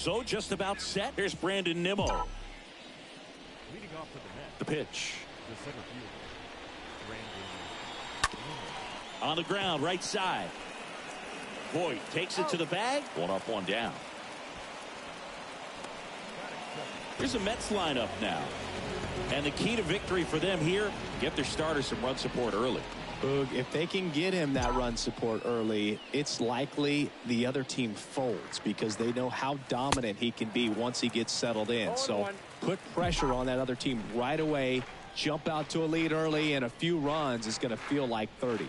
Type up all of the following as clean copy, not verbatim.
So just about set. Here's Brandon Nimmo. Leading off to the net. The pitch. The center fielder, Brandon. On the ground, right side. Voit takes it to the bag. One up, one down. Here's the Mets lineup now. And the key to victory for them here, get their starter some run support early. Boog, if they can get him that run support early, it's likely the other team folds because they know how dominant he can be once he gets settled in. So put pressure on that other team right away. Jump out to a lead early, and a few runs is going to feel like 30.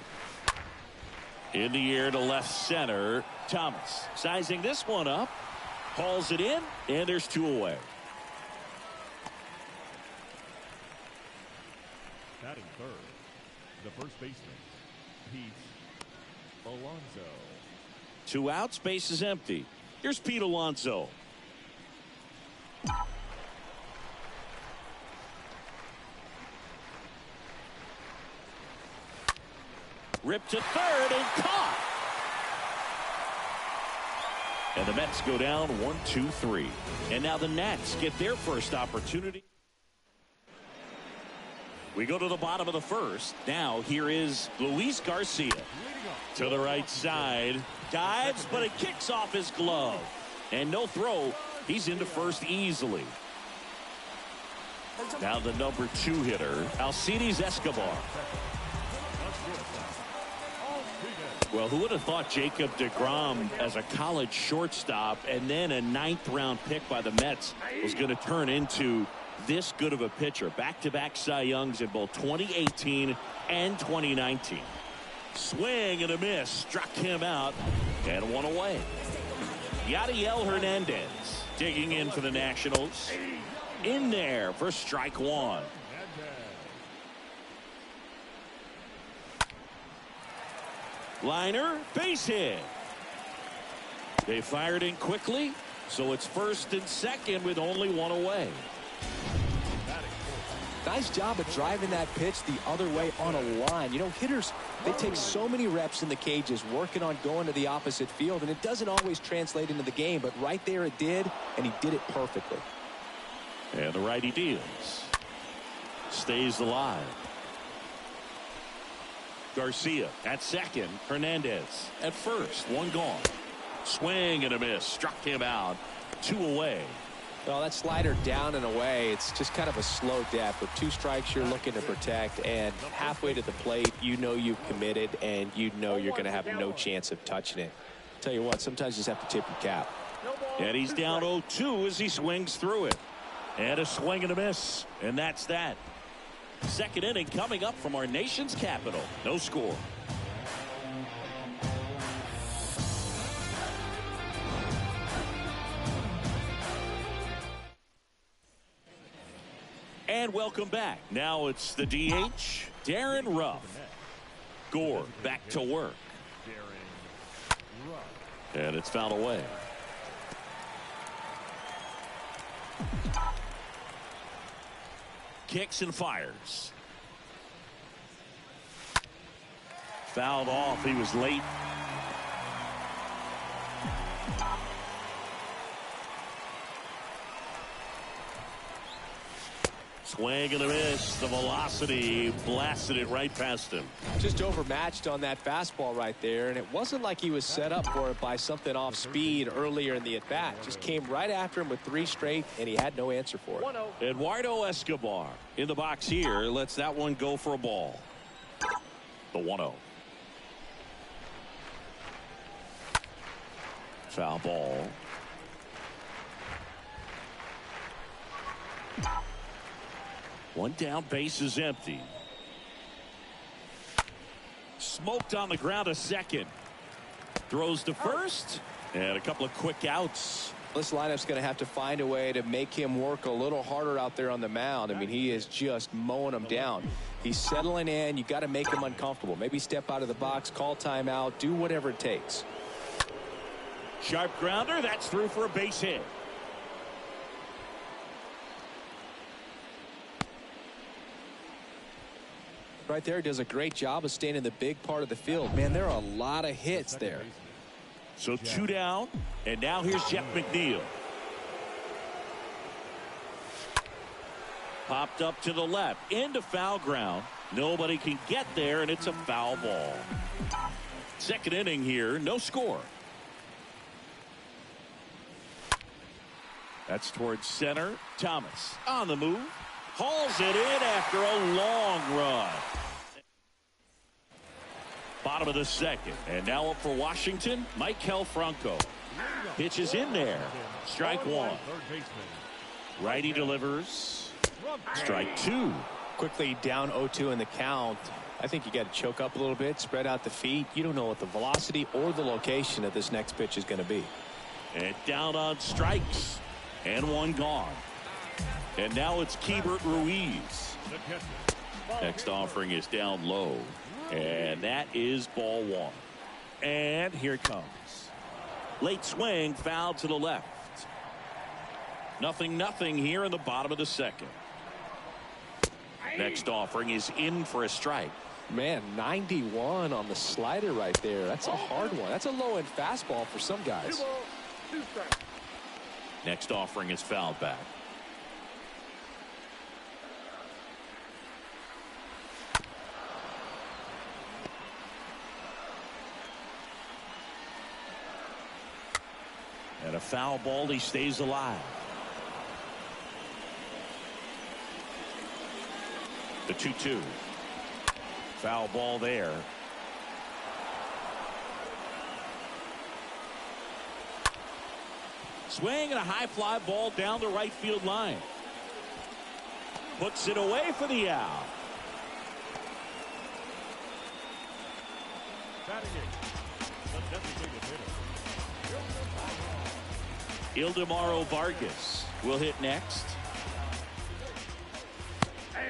In the air to left center. Thomas sizing this one up. Hauls it in, and there's two away. Batting third, the first baseman, Pete Alonso. Two outs, base is empty. Here's Pete Alonso. Ripped to third and caught. And the Mets go down 1-2-3. And now the Nats get their first opportunity. We go to the bottom of the first. Now here is Luis Garcia. To the right side. Dives, but it kicks off his glove. And no throw. He's into first easily. Now the number 2 hitter, Alcides Escobar. Well, who would have thought Jacob deGrom as a college shortstop and then a 9th-round pick by the Mets was going to turn into this good of a pitcher? Back-to-back Cy Youngs in both 2018 and 2019. Swing and a miss. Struck him out and one away. Yadiel Hernandez digging in for the Nationals. In there for strike one. Liner, base hit. They fired in quickly, so it's first and second with only one away. Nice job of driving that pitch the other way on a line. You know, hitters, they take so many reps in the cages working on going to the opposite field, and it doesn't always translate into the game, but right there it did, and he did it perfectly. And the righty deals. Stays alive. Garcia at second. Hernandez at first. One gone. Swing and a miss. Struck him out. Two away. Well, that slider down and away, it's just kind of a slow death. With 2 strikes you're looking to protect, and halfway to the plate, you know you've committed, and you know you're going to have no chance of touching it. Tell you what, sometimes you just have to tip your cap. And he's down 0-2 as he swings through it. And a swing and a miss. And that's that. Second inning coming up from our nation's capital. No score. And welcome back. Now it's the DH, Darren Ruff. Gore back to work. And it's fouled away. Kicks and fires. Fouled off. He was late. Swing and a miss. The velocity blasted it right past him. Just overmatched on that fastball right there, and it wasn't like he was set up for it by something off speed earlier in the at-bat. Just came right after him with 3 straight, and he had no answer for it. Eduardo Escobar in the box here. Lets that one go for a ball. The 1-0. Foul ball. One down, base is empty. Smoked on the ground a second. Throws to first. And a couple of quick outs. This lineup's going to have to find a way to make him work a little harder out there on the mound. I mean, he is just mowing them down. He's settling in. You got to make him uncomfortable. Maybe step out of the box, call timeout, do whatever it takes. Sharp grounder. That's through for a base hit. Right there, does a great job of staying in the big part of the field. Man, there are a lot of hits there. So 2 down, and now here's Jeff McNeil. Popped up to the left into foul ground. Nobody can get there, and it's a foul ball. Second inning here, no score. That's towards center. Thomas on the move. Hauls it in after a long run. Bottom of the second. And now up for Washington, Maikel Franco. Pitches in there. Strike one. Righty delivers. Strike two. Quickly down 0-2 in the count. I think you got to choke up a little bit, spread out the feet. You don't know what the velocity or the location of this next pitch is going to be. And down on strikes. And one gone. And now it's Keibert Ruiz. Next offering is down low. And that is ball one. And here it comes. Late swing, foul to the left. 0-0 here in the bottom of the second. Next offering is in for a strike. Man, 91 on the slider right there. That's a hard one. That's a low-end fastball for some guys. Next offering is fouled back. And a foul ball, he stays alive. The 2-2. Foul ball there. Swing and a high fly ball down the right field line. Puts it away for the out. Ildemaro Vargas will hit next.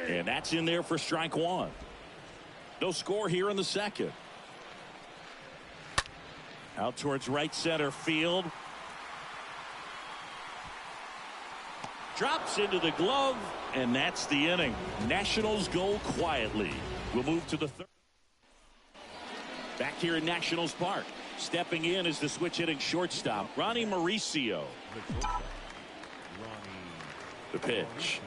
And that's in there for strike one. No score here in the second. Out towards right center field. Drops into the glove, and that's the inning. Nationals go quietly. We'll move to the third. Back here in Nationals Park. Stepping in is the switch hitting shortstop, Ronnie Mauricio. The pitch.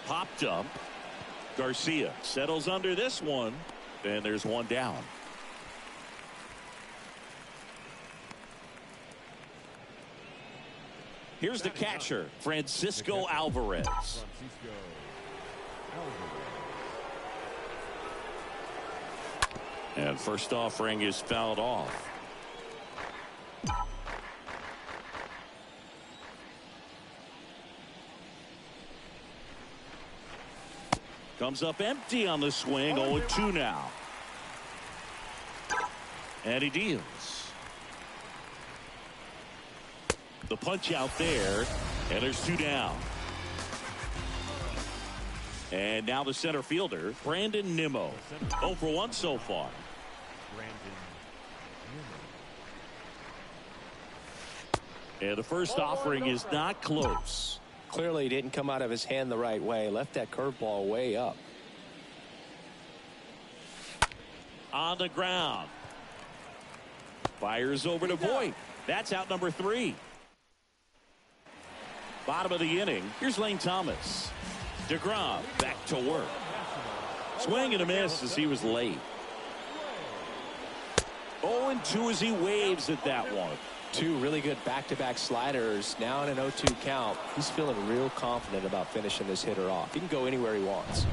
Popped up. Garcia settles under this one, and there's one down. Here's the catcher, Francisco Alvarez. And first offering is fouled off. Comes up empty on the swing. 0-2 now. And he deals. The punch out there, and there's two down. And now the center fielder, Brandon Nimmo. 0 for 1 so far. And the first offering is not close. Clearly he didn't come out of his hand the right way. Left that curveball way up. On the ground. Fires over to Voit. That's out number 3. Bottom of the inning. Here's Lane Thomas. DeGrom back to work. Swing and a miss as he was late. 0-2 as he waves at that one. Two really good back-to-back sliders. Now in an 0-2 count. He's feeling real confident about finishing this hitter off. He can go anywhere he wants.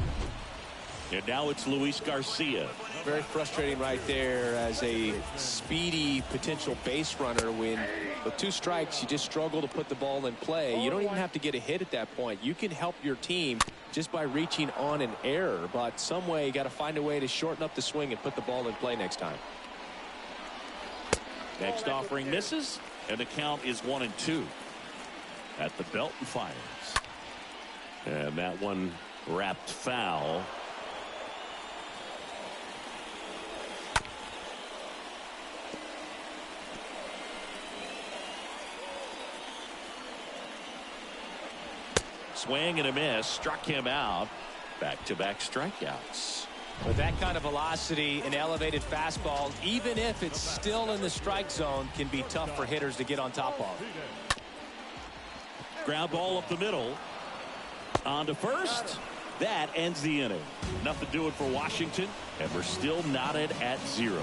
And now it's Luis Garcia. Very frustrating right there as a speedy potential base runner when with 2 strikes you just struggle to put the ball in play. You don't even have to get a hit at that point. You can help your team just by reaching on an error, but some way you got to find a way to shorten up the swing and put the ball in play next time. Next offering misses, and the count is 1-2 at the belt and fires. And that one wrapped foul. Swing and a miss, struck him out. Back-to-back strikeouts. With that kind of velocity, an elevated fastball, even if it's still in the strike zone, can be tough for hitters to get on top of. Ground ball up the middle. On to first. That ends the inning. Nothing doing for Washington, and we're still knotted at 0.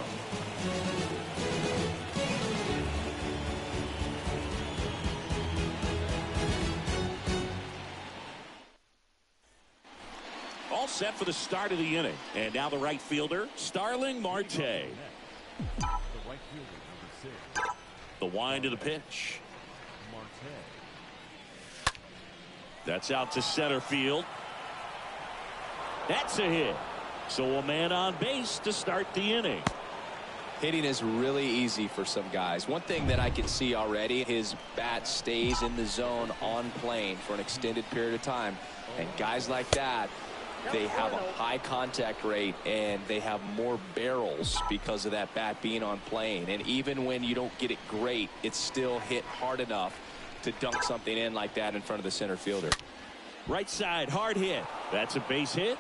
All set for the start of the inning. And now the right fielder, Starling Marte. The right fielder, number 6. The wind of the pitch. Marte. That's out to center field. That's a hit. So a man on base to start the inning. Hitting is really easy for some guys. One thing that I can see already, his bat stays in the zone on plane for an extended period of time. And guys like that, they have a high contact rate and they have more barrels because of that bat being on plane. And even when you don't get it great, it's still hit hard enough to dunk something in like that in front of the center fielder. Right side, hard hit. That's a base hit.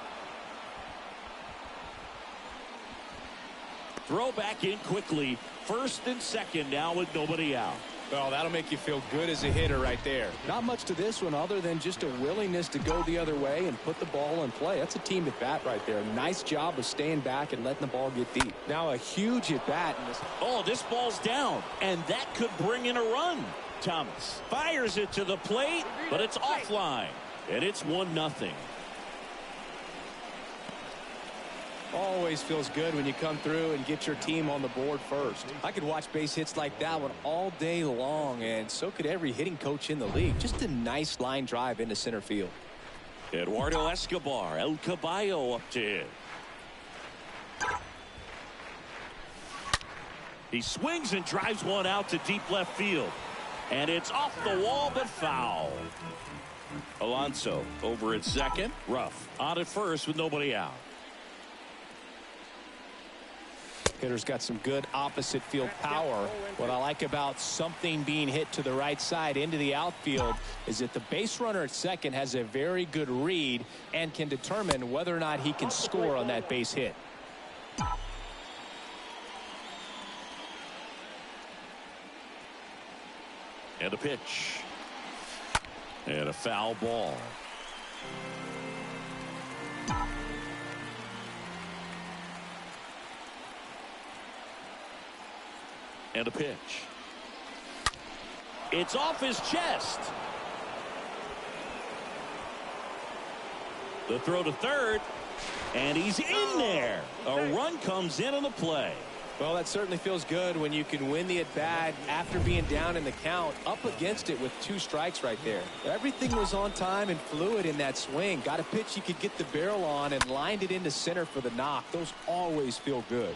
Throw back in quickly. First and second now with nobody out. Well, that'll make you feel good as a hitter right there. Not much to this one other than just a willingness to go the other way and put the ball in play. That's a team at bat right there. Nice job of staying back and letting the ball get deep. Now a huge at bat. Oh, this ball's down, and that could bring in a run. Thomas fires it to the plate, but it's offline, and it's 1-0. Always feels good when you come through and get your team on the board first. I could watch base hits like that one all day long, and so could every hitting coach in the league. Just a nice line drive into center field. Eduardo Escobar, El Caballo up to hit. He swings and drives one out to deep left field. And it's off the wall, but foul. Alonso over at second. Ruff on at first with nobody out. Hitter's got some good opposite field power. What I like about something being hit to the right side into the outfield is that the base runner at second has a very good read and can determine whether or not he can score on that base hit. And a pitch. And a foul ball. And a pitch. It's off his chest. The throw to third. And he's in there. A run comes in on the play. Well, that certainly feels good when you can win the at-bat after being down in the count, up against it with 2 strikes right there. Everything was on time and fluid in that swing. Got a pitch you could get the barrel on and lined it into center for the knock. Those always feel good.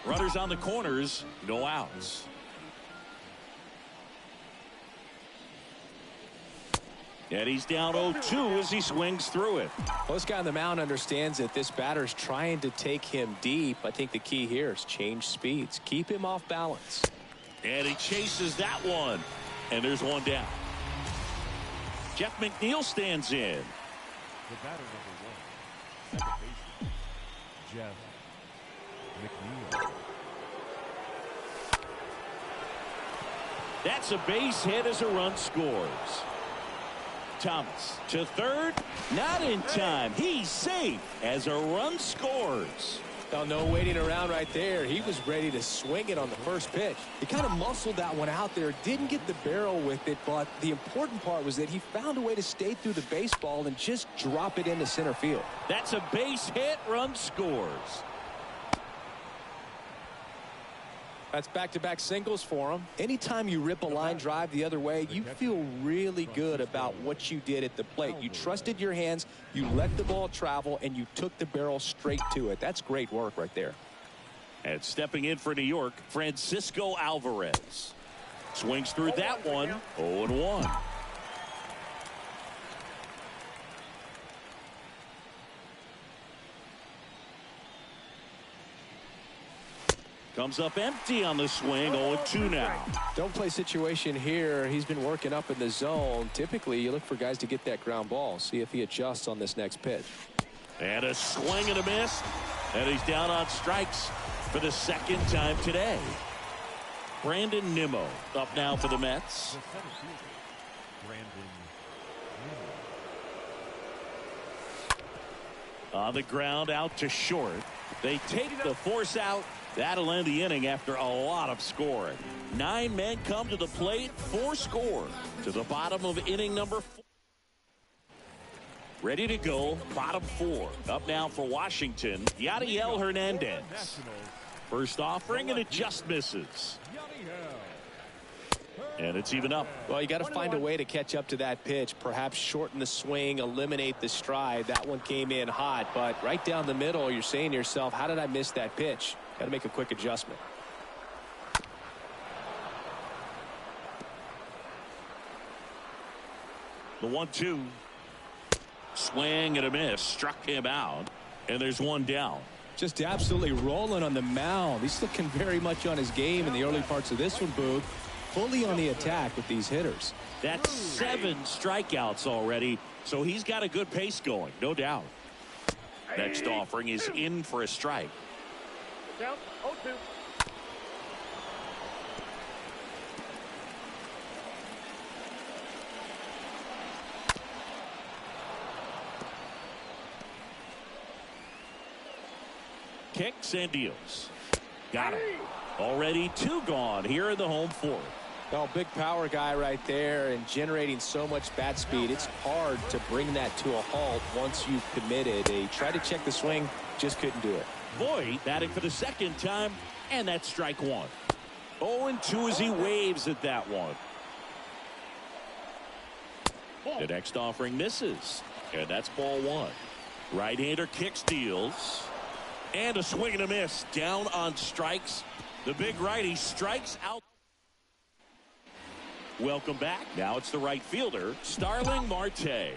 Runners on the corners, no outs. And he's down 0-2 as he swings through it. Well, this guy on the mound understands that this batter's trying to take him deep. I think the key here is change speeds. Keep him off balance. And he chases that one. And there's one down. Jeff McNeil stands in. The batter, number 1, second baseman, Jeff McNeil. That's a base hit as a run scores. Thomas to third, not in time. He's safe as a run scores. Well, no waiting around right there. He was ready to swing it on the first pitch. He kind of muscled that one out there, didn't get the barrel with it, but the important part was that he found a way to stay through the baseball and just drop it into center field. That's a base hit, run scores. That's back-to-back singles for him. Anytime you rip a line drive the other way, you feel really good about what you did at the plate. You trusted your hands, you let the ball travel, and you took the barrel straight to it. That's great work right there. And stepping in for New York, Francisco Alvarez. Swings through that one, 0-1. Comes up empty on the swing, 0-2 now. Don't play situation here. He's been working up in the zone. Typically, you look for guys to get that ground ball. See if he adjusts on this next pitch. And a swing and a miss. And he's down on strikes for the second time today. Brandon Nimmo up now for the Mets. The center fielder, On the ground, out to short. They take the force out. That'll end the inning after a lot of scoring. 9 men come to the plate, 4 score. To the bottom of inning number 4. Ready to go, bottom 4. Up now for Washington, Yadiel Hernandez. First offering, and it just misses. And it's even up. Well, you got to find a way to catch up to that pitch. Perhaps shorten the swing, eliminate the stride. That one came in hot, but right down the middle, you're saying to yourself, how did I miss that pitch? Got to make a quick adjustment. The 1-2. Swing and a miss. Struck him out. And there's one down. Just absolutely rolling on the mound. He's looking very much on his game in the early parts of this one, Boog. Fully on the attack with these hitters. That's 7 strikeouts already, so he's got a good pace going, no doubt. Next offering is in for a strike. Count 0-2. Kicks and deals. Got him. Already 2 gone here in the home 4th. Oh, big power guy right there and generating so much bat speed. It's hard to bring that to a halt once you've committed. He tried to check the swing, just couldn't do it. Voit batting for the 2nd time, and that's strike 1. 0-2 as he waves at that one. The next offering misses, and that's ball 1. Right-hander kicks, deals, and a swing and a miss. Down on strikes. The big righty strikes out. Welcome back. Now it's the right fielder, Starling Marte.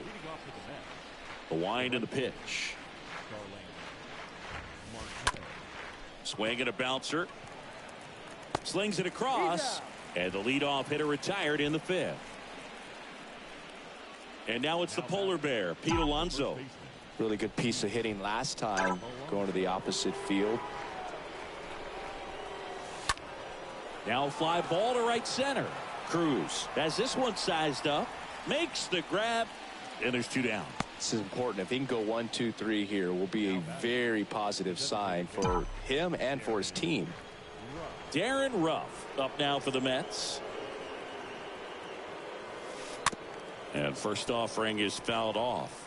The wind and the pitch. Swing and a bouncer. Slings it across. And the leadoff hitter retired in the 5th. And now it's the polar bear, Pete Alonso. Really good piece of hitting last time, going to the opposite field. Now a fly ball to right center. Cruz has this one sized up, makes the grab, and there's 2 down. This is important. If he can go 1, 2, 3 here, will be a very positive sign for him and for his team. Darren Ruff up now for the Mets. And first offering is fouled off.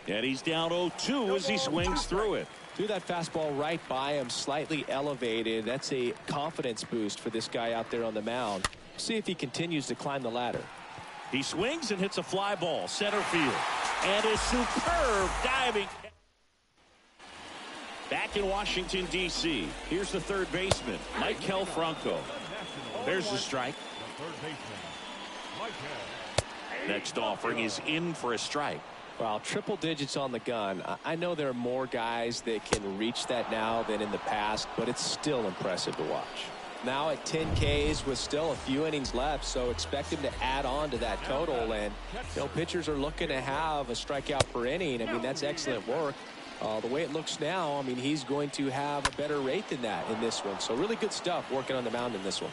And he's down 0-2 as he swings through it. Threw that fastball right by him, slightly elevated. That's a confidence boost for this guy out there on the mound. See if he continues to climb the ladder. He swings and hits a fly ball center field, and a superb diving. Back in Washington, D.C. Here's the third baseman, Maikel Franco. There's the strike. Next offering is in for a strike. Well, triple digits on the gun. I know there are more guys that can reach that now than in the past, but it's still impressive to watch. Now at 10 Ks with still a few innings left, so expect him to add on to that total. And pitchers are looking to have a strikeout per inning. I mean, that's excellent work. The way it looks now, I mean, he's going to have a better rate than that in this one. So really good stuff working on the mound in this one.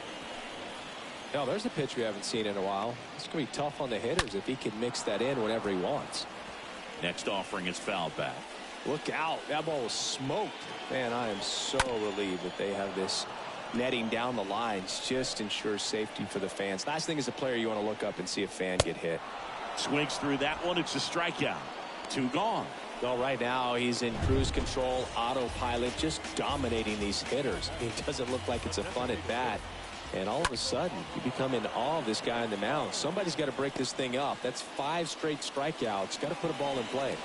Now there's a pitch we haven't seen in a while. It's going to be tough on the hitters if he can mix that in whenever he wants. Next offering is fouled back. Look out. That ball was smoked. Man, I am so relieved that they have this netting down the lines. Just ensures safety for the fans. Last thing as a player, you want to look up and see a fan get hit. Swings through that one. It's a strikeout. 2 gone. Well, right now he's in cruise control, autopilot, just dominating these hitters. It doesn't look like it's a fun at bat. And all of a sudden, you become in awe of this guy on the mound. Somebody's got to break this thing up. That's 5 straight strikeouts. Got to put a ball in play.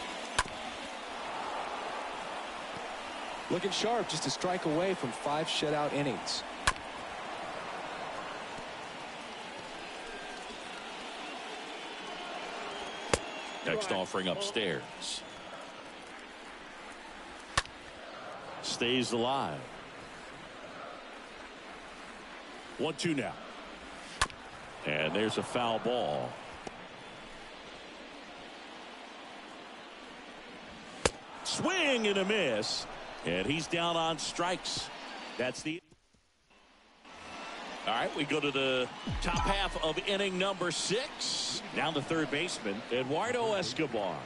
Looking sharp, just a strike away from 5 shutout innings. Next offering upstairs. Stays alive. 1-2 now. And there's a foul ball. Swing and a miss. And he's down on strikes. That's the... All right, we go to the top half of inning number 6. Down the third baseman, Eduardo Escobar.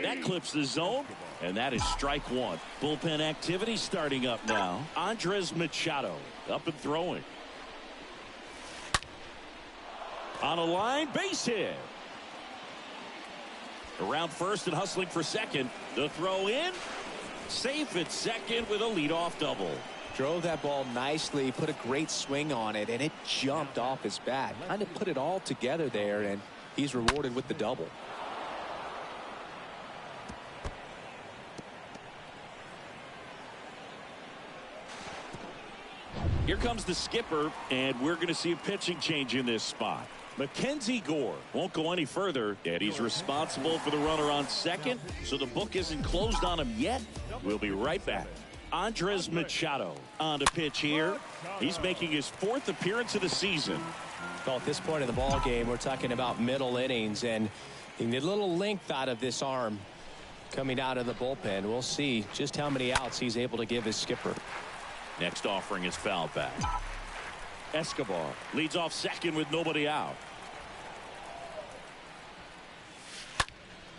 That clips the zone, and that is strike 1. Bullpen activity starting up now. Andres Machado up and throwing. On a line, base hit. Around first and hustling for second. The throw in. Safe at second with a leadoff double. Drove that ball nicely, put a great swing on it, and it jumped off his bat. Kind of put it all together there, and he's rewarded with the double. Here comes the skipper, and we're going to see a pitching change in this spot. Mackenzie Gore won't go any further, and he's responsible for the runner on second, so the book isn't closed on him yet. We'll be right back. Andres Machado on the pitch here. He's making his 4th appearance of the season. Well, at this point in the ball game, we're talking about middle innings, and you need a little length out of this arm coming out of the bullpen. We'll see just how many outs he's able to give his skipper. Next offering is fouled back. Escobar leads off second with nobody out.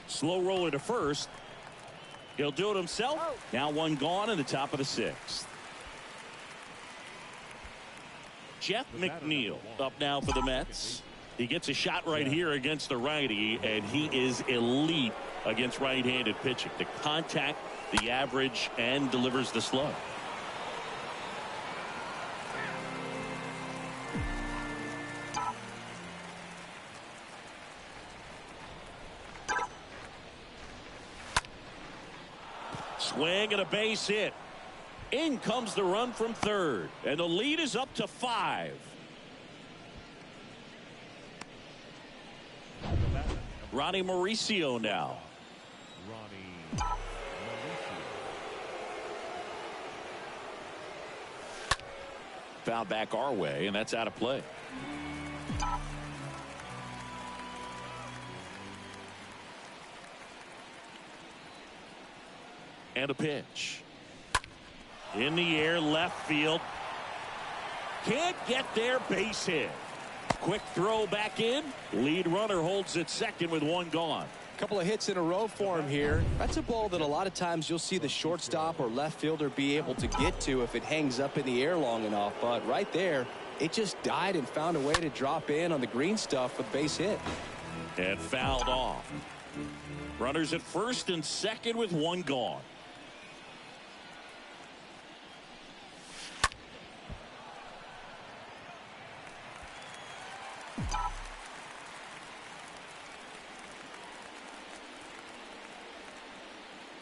Slow roller to first. He'll do it himself. Now one gone in the top of the 6th. Jeff McNeil up now for the Mets. He gets a shot right here against the righty, and he is elite against right-handed pitching. The contact, the average, and delivers the slug. Swing and a base hit. In comes the run from third, and the lead is up to 5. Ronnie Mauricio now. Foul back our way, and that's out of play. And a pitch. In the air, left field. Can't get there, base hit. Quick throw back in. Lead runner holds at second with one gone. A couple of hits in a row for him here. That's a ball that a lot of times you'll see the shortstop or left fielder be able to get to if it hangs up in the air long enough. But right there, it just died and found a way to drop in on the green stuff with base hit. And fouled off. Runners at first and second with one gone.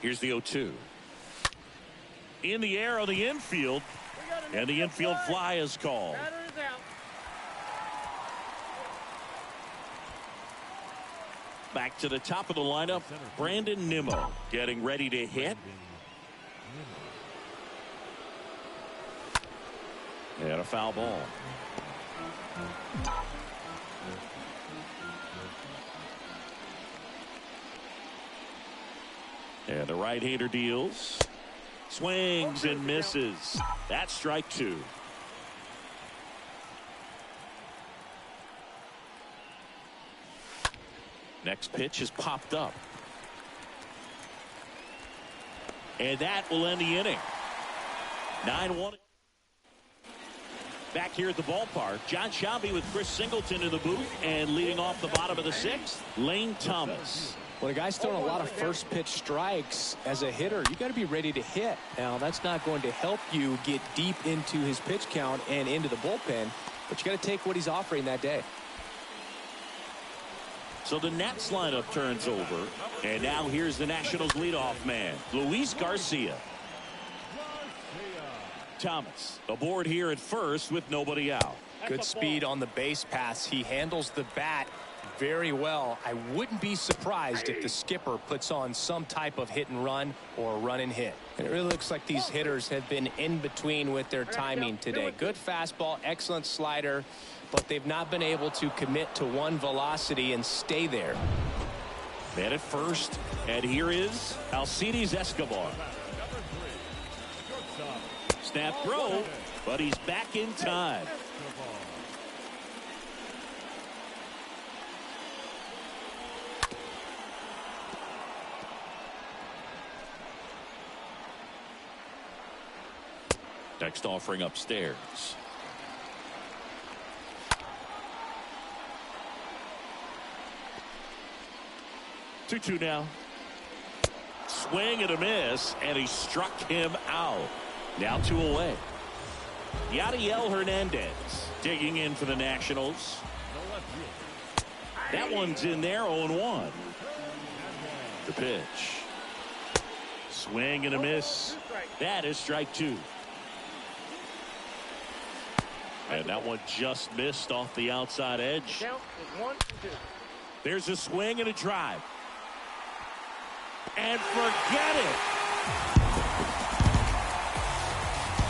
Here's the 0-2. In the air on the infield, and the infield fly is called. Back to the top of the lineup, Brandon Nimmo getting ready to hit. And a foul ball. And the right-hander deals. Swings and misses. That's strike 2. Next pitch is popped up. And that will end the inning. 9-1. Back here at the ballpark, John Shelby with Chris Singleton in the booth, and leading off the bottom of the 6th, Lane Thomas. When a guy's throwing a lot of first pitch strikes as a hitter, you got to be ready to hit. Now, that's not going to help you get deep into his pitch count and into the bullpen, but you got to take what he's offering that day. So the Nats lineup turns over, and now here's the Nationals leadoff man, Luis Garcia. Thomas aboard here at first with nobody out. Good speed on the base pass. He handles the bat very well. I wouldn't be surprised if the skipper puts on some type of hit and run or run and hit. And it really looks like these hitters have been in between with their timing today. Good fastball, excellent slider, but they've not been able to commit to one velocity and stay there. Man at first, and here is Alcides Escobar. Snap throw, but he's back in time. Next offering upstairs. 2-2 now. Swing and a miss, and he struck him out. Now 2 away. Yadiel Hernandez digging in for the Nationals. That one's in there, 0-1. The pitch. Swing and a miss. That is strike 2. And that one just missed off the outside edge. There's a swing and a drive. And forget it.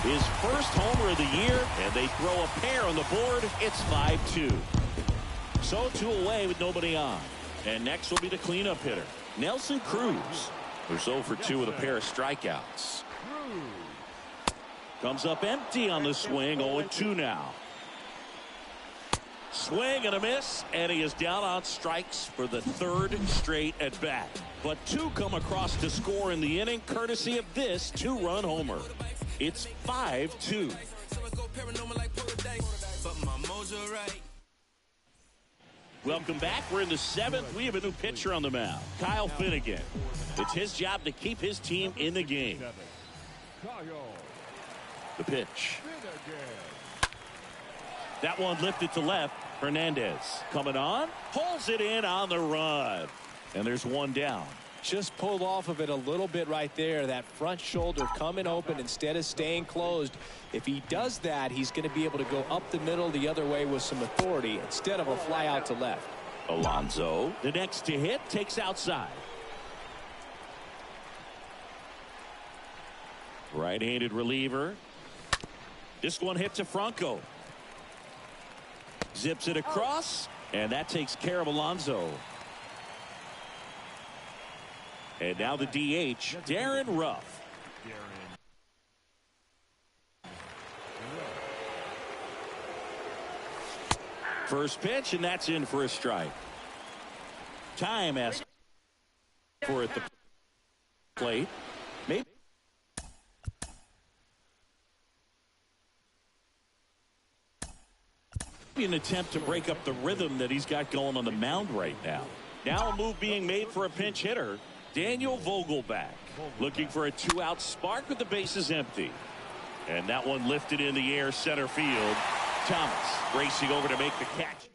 His first homer of the year, and they throw a pair on the board. It's 5-2. So 2 away with nobody on. And next will be the cleanup hitter, Nelson Cruz, who's 0 for 2 with a pair of strikeouts. Comes up empty on the swing, 0-2 now. Swing and a miss, and he is down on strikes for the 3rd straight at bat. But 2 come across to score in the inning, courtesy of this 2-run homer. It's 5-2. Welcome back. We're in the 7th. We have a new pitcher on the mound, Kyle Finnegan. It's his job to keep his team in the game. The pitch. That one lifted to left. Hernandez coming on, pulls it in on the run, and there's 1 down. Just pulled off of it a little bit right there. That front shoulder coming open instead of staying closed. If he does that, he's going to be able to go up the middle the other way with some authority instead of a fly out to left. Alonso, the next to hit, takes outside. Right-handed reliever. This one hit to Franco. Zips it across, and that takes care of Alonso. And now the DH, Darren Ruff. First pitch, and that's in for a strike. Time asks for it at the plate. Maybe an attempt to break up the rhythm that he's got going on the mound right now. Now a move being made for a pinch hitter, Daniel Vogelback, looking for a 2-out spark with the bases empty. And that one lifted in the air center field. Thomas racing over to make the catch.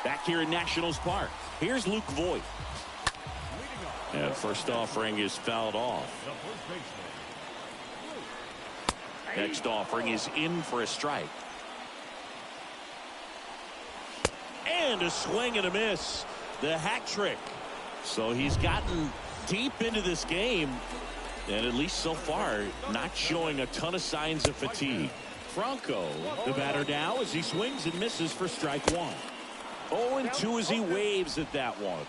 Back here in Nationals Park, here's Luke Voigt. And first offering is fouled off. Next offering is in for a strike. And a swing and a miss. The hat trick. So he's gotten deep into this game, and at least so far not showing a ton of signs of fatigue. Franco, the batter now, as he swings and misses for strike 1. 0-2 as he waves at that one.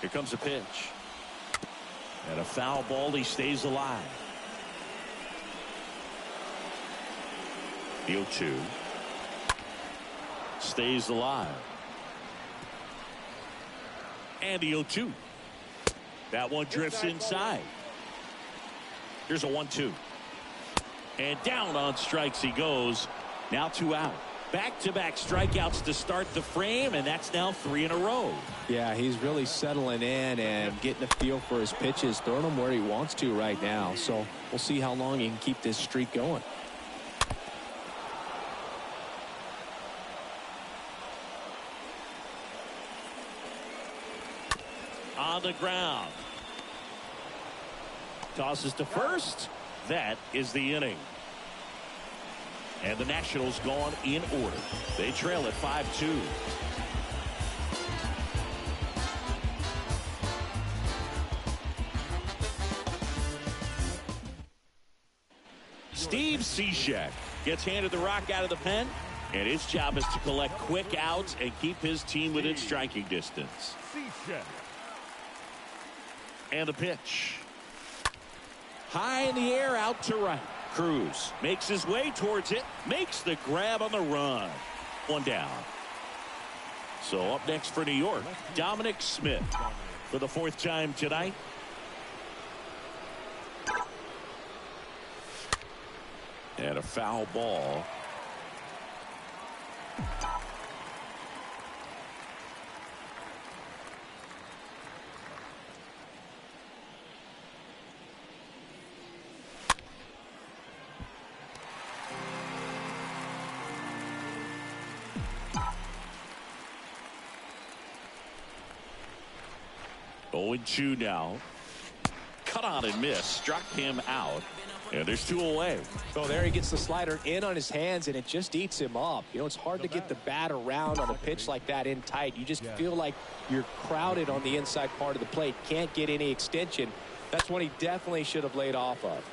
Here comes a pitch. And a foul ball. He stays alive. The 0-2. Stays alive. And the 0-2. That one drifts inside. Here's a 1-2. And down on strikes he goes. Now 2 out. Back-to-back strikeouts to start the frame, and that's now 3 in a row. Yeah, he's really settling in and getting a feel for his pitches, throwing them where he wants to right now. So we'll see how long he can keep this streak going. On the ground. Tosses to first. That is the inning. And the Nationals gone in order. They trail at 5-2. Steve Cishek gets handed the rock out of the pen, And his job is to collect quick outs and keep his team within striking distance. And the pitch. High in the air, out to right. Cruz makes his way towards it, makes the grab on the run. One down. So up next for New York, Dominic Smith for the 4th time tonight. And a foul ball. Oh, 2 now. Cut on and miss. Struck him out. And there's 2 away. So there he gets the slider in on his hands, and it just eats him up. You know, it's hard to get the bat around on a pitch like that in tight. You just feel like you're crowded on the inside part of the plate. Can't get any extension. That's one he definitely should have laid off of.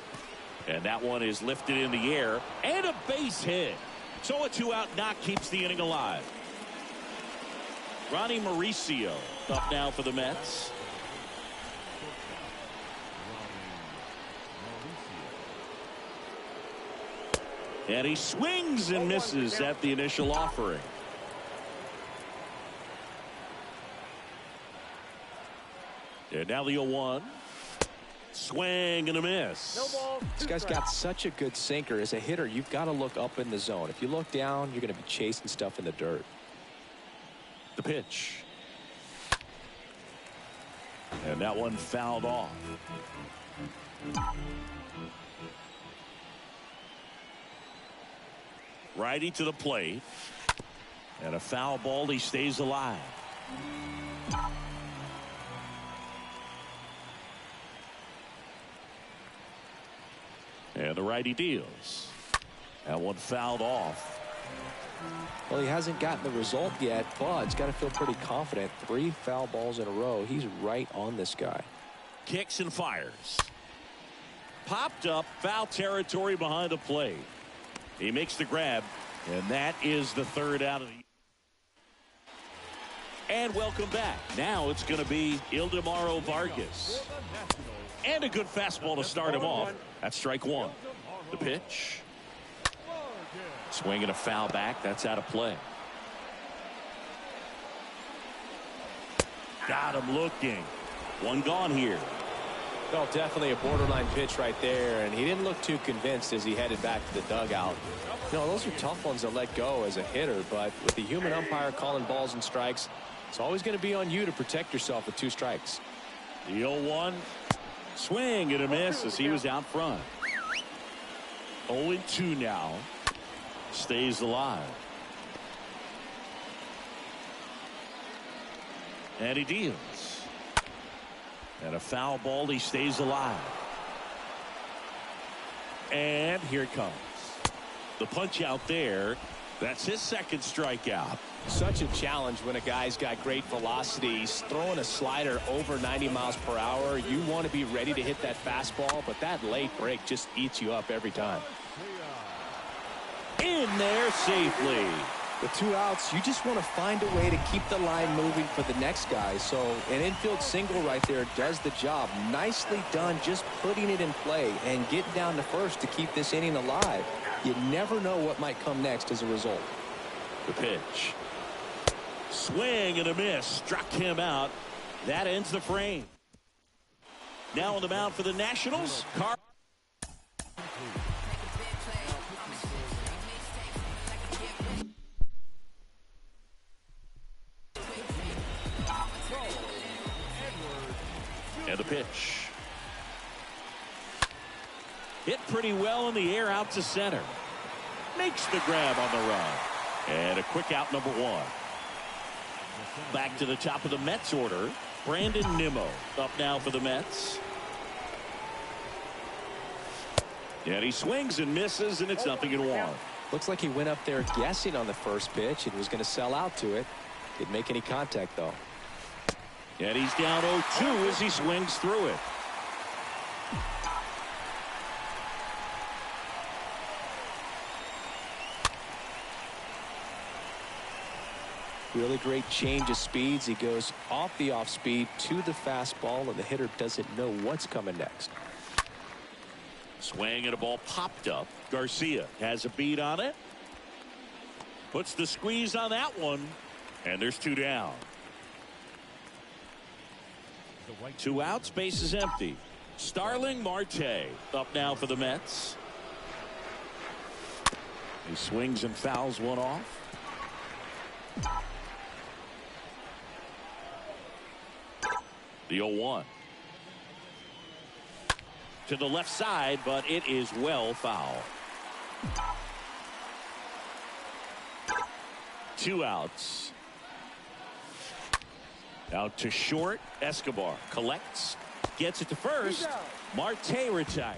And that one is lifted in the air. And a base hit. So a 2-out knock keeps the inning alive. Ronnie Mauricio up now for the Mets. And he swings and misses at the initial offering. And now the 0-1. Swing and a miss. No ball. This guy's got such a good sinker. As a hitter, you've got to look up in the zone. If you look down, you're going to be chasing stuff in the dirt. The pitch. And that one fouled off. Righty to the plate. And a foul ball. He stays alive. And the righty deals. That one fouled off. Well, he hasn't gotten the result yet, but he's got to feel pretty confident. 3 foul balls in a row. He's right on this guy. Kicks and fires. Popped up, foul territory behind the plate. He makes the grab, and that is the 3rd out of the. And welcome back. Now it's going to be Ildemaro Vargas. And a good fastball to start him off. That's strike 1. The pitch. Swing and a foul back. That's out of play. Got him looking. One gone here. Well, definitely a borderline pitch right there, and he didn't look too convinced as he headed back to the dugout. You know, those are tough ones to let go as a hitter, but with the human umpire calling balls and strikes, it's always going to be on you to protect yourself with 2 strikes. The 0-1. Swing and a miss as he was out front. 0-2 now. Stays alive. And he deals. And a foul ball. He stays alive. And here it comes. The punch out there. That's his 2nd strikeout. Such a challenge when a guy's got great velocity. He's throwing a slider over 90 miles per hour. You want to be ready to hit that fastball, but that late break just eats you up every time. In there safely. With 2 outs, you just want to find a way to keep the line moving for the next guy. So an infield single right there does the job. Nicely done, just putting it in play and getting down to first to keep this inning alive. You never know what might come next as a result. The pitch. Swing and a miss. Struck him out. That ends the frame. Now on the mound for the Nationals, Carl. And the pitch. Hit pretty well in the air out to center. Makes the grab on the run. And a quick out, number 1. Back to the top of the Mets order. Brandon Nimmo up now for the Mets. And he swings and misses, and it's 0-1. Looks like he went up there guessing on the first pitch and was going to sell out to it. Didn't make any contact, though. And he's down 0-2 as he swings through it. Really great change of speeds. He goes off the off speed to the fastball, and the hitter doesn't know what's coming next. Swing and a ball popped up. Garcia has a beat on it. Puts the squeeze on that one. And there's 2 down. 2 outs, base is empty. Starling Marte up now for the Mets. He swings and fouls one off. The 0-1. To the left side, but it is well foul. 2 outs. Out to short. Escobar collects. Gets it to first. Marte retired.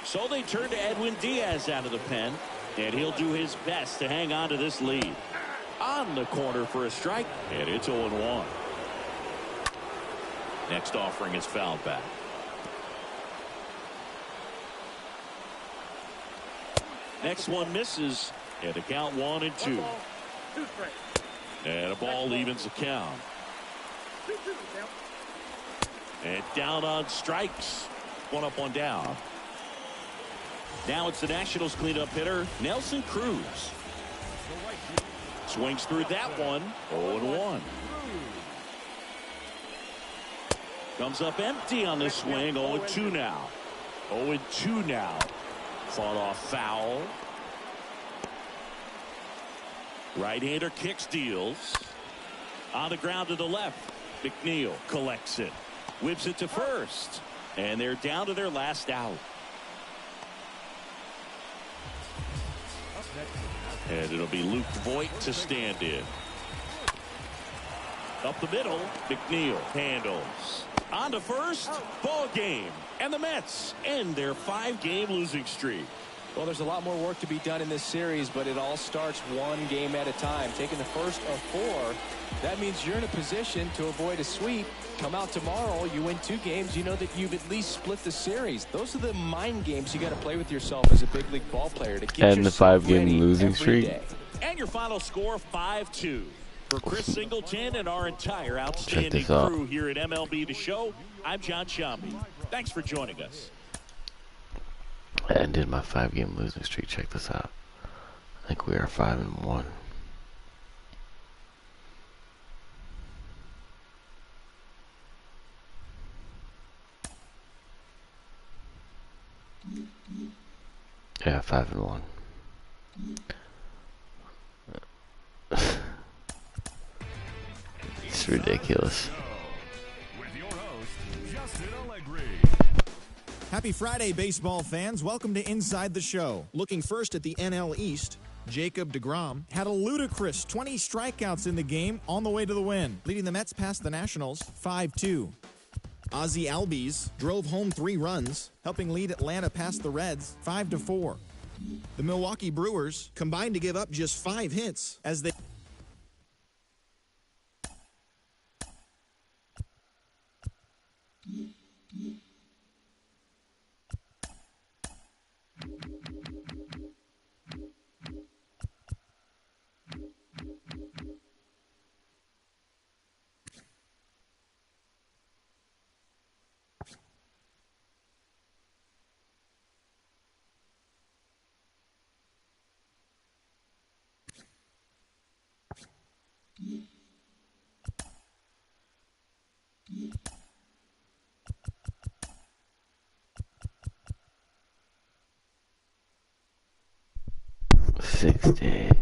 So they turn to Edwin Diaz out of the pen. And he'll do his best to hang on to this lead. On the corner for a strike. And it's 0-1. Next offering is fouled back. Next one misses. And a count 1-2. And a ball evens the count. And down on strikes. 1 up, 1 down. Now it's the Nationals cleanup hitter, Nelson Cruz. Swings through that one. 0-1. Comes up empty on the swing. 0-2 now. 0-2 now. Fought off foul. Right-hander kicks, deals. On the ground to the left. McNeil collects it. Whips it to first. And they're down to their last out. And it'll be Luke Voit to stand in. Up the middle, McNeil handles. On to first, ball game. And the Mets end their 5-game losing streak. Well, there's a lot more work to be done in this series, but it all starts 1 game at a time. Taking the first of 4, that means you're in a position to avoid a sweep. Come out tomorrow, you win 2 games, you know that you've at least split the series. Those are the mind games you got to play with yourself as a big league ball player to get and the 5-game losing streak. Day. And your final score 5-2. For Chris Singleton and our entire outstanding out. crew here at MLB The Show, I'm John Shambi. Thanks for joining us. I ended my 5-game losing streak. Check this out. I think we are 5-1. Yeah, 5-1. It's ridiculous. Happy Friday, baseball fans. Welcome to Inside the Show. Looking first at the NL East, Jacob deGrom had a ludicrous 20 strikeouts in the game on the way to the win, leading the Mets past the Nationals 5-2. Ozzie Albies drove home 3 runs, helping lead Atlanta past the Reds 5-4. The Milwaukee Brewers combined to give up just 5 hits as they... $60.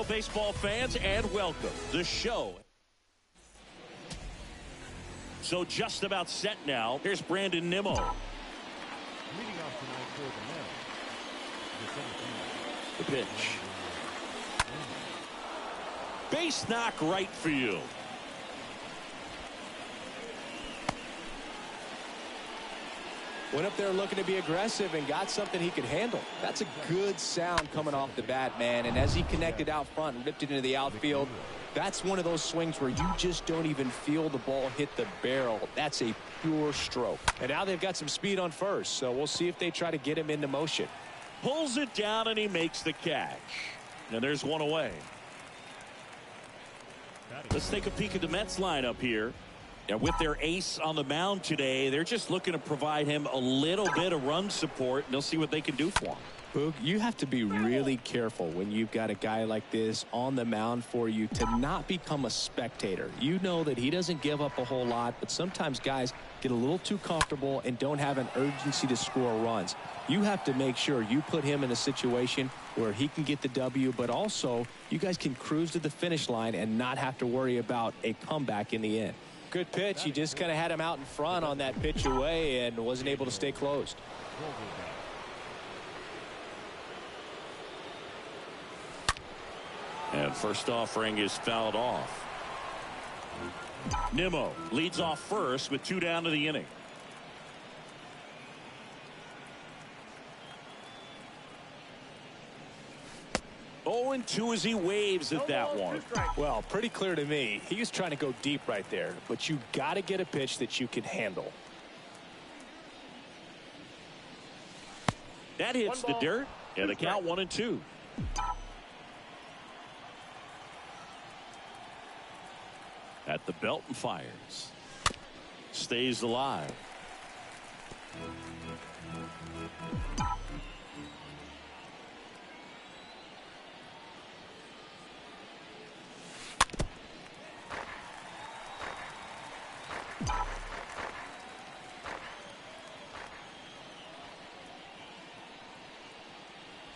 Hello, baseball fans, and welcome. The show. So just about set now. Here's Brandon Nimmo. Leading off tonight for the Mets, The pitch. Base knock right field. Went up there looking to be aggressive and got something he could handle. That's a good sound coming off the bat, man. And as he connected out front and ripped it into the outfield, that's one of those swings where you just don't even feel the ball hit the barrel. That's a pure stroke. And now they've got some speed on first, so we'll see if they try to get him into motion. Pulls it down and he makes the catch. And there's one away. Let's take a peek at the Mets lineup here. And with their ace on the mound today, they're just looking to provide him a little bit of run support, and they'll see what they can do for him. Boog, you have to be really careful when you've got a guy like this on the mound for you to not become a spectator. You know that he doesn't give up a whole lot, but sometimes guys get a little too comfortable and don't have an urgency to score runs. You have to make sure you put him in a situation where he can get the W, but also you guys can cruise to the finish line and not have to worry about a comeback in the end. Good pitch. He just kind of had him out in front on that pitch away and wasn't able to stay closed. And first offering is fouled off. Nimmo leads off first with 2 down to the inning. Oh, and 2 as he waves at that one. Well, pretty clear to me. He was trying to go deep right there, but you got to get a pitch that you can handle. That hits the dirt, and the count 1-2. At the belt and fires. Stays alive.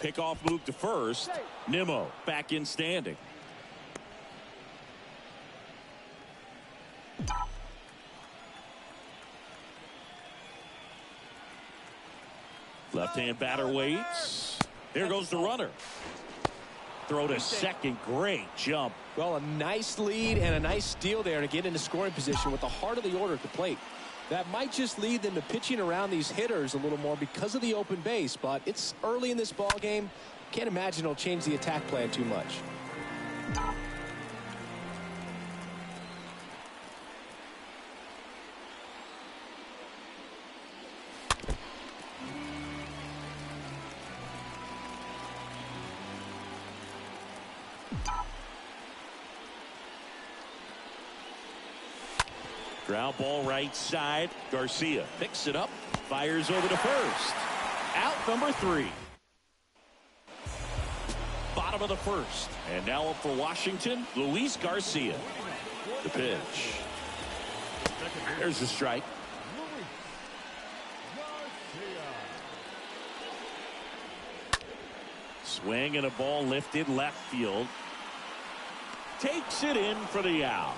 Pickoff move to first. Nimmo back in standing. Left-hand batter waits. Here goes the runner. Throw to second. Great jump. Well, a nice lead and a nice steal there to get into scoring position with the heart of the order at the plate. That might just lead them to pitching around these hitters a little more because of the open base, but it's early in this ball game. Can't imagine it'll change the attack plan too much. Ground ball right side. Garcia picks it up, fires over to first. Out number 3. Bottom of the first. And now up for Washington, Luis Garcia. The pitch. There's the strike. Swing and a ball lifted left field. Takes it in for the out.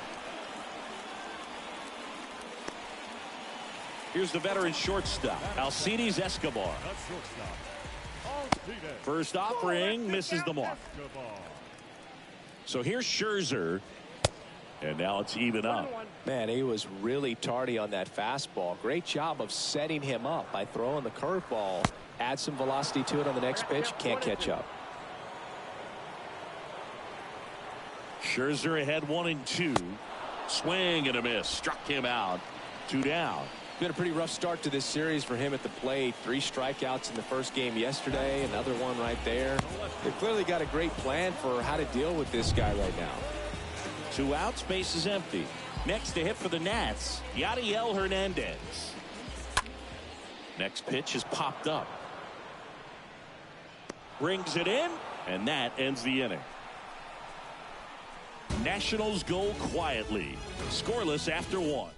Here's the veteran shortstop, Alcides Escobar. First offering misses the mark. So here's Scherzer. And now it's even up. Man, he was really tardy on that fastball. Great job of setting him up by throwing the curveball. Add some velocity to it on the next pitch. Can't catch up. Scherzer ahead 1-2. Swing and a miss. Struck him out. 2 down. Been a pretty rough start to this series for him at the plate. 3 strikeouts in the first game yesterday. Another one right there. They've clearly got a great plan for how to deal with this guy right now. 2 outs, base is empty. Next to hit for the Nats, Yadiel Hernandez. Next pitch is popped up. Brings it in, and that ends the inning. Nationals go quietly. Scoreless after 1.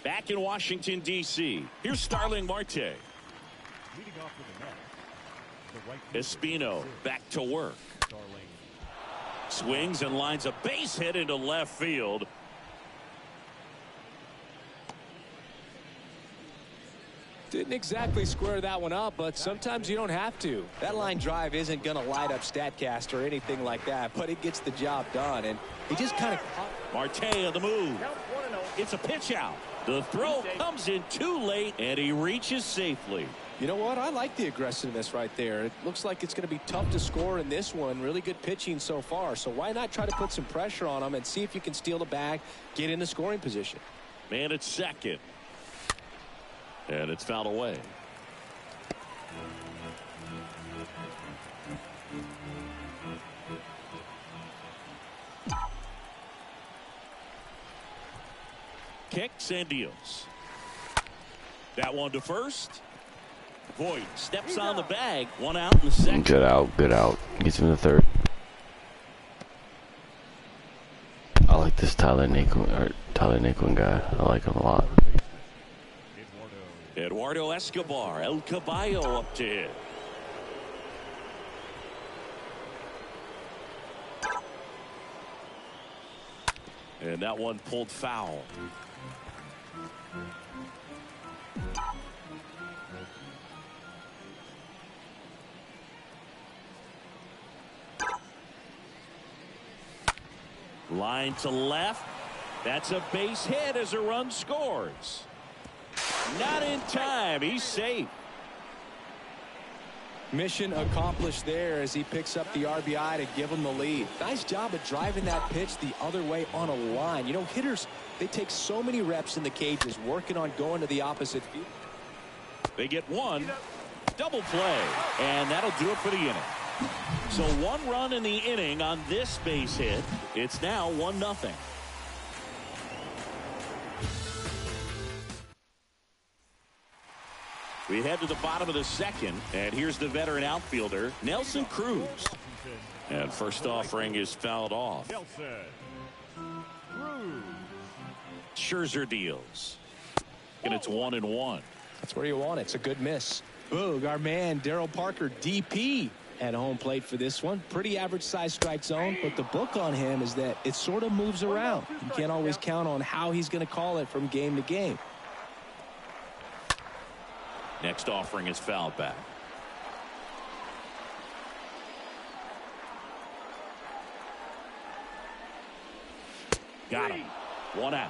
Back in Washington, D.C., here's Starling Marte. Leading off for the Mets, the right fielder, Espino back to work. Swings and lines a base hit into left field. Didn't exactly square that one up, but sometimes you don't have to. That line drive isn't going to light up StatCast or anything like that, but it gets the job done, and he just kind of... Marte on the move. It's a pitch out. The throw comes in too late, and he reaches safely. You know what? I like the aggressiveness right there. It looks like it's going to be tough to score in this one. Really good pitching so far, so why not try to put some pressure on him and see if you can steal the bag, get in the scoring position. Man at second. And it's fouled away. Kicks and deals. That one to first. Voit steps on the bag. One out in the second. Good out, good out. Gets him in the third. I like this Tyler Naquin guy. I like him a lot. Eduardo Escobar, El Caballo up to hit. And that one pulled foul. Line to left. That's a base hit as a run scores. Not in time. He's safe. Mission accomplished there as he picks up the RBI to give him the lead. Nice job of driving that pitch the other way on a line. You know, hitters, they take so many reps in the cages working on going to the opposite field. They get one. Double play. And that'll do it for the inning. So 1 run in the inning on this base hit. It's now 1-0. We head to the bottom of the second, and here's the veteran outfielder, Nelson Cruz. And first offering is fouled off. Scherzer deals. And it's 1-1. That's where you want it. It's a good miss. Boog, our man, Darryl Parker, DP, at home plate for this one. Pretty average size strike zone, but the book on him is that it sort of moves around. You can't always count on how he's going to call it from game to game. Next offering is fouled back. Got him. 1 out.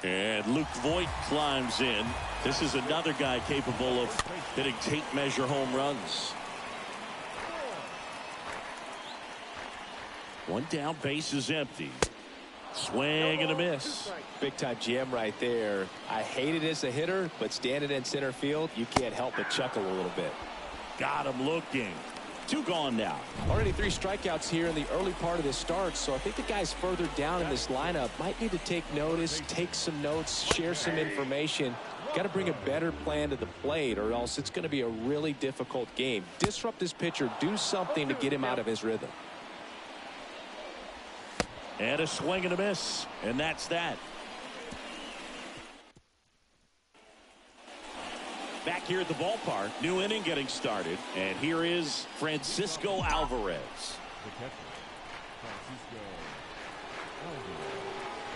And Luke Voit climbs in. This is another guy capable of hitting tape measure home runs. 1 down, base is empty. Swing and a miss. Big time jam right there. I hate it as a hitter, but standing in center field, you can't help but chuckle a little bit. Got him looking. 2 gone now. Already 3 strikeouts here in the early part of this start, so I think the guys further down in this lineup might need to take notice, take some notes, share some information. Got to bring a better plan to the plate, or else it's going to be a really difficult game. Disrupt this pitcher, do something to get him out of his rhythm. And a swing and a miss, and that's that. Back here at the ballpark, new inning getting started, and here is Francisco Alvarez.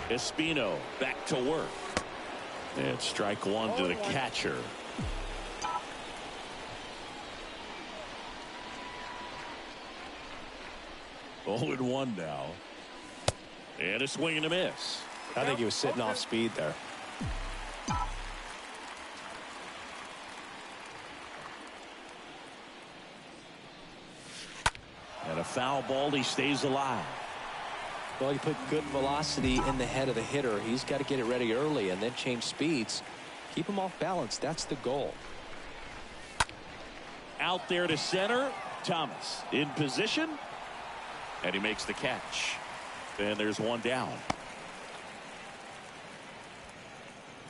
Espino back to work. And strike 1 to the catcher. Oh, 0-1 now. And a swing and a miss. I think he was sitting off speed there. And a foul ball, he stays alive. Well, you put good velocity in the head of the hitter. He's got to get it ready early and then change speeds. Keep him off balance. That's the goal. Out there to center. Thomas in position. And he makes the catch. And there's 1 down.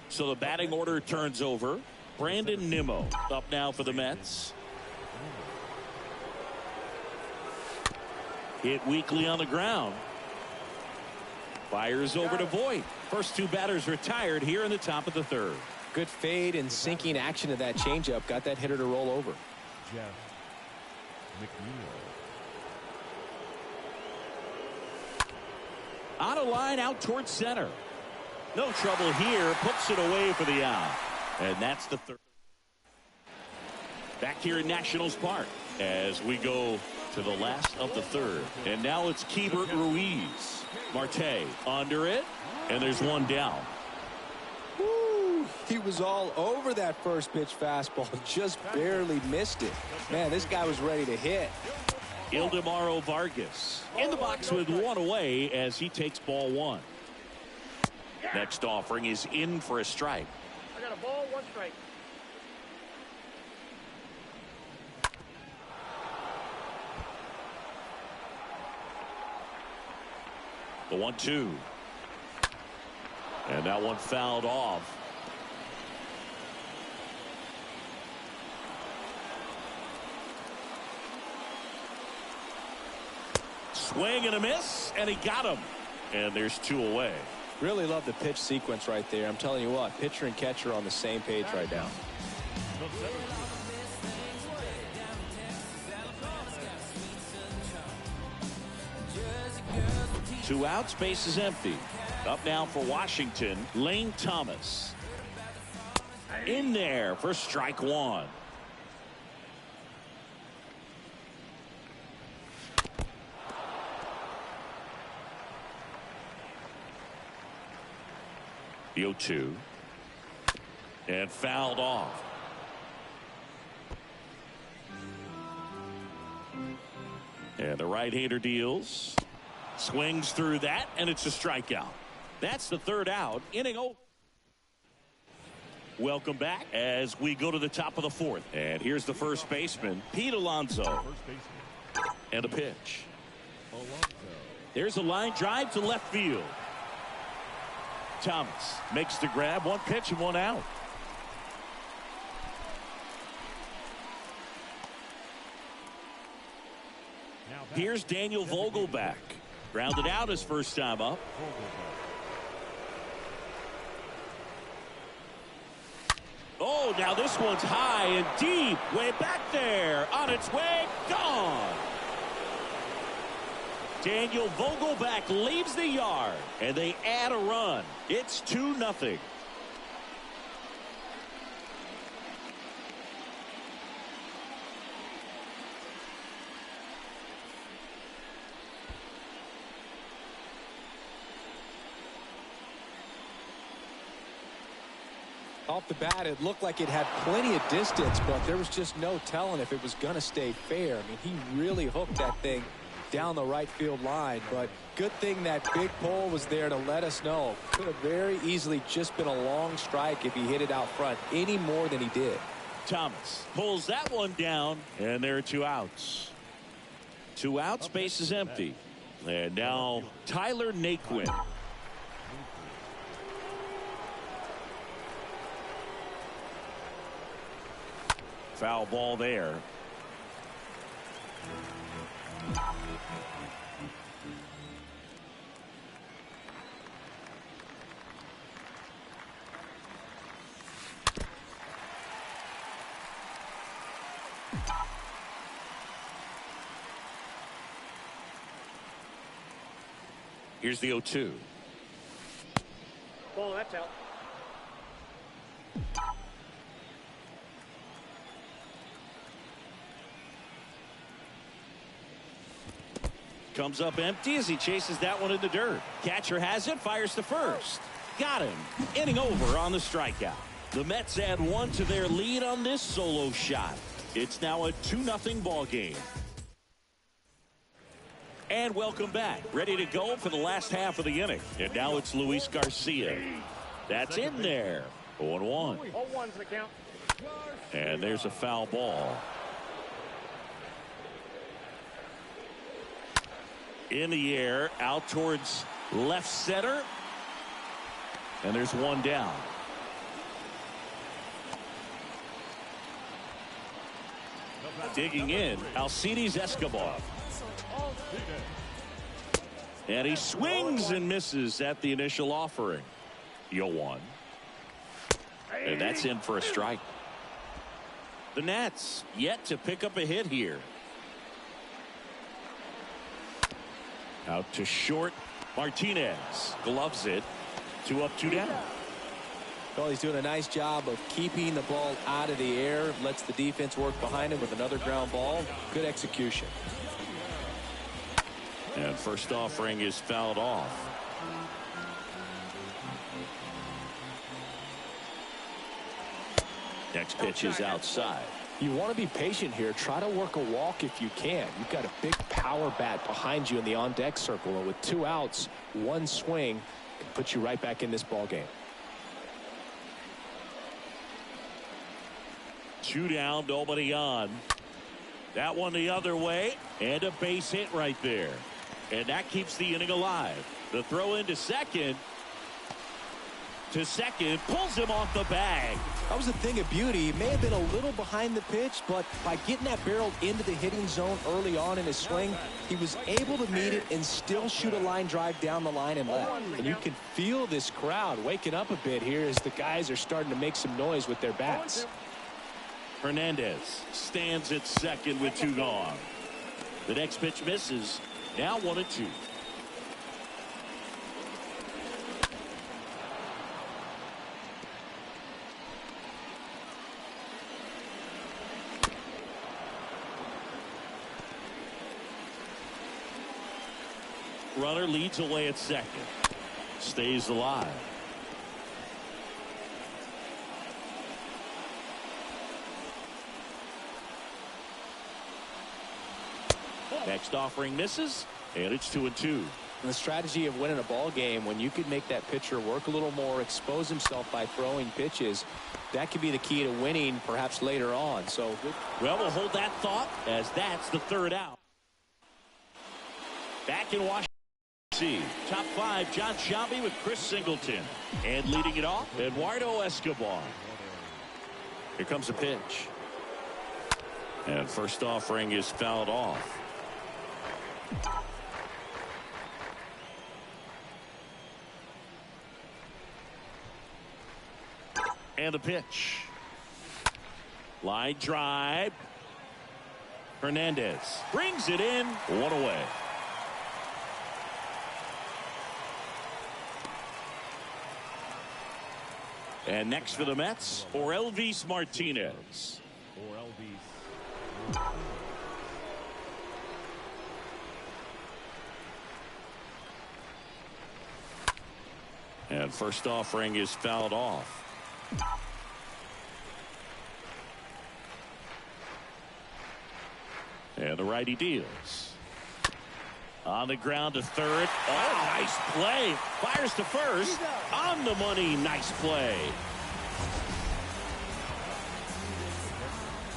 So the batting order turns over. Brandon Nimmo up now for the Mets. Hit weakly on the ground. Fires over to Voit. First 2 batters retired here in the top of the 3rd. Good fade and sinking action of that changeup got that hitter to roll over. Jeff McNeil. On a line out towards center. No trouble here. Puts it away for the out. And that's the third. Back here in Nationals Park as we go to the last of the third. And now it's Keibert Ruiz. Marte under it. And there's one down. Woo, he was all over that first pitch fastball. Just barely missed it. Man, this guy was ready to hit. Ildemaro Vargas in the box with one away as he takes ball one. Next offering is in for a strike. I got a ball, one strike. The 1-2. And that one fouled off. Swing and a miss, and he got him. And there's two away. Really love the pitch sequence right there. I'm telling you what, pitcher and catcher on the same page right now. Two outs, base is empty. Up now for Washington, Lane Thomas. In there for strike one. The 0-2. And fouled off. And the right-hander deals. Swings through that, and it's a strikeout. That's the third out. Inning over. Welcome back as we go to the top of the fourth. And here's the first baseman, Pete Alonso. And a pitch. There's a line drive to left field. Thomas makes the grab. One pitch and one out. Here's Daniel Vogelbach. Grounded out his first time up. Oh, now this one's high and deep. Way back there. On its way. Gone. Daniel Vogelbach leaves the yard. And they add a run. It's 2-0. Off the bat, it looked like it had plenty of distance, but there was just no telling if it was going to stay fair. I mean, he really hooked that thing down the right field line, but good thing that big pole was there to let us know. Could have very easily just been a long strike if he hit it out front any more than he did. Thomas pulls that one down, and there are two outs. Two outs, base is empty. And now Tyler Naquin. Foul ball there. Here's the 0-2. Ball, that's out. Comes up empty as he chases that one in the dirt. Catcher has it, fires to first. Got him. Inning over on the strikeout. The Mets add one to their lead on this solo shot. It's now a 2-0 ball game. And welcome back. Ready to go for the last half of the inning. And now it's Luis Garcia. That's in there. 0-1. All ones the count. And there's a foul ball. In the air, out towards left center. And there's one down. Digging in, Alcides Escobar. And he swings and misses at the initial offering. 0-1. And that's in for a strike. The Nats yet to pick up a hit here. Out to short. Martinez gloves it. 2 up, 2 down. Well, he's doing a nice job of keeping the ball out of the air. Lets the defense work behind him with another ground ball. Good execution. And first offering is fouled off. Next pitch is outside. You want to be patient here. Try to work a walk if you can. You've got a big power bat behind you in the on-deck circle. And with 2 outs, 1 swing can put you right back in this ball game. 2 down, nobody on. That one the other way, and a base hit right there. And that keeps the inning alive. The throw into second. Pulls him off the bag. That was the thing of beauty. He may have been a little behind the pitch, but by getting that barrel into the hitting zone early on in his swing, he was able to meet it and still shoot a line drive down the line and left. And you can feel this crowd waking up a bit here as the guys are starting to make some noise with their bats. Hernandez stands at second with 2 gone. The next pitch misses. Now 1-2. Runner leads away at second. Stays alive. Next offering misses, and it's 2-2. The strategy of winning a ball game, when you could make that pitcher work a little more, expose himself by throwing pitches, that could be the key to winning perhaps later on. So, well, we'll hold that thought as that's the 3rd out. Back in Washington, D.C. Top 5, John Shelby with Chris Singleton. And leading it off, Eduardo Escobar. Here comes a pitch. And first offering is fouled off. And the pitch. Line drive. Hernandez brings it in. 1 away. And next for the Mets, Orelvis Martinez. And first offering is fouled off. And the righty deals. On the ground to third. Oh, nice play. Fires to first. On the money. Nice play.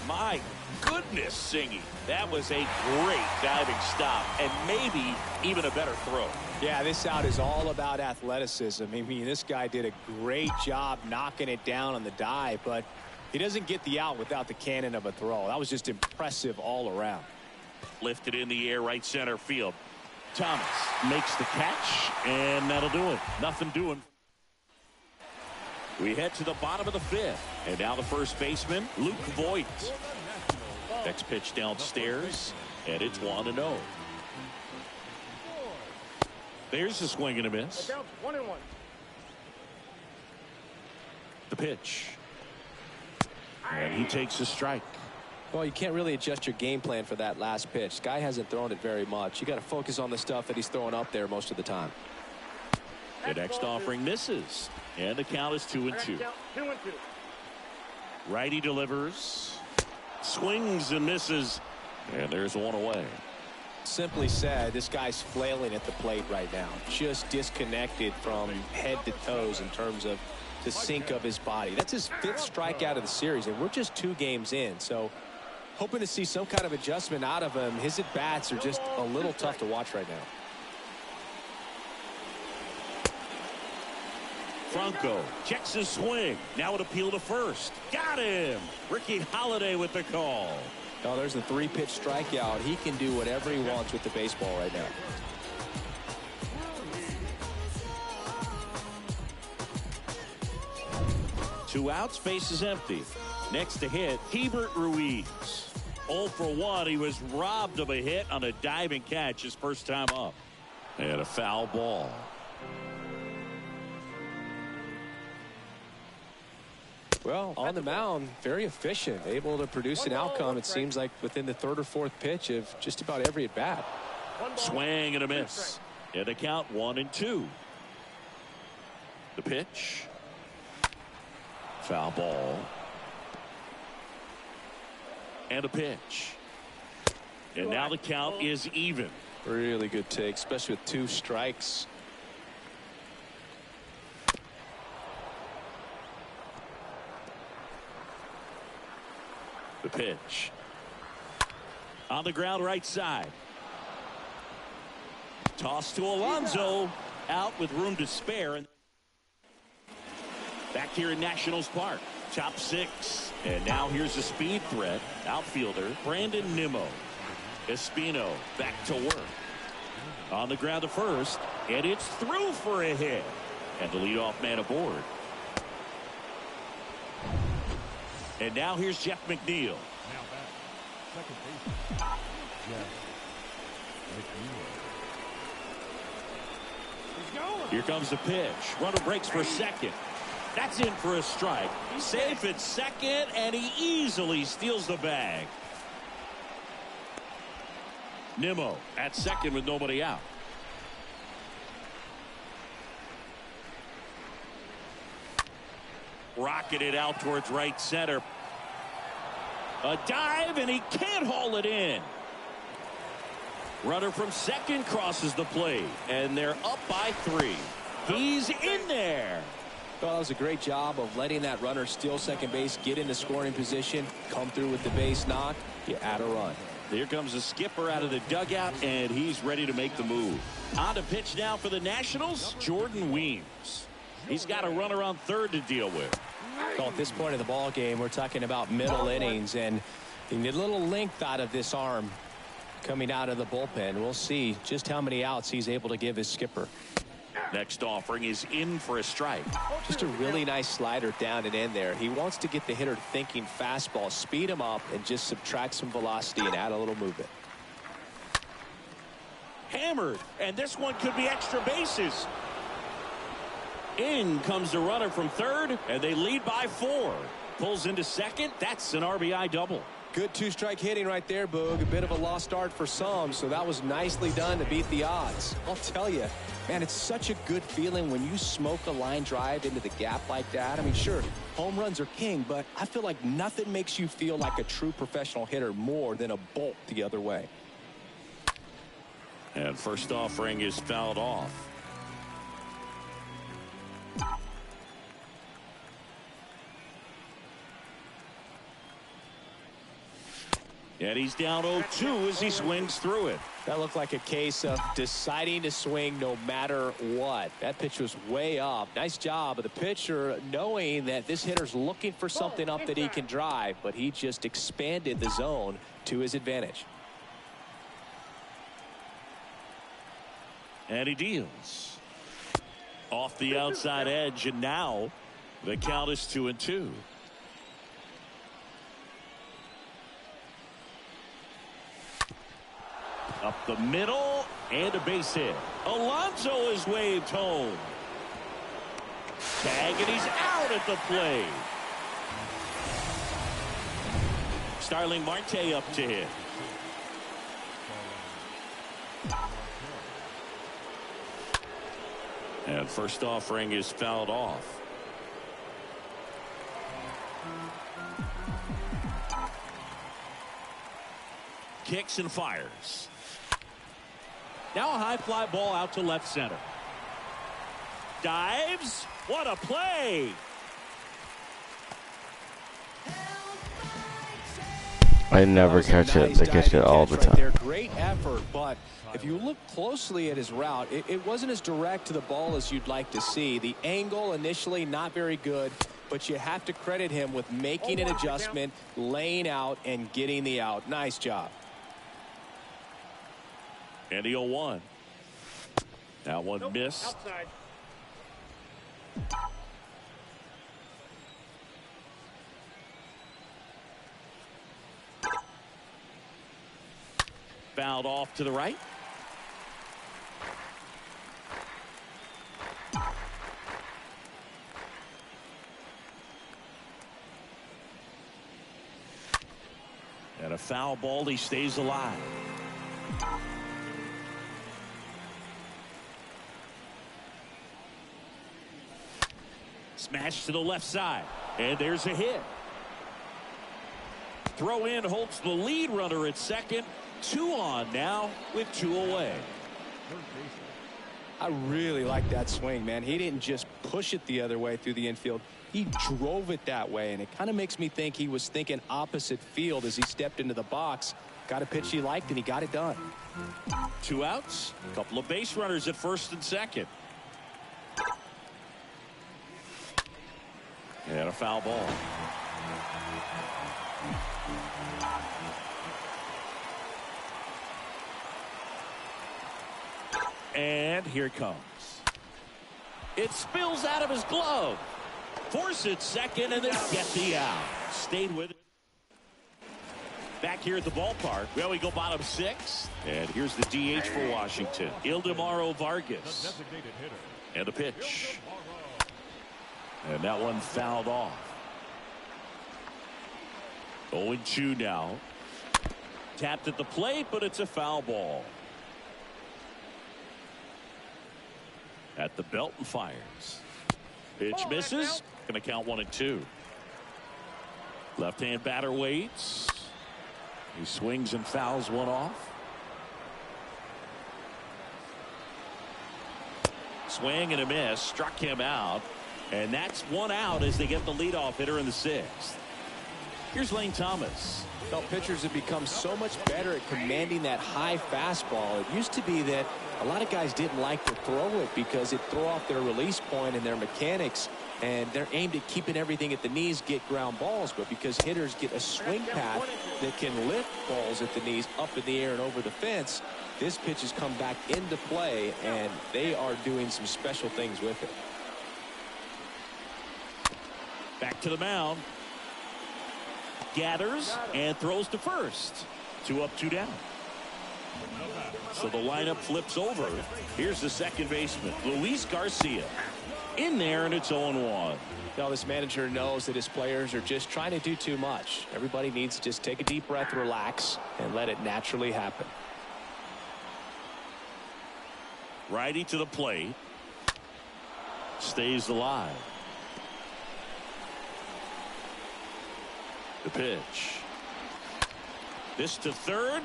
My goodness, singing. That was a great diving stop and maybe even a better throw. yeah, this out is all about athleticism. I mean, this guy did a great job knocking it down on the dive, but he doesn't get the out without the cannon of a throw. That was just impressive all around. Lifted in the air, right center field. Thomas makes the catch, and that'll do it. Nothing doing. We head to the bottom of the 5th, and now the first baseman, Luke Voigt. Next pitch downstairs, and it's 1-0. There's a swing and a miss. 1-1. The pitch. And he takes a strike. Well, you can't really adjust your game plan for that last pitch. Guy hasn't thrown it very much. You got to focus on the stuff that he's throwing up there most of the time. The next offering misses, and the count is 2-2. 2-2. Righty delivers, swings and misses, and there's 1 away. Simply said, this guy's flailing at the plate right now. Just disconnected from head to toes in terms of the sink of his body. That's his 5th strikeout of the series, and we're just 2 games in. So hoping to see some kind of adjustment out of him. His at-bats are just a little tough to watch right now. Franco checks his swing. Now an appeal to first. Got him. Ricky Holiday with the call. Oh, there's the 3-pitch strikeout. He can do whatever he wants with the baseball right now. Two outs, base is empty. Next to hit, Hebert Ruiz. 0 for 1. He was robbed of a hit on a diving catch his first time up. And a foul ball. Well, on the mound, very efficient, able to produce an outcome, it seems like, within the third or fourth pitch of just about every at-bat. Swing and a miss. And a count 1-2. The pitch. Foul ball. And a pitch. And now the count is even. Really good take, especially with 2 strikes. The pitch. On the ground right side. Toss to Alonso. Out with room to spare. Back here in Nationals Park. Top 6. And now here's a speed threat. Outfielder Brandon Nimmo. Espino back to work. On the ground to first. And it's through for a hit. And the leadoff man aboard. And now here's Jeff McNeil. Now back, second baseman, Jeff McNeil. Here comes the pitch. Runner breaks for second. That's in for a strike. Safe at second, and he easily steals the bag. Nimmo at second with nobody out. Rocketed out towards right center. A dive, and he can't haul it in. Runner from second crosses the plate, and they're up by 3. He's in there. Well, that was a great job of letting that runner steal second base, get into scoring position, come through with the base knock. You add a run. Here comes the skipper out of the dugout, and he's ready to make the move. On to pitch now for the Nationals, Jordan Weems. He's got a runner on third to deal with. Well, at this point of the ball game, we're talking about middle innings, and you need a little length out of this arm coming out of the bullpen. We'll see just how many outs he's able to give his skipper. Next offering is in for a strike. Just a really nice slider down and in there. He wants to get the hitter thinking fastball, speed him up, and just subtract some velocity and add a little movement. Hammered, and this one could be extra bases. In comes the runner from third, and they lead by 4. Pulls into second. That's an RBI double. Good 2-strike hitting right there, Boog. A bit of a lost start for some, so that was nicely done to beat the odds. I'll tell you, man, it's such a good feeling when you smoke a line drive into the gap like that. I mean, sure, home runs are king, but I feel like nothing makes you feel like a true professional hitter more than a bolt the other way. And first offering is fouled off. And he's down 0-2 as he swings through it. That looked like a case of deciding to swing no matter what. That pitch was way up. Nice job of the pitcher knowing that this hitter's looking for something up that he can drive, but he just expanded the zone to his advantage. And he deals. Off the outside edge, and now the count is 2-2. Up the middle, and a base hit. Alonso is waved home. Tag, and he's out at the plate. Starling Marte up to hit. And first offering is fouled off. Kicks and fires. Now a high fly ball out to left center. Dives. What a play. I never catch it. They catch it all the time. Great effort, but if you look closely at his route, it wasn't as direct to the ball as you'd like to see. The angle initially not very good, but you have to credit him with making an adjustment, laying out, and getting the out. Nice job. And the 0-1. That one missed. Outside. fouled off to the right. And a foul ball. He stays alive. Smash to the left side. And there's a hit. Throw in holds the lead runner at second. 2 on now with 2 away. I really like that swing, man. He didn't just push it the other way through the infield. He drove it that way, and it kind of makes me think he was thinking opposite field as he stepped into the box. Got a pitch he liked, and he got it done. 2 outs. A couple of base runners at first and second. And a foul ball. And here it comes. It spills out of his glove. Force it second and then get the out. Stayed with it. Back here at the ballpark. Well, we go bottom 6. And here's the DH for Washington. Ildemaro Vargas. And a pitch. And that one fouled off. 0-2 now. Tapped at the plate, but it's a foul ball. At the belt and fires. Pitch misses. Going to count 1-2. Left-hand batter waits. He swings and fouls one off. Swing and a miss. Struck him out. And that's 1 out as they get the leadoff hitter in the 6th. Here's Lane Thomas. Well, pitchers have become so much better at commanding that high fastball. It used to be that a lot of guys didn't like to throw it because it threw off their release point and their mechanics, and they're aimed at keeping everything at the knees, get ground balls. But because hitters get a swing path that can lift balls at the knees up in the air and over the fence, this pitch has come back into play, and they are doing some special things with it. Back to the mound. Gathers and throws to first. 2 up, 2 down. So the lineup flips over. Here's the second baseman, Luis Garcia. In there, and it's 0-1. Now this manager knows that his players are just trying to do too much. Everybody needs to just take a deep breath, relax, and let it naturally happen. Righty to the plate. Stays alive. The pitch. This to third.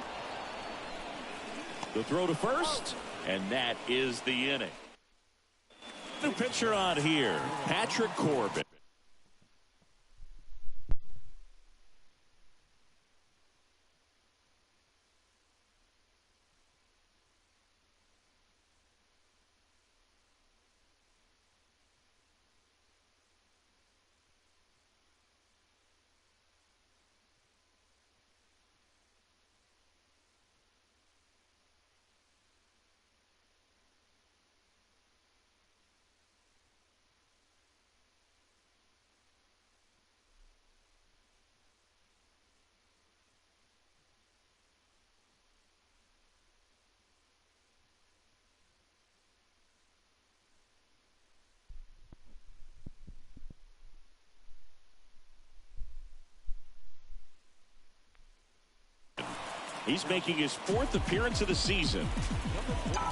The throw to first. And that is the inning. New pitcher on here, Patrick Corbin. He's making his 4th appearance of the season.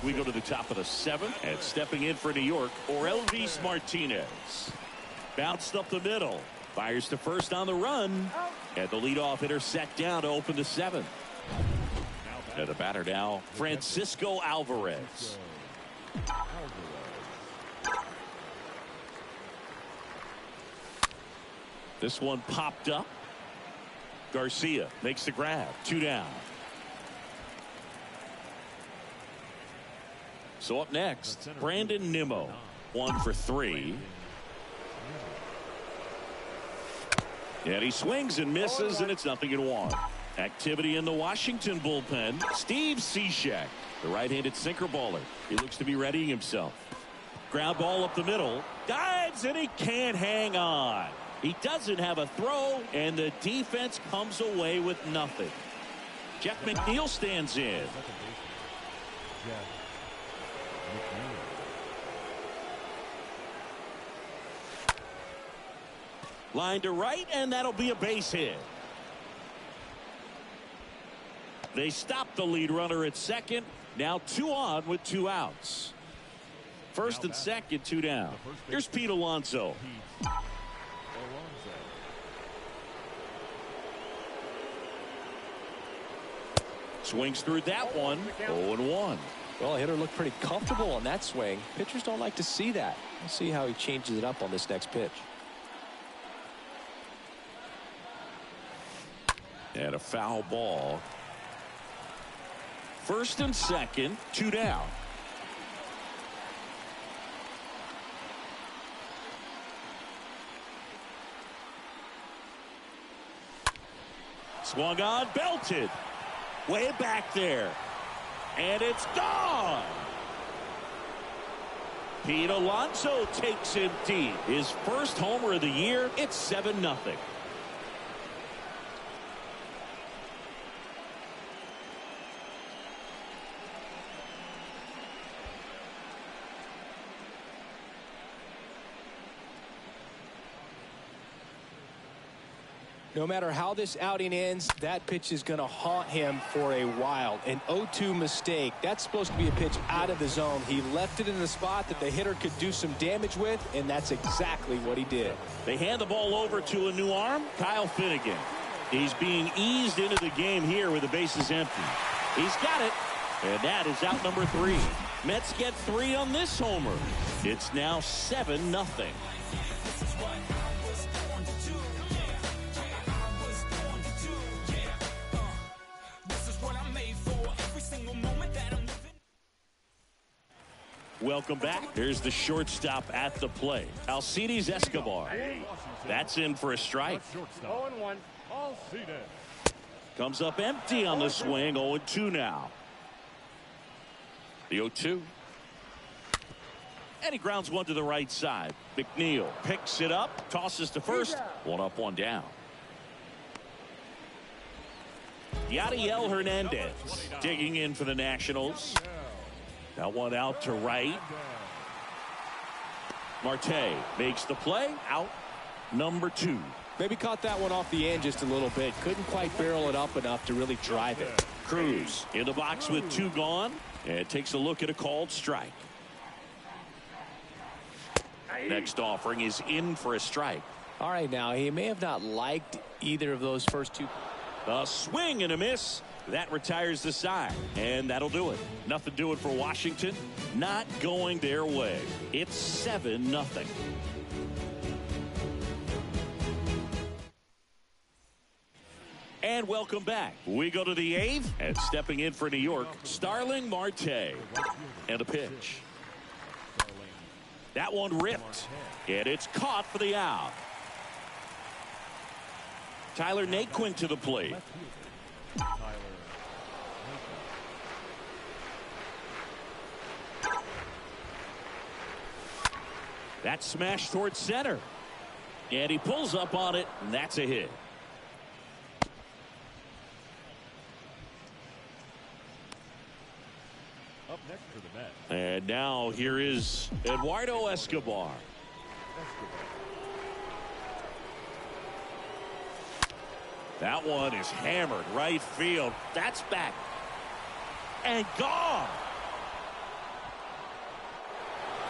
We go to the top of the 7th, and stepping in for New York, Orelvis Martinez. Bounced up the middle. Fires to first on the run. And the leadoff hitter set down to open the 7th. And the batter now, Francisco Alvarez. This one popped up. Garcia makes the grab. 2 down. So up next, Brandon Nimmo. 1 for 3. And he swings and misses, and it's 0-1. Activity in the Washington bullpen. Steve Cishek, the right-handed sinker baller. He looks to be readying himself. Ground ball up the middle. Dives, and he can't hang on. He doesn't have a throw, and the defense comes away with nothing. Jeff McNeil stands in. Line to right, and that'll be a base hit. They stop the lead runner at second. Now 2 on with 2 outs. First and second, 2 down. Here's Pete Alonso. Swings through that one. 0-1. Well, the hitter looked pretty comfortable on that swing. Pitchers don't like to see that. We'll see how he changes it up on this next pitch. And a foul ball. First and second, 2 down. Swung on, belted. Way back there. And it's gone. Pete Alonso takes him deep. His first homer of the year. It's 7-0. No matter how this outing ends, that pitch is going to haunt him for a while. An 0-2 mistake. That's supposed to be a pitch out of the zone. He left it in the spot that the hitter could do some damage with, and that's exactly what he did. They hand the ball over to a new arm, Kyle Finnegan. He's being eased into the game here with the bases empty. He's got it, and that is out number 3. Mets get 3 on this homer. It's now 7-0. Welcome back. Here's the shortstop at the plate. Alcides Escobar. That's in for a strike. 0-1. Comes up empty on the swing. 0-2 now. The 0-2. And he grounds one to the right side. McNeil picks it up, tosses to first. 1 up, 1 down. Yadiel Hernandez digging in for the Nationals. That one out to right. Marte makes the play. Out number 2. Maybe caught that one off the end just a little bit. Couldn't quite barrel it up enough to really drive it. Cruz in the box with 2 gone. And takes a look at a called strike. Next offering is in for a strike. All right, now he may have not liked either of those first 2. A swing and a miss. That retires the side, and that'll do it. Nothing doing for Washington. Not going their way. It's 7-0. And welcome back. We go to the 8th, and stepping in for New York, Starling Marte. And a pitch. That one ripped, and it's caught for the out. Tyler Naquin to the plate. That smash towards center. And he pulls up on it, and that's a hit. Up next for the Mets. And now here is Eduardo Escobar. That one is hammered right field. That's back. And gone.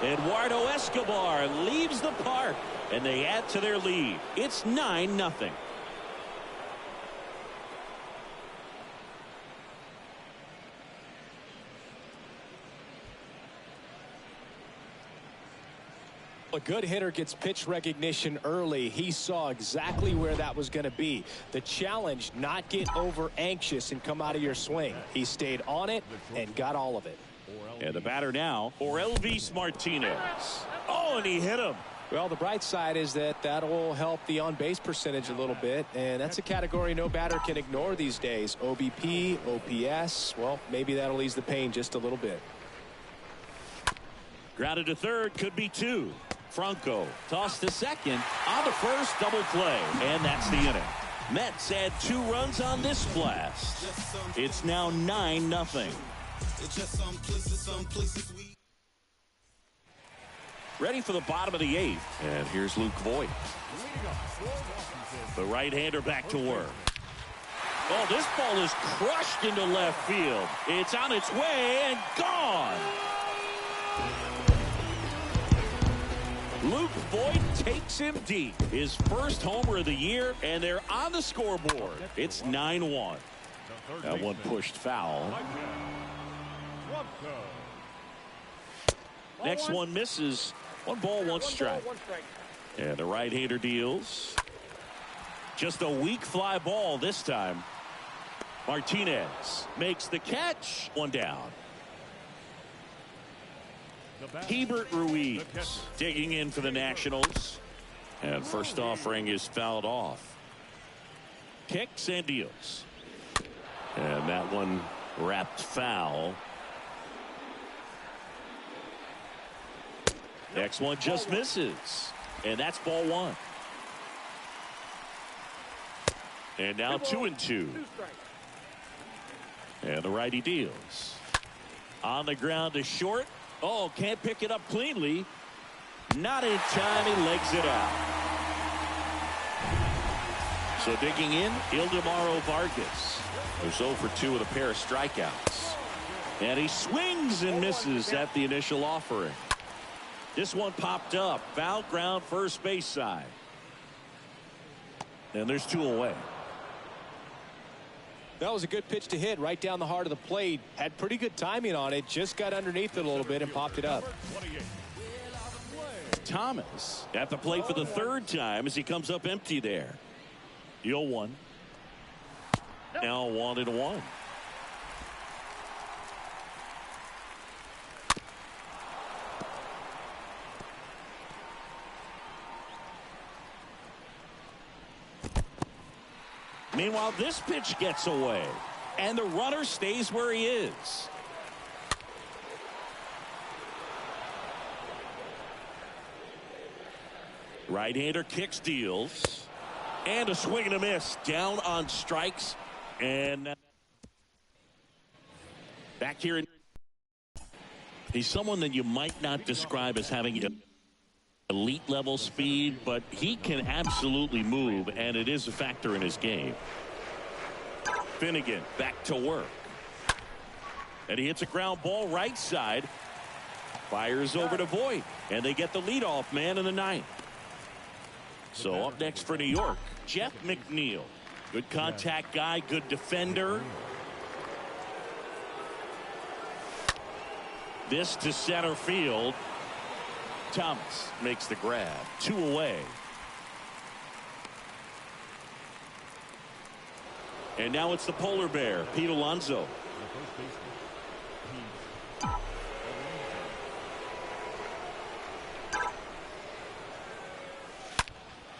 Eduardo Escobar leaves the park, and they add to their lead. It's 9-0. A good hitter gets pitch recognition early. He saw exactly where that was going to be. The challenge, not get over anxious and come out of your swing. He stayed on it and got all of it. And the batter now, Orelvis Martinez. Oh, and he hit him. Well, the bright side is that will help the on-base percentage a little bit, and that's a category no batter can ignore these days. OBP, OPS, well, maybe that'll ease the pain just a little bit. Grounded to third, could be 2. Franco tossed to second, on to first, double play, and that's the inning. Mets add 2 runs on this blast. It's now 9-0. Ready for the bottom of the 8th. And here's Luke Voigt. The right-hander back to work. Oh, this ball is crushed into left field. It's on its way and gone. Luke Voigt takes him deep. His first homer of the year, and they're on the scoreboard. It's 9-1. That one pushed foul. Next one misses. 1 ball, 1 strike. And the right-hander deals. Just a weak fly ball this time. Martinez makes the catch. 1 down. Hebert Ruiz digging in for the Nationals. And first offering is fouled off. Kicks and deals. And that one wrapped foul. Next one just misses. And that's ball 1. And now 2-2. And the righty deals. On the ground to short. Oh, can't pick it up cleanly. Not in time. He legs it out. So digging in, Ildemaro Vargas, who's 0 for 2 with a pair of strikeouts. And he swings and misses at the initial offering. This one popped up. Foul ground, first base side. And there's 2 away. That was a good pitch to hit right down the heart of the plate. Had pretty good timing on it. Just got underneath it a little bit and popped it up. Thomas at the plate for the 3rd time as he comes up empty there. The 0-1. Now 1-1. Meanwhile, this pitch gets away, and the runner stays where he is. Right-hander kicks, deals, and a swing and a miss. Down on strikes, and back here. He's someone that you might not describe as having elite level speed, but he can absolutely move, and it is a factor in his game. Finnegan back to work, and he hits a ground ball right side. Fires over to Voigt, and they get the leadoff man in the 9th. So up next for New York, Jeff McNeil. Good contact guy, good defender. This to center field. Thomas makes the grab. 2 away. And now it's the polar bear, Pete Alonso.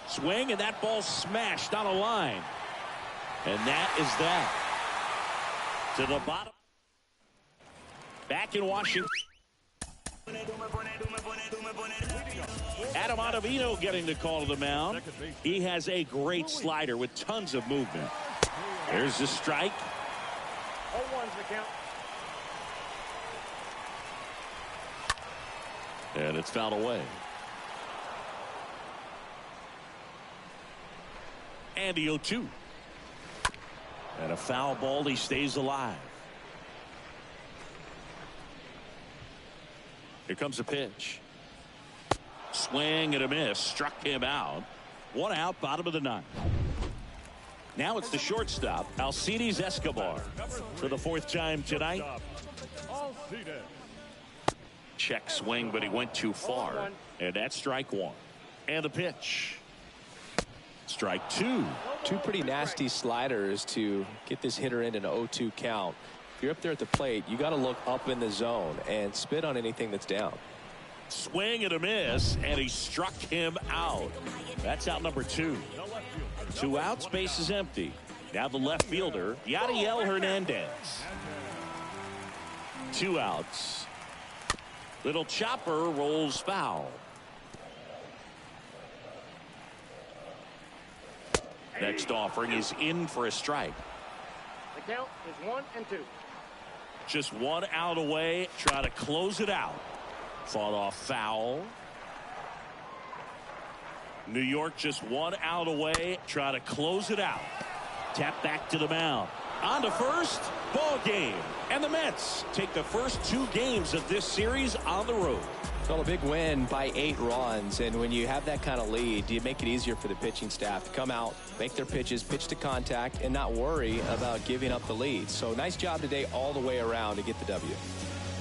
Swing, and that ball smashed on a line. And that is that. To the bottom. Back in Washington. Adam Ottavino getting the call to the mound. He has a great slider with tons of movement. There's the strike. 0-1's the count. And it's fouled away. And the 0-2. And a foul ball. He stays alive. Here comes a pitch. Swing and a miss. Struck him out. 1 out, bottom of the 9th. Now it's the shortstop, Alcides Escobar, for the 4th time tonight. Check swing, but he went too far. And that's strike 1. And the pitch. Strike 2. 2 pretty nasty sliders to get this hitter in an 0-2 count. If you're up there at the plate, you got to look up in the zone and spit on anything that's down. Swing and a miss, and he struck him out. That's out number 2. 2 outs, base is empty. Now the left fielder, Yadiel Hernandez. 2 outs. Little chopper rolls foul. Next offering is in for a strike. The count is 1-2. Just one out away. Try to close it out. Fought off foul. New York just one out away. Try to close it out. Tap back to the mound. On to first. Ball game. And the Mets take the first 2 games of this series on the road. Well, a big win by 8 runs, and when you have that kind of lead, you make it easier for the pitching staff to come out, make their pitches, pitch to contact, and not worry about giving up the lead. So nice job today all the way around to get the W.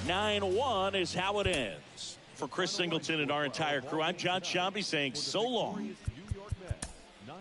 9-1 is how it ends. For Chris Singleton and our entire crew, I'm John Shambi saying so long. New York Mets. 9.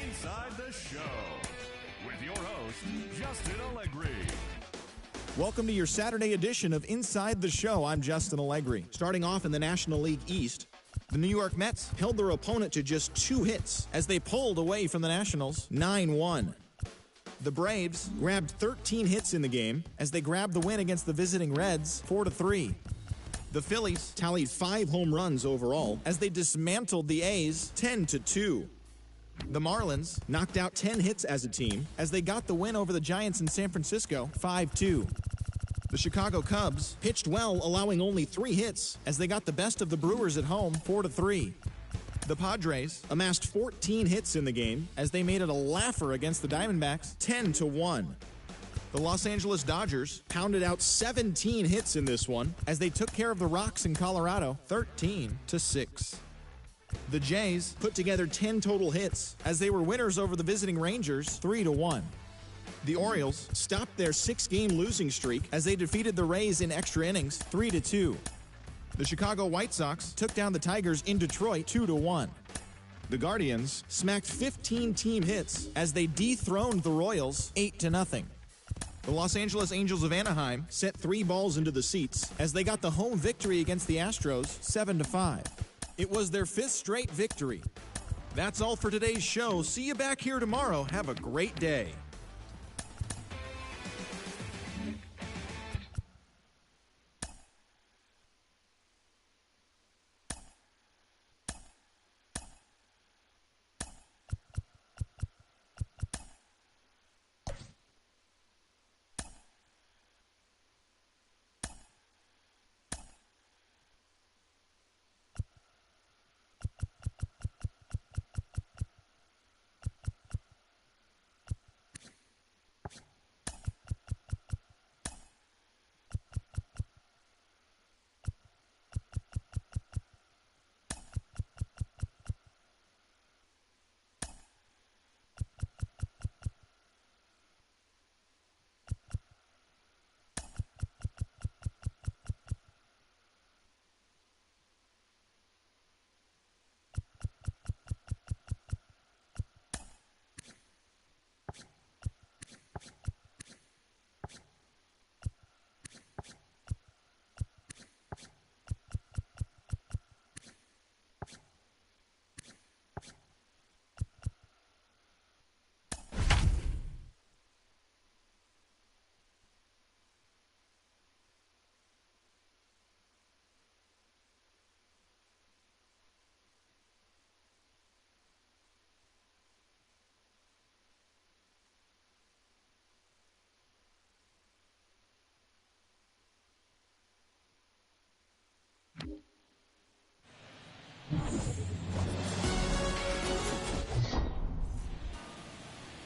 Inside the Show with your host, Justin Allegri. Welcome to your Saturday edition of Inside the Show. I'm Justin Allegri. Starting off in the National League East, the New York Mets held their opponent to just 2 hits as they pulled away from the Nationals 9-1. The Braves grabbed 13 hits in the game as they grabbed the win against the visiting Reds 4-3. The Phillies tallied 5 home runs overall as they dismantled the A's 10-2. The Marlins knocked out 10 hits as a team as they got the win over the Giants in San Francisco 5-2. The Chicago Cubs pitched well, allowing only 3 hits as they got the best of the Brewers at home 4-3. The Padres amassed 14 hits in the game as they made it a laugher against the Diamondbacks 10-1. The Los Angeles Dodgers pounded out 17 hits in this one as they took care of the Rocks in Colorado 13-6. The Jays put together 10 total hits as they were winners over the visiting Rangers 3-1. The Orioles stopped their 6-game losing streak as they defeated the Rays in extra innings 3-2. The Chicago White Sox took down the Tigers in Detroit 2-1. The Guardians smacked 15 team hits as they dethroned the Royals 8-0. The Los Angeles Angels of Anaheim sent 3 balls into the seats as they got the home victory against the Astros 7-5. It was their 5th straight victory. That's all for today's show. See you back here tomorrow. Have a great day.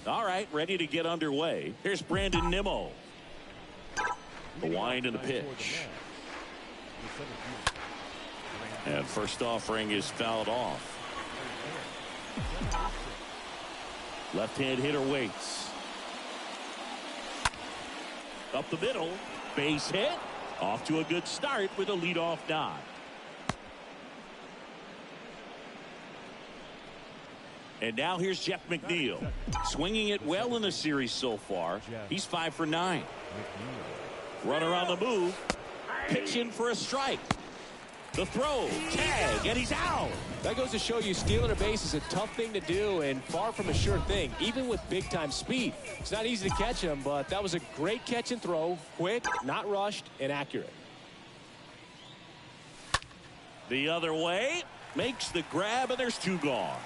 All right, ready to get underway. Here's Brandon Nimmo. The wind and the pitch. And first offering is fouled off. Left-hand hitter waits. Up the middle. Base hit. Off to a good start with a leadoff nod. And now here's Jeff McNeil. Swinging it well in the series so far. He's 5 for 9. Runner on the move. Pitch in for a strike. The throw, tag, and he's out. That goes to show you stealing a base is a tough thing to do and far from a sure thing, even with big-time speed. It's not easy to catch him, but that was a great catch and throw. Quick, not rushed, and accurate. The other way, makes the grab, and there's 2 gone.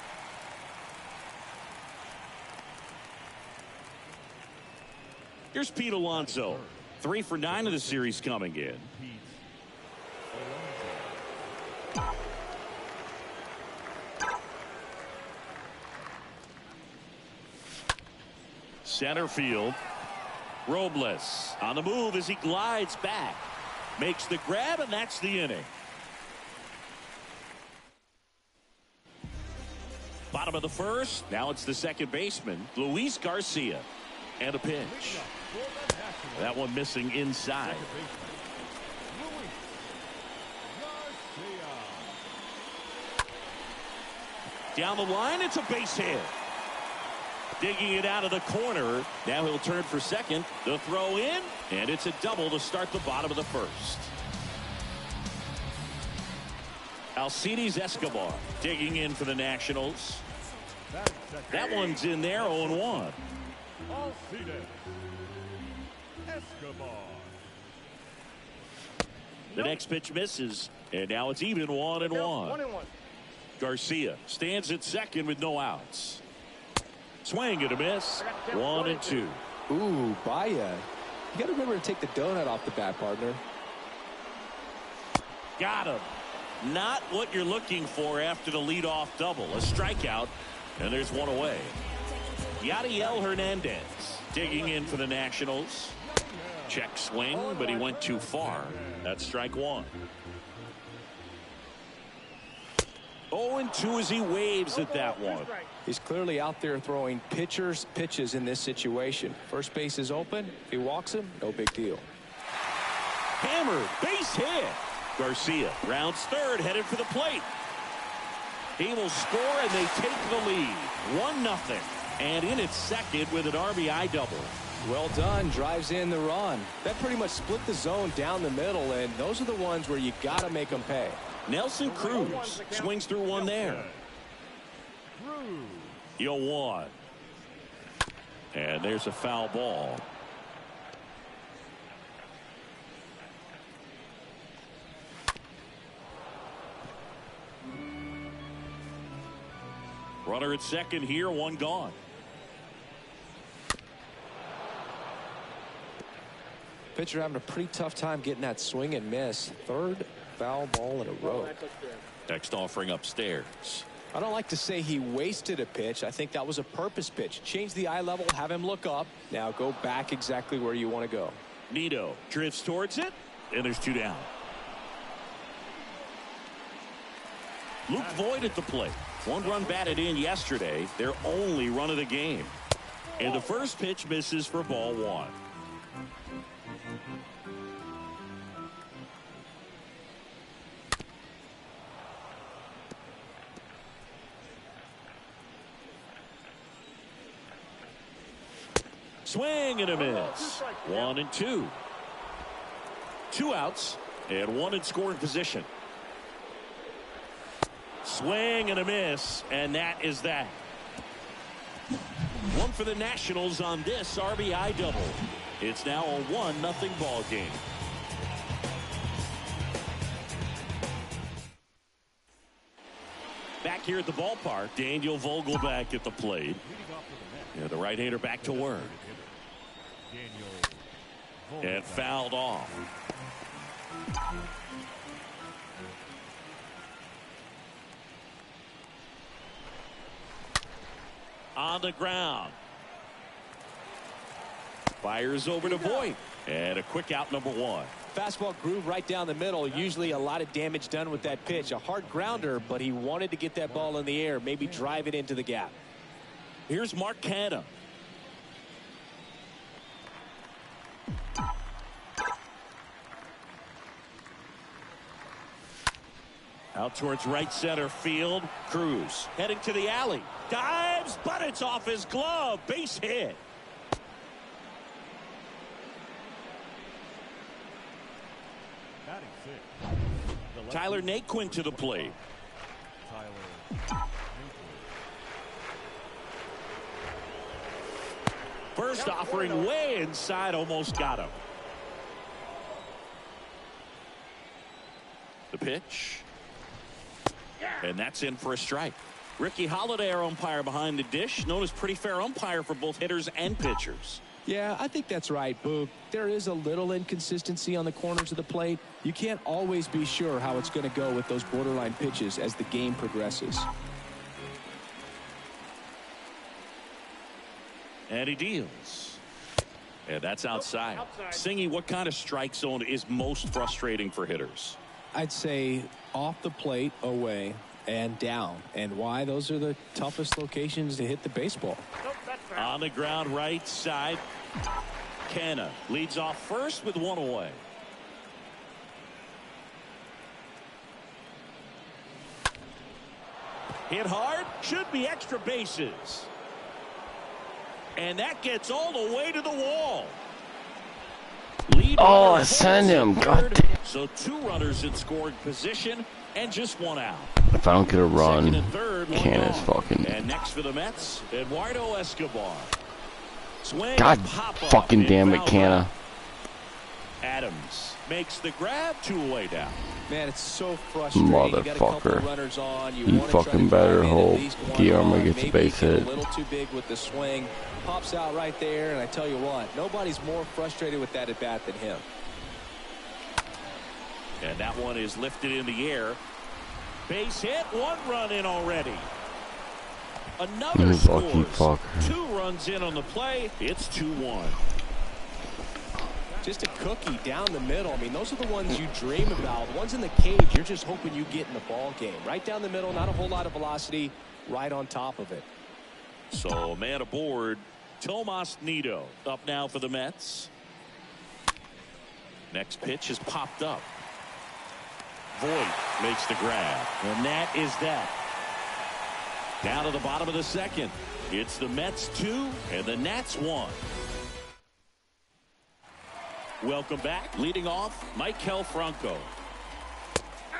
Here's Pete Alonso. 3 for 9 of the series coming in. Center field. Robles on the move as he glides back. Makes the grab, and that's the inning. Bottom of the first. Now it's the second baseman, Luis Garcia. And a pitch. That one missing inside. Down the line, it's a base hit. Digging it out of the corner. Now he'll turn for second. The throw in, and it's a double to start the bottom of the first. Alcides Escobar digging in for the Nationals. That one's in there, 0-1. The next pitch misses, and now it's even 1-1. Garcia stands at second with no outs. Swing and a miss. 1-2. Ooh, Baya. You got to remember to take the donut off the bat, partner. Got him. Not what you're looking for after the leadoff double. A strikeout, and there's one away. Yadiel Hernandez digging in for the Nationals. Check swing, but he went too far. That's strike 1. 0-2 as he waves at that one. He's clearly out there throwing pitches in this situation. First base is open. If he walks him, no big deal. Hammered, base hit. Garcia rounds third, headed for the plate. He will score, and they take the lead. 1-0. And in at second with an RBI double. Well done. Drives in the run. That pretty much split the zone down the middle, and those are the ones where you got to make them pay. Nelson Cruz swings through one there. 0-1. And there's a foul ball. Runner at second here, 1 gone. Pitcher having a pretty tough time getting that swing and miss. 3rd foul ball in a row. Next offering upstairs. I don't like to say he wasted a pitch. I think that was a purpose pitch. Change the eye level, have him look up. Now go back exactly where you want to go. Nito drifts towards it, and there's 2 down. Luke Voigt at the plate. 1 run batted in yesterday, their only run of the game. And the first pitch misses for ball 1. Swing and a miss. 1-2. 2 outs and 1 in scoring position. Swing and a miss, and that is that. 1 for the Nationals on this RBI double. It's now a 1-0 ball game. Back here at the ballpark, Daniel Vogelback at the plate. Yeah, the right-hander back to work. And fouled off. On the ground. Fires over to Voigt. And a quick out, number 1. Fastball groove right down the middle. Usually a lot of damage done with that pitch. A hard grounder, but he wanted to get that ball in the air, maybe drive it into the gap. Here's Mark Canha. Out towards right center field. Cruz heading to the alley. Dives, but it's off his glove. Base hit. Tyler Naquin to the plate. First offering way inside, almost got him. The pitch. And that's in for a strike. Ricky Holiday, our umpire behind the dish, known as pretty fair umpire for both hitters and pitchers. Yeah, I think that's right, Boog. There is a little inconsistency on the corners of the plate. You can't always be sure how it's going to go with those borderline pitches as the game progresses. And he deals. And that's outside. Singy, what kind of strike zone is most frustrating for hitters? I'd say off the plate, away, and down. And why? Those are the toughest locations to hit the baseball. On the ground right side. Canna leads off first with one away. Hit hard. Should be extra bases. And that gets all the way to the wall. Oh, send him. God damn. So 2 runners in scoring position and just 1 out. If I don't get a run, Second and third, Canna's fucking. And next for the Mets, Eduardo Escobar. Swing, God fucking damn it, Canna. Adams makes the grab, 2 away down. Man, it's so frustrating. Motherfucker. You fucking better hope Guillermo gets a base hit. A little too big with the swing. Pops out right there, and I tell you what, nobody's more frustrated with that at bat than him. And that one is lifted in the air. Base hit, 1 run in already. Another scores. 2 runs in on the play. It's 2-1. Just a cookie down the middle. I mean, those are the ones you dream about. The ones in the cage, you're just hoping you get in the ball game. Right down the middle, not a whole lot of velocity, right on top of it. So, man aboard, Tomas Nido up now for the Mets. Next pitch is popped up. Voit makes the grab, and that is that. Down to the bottom of the second. It's the Mets 2 and the Nats 1. Welcome back. Leading off, Michael Franco.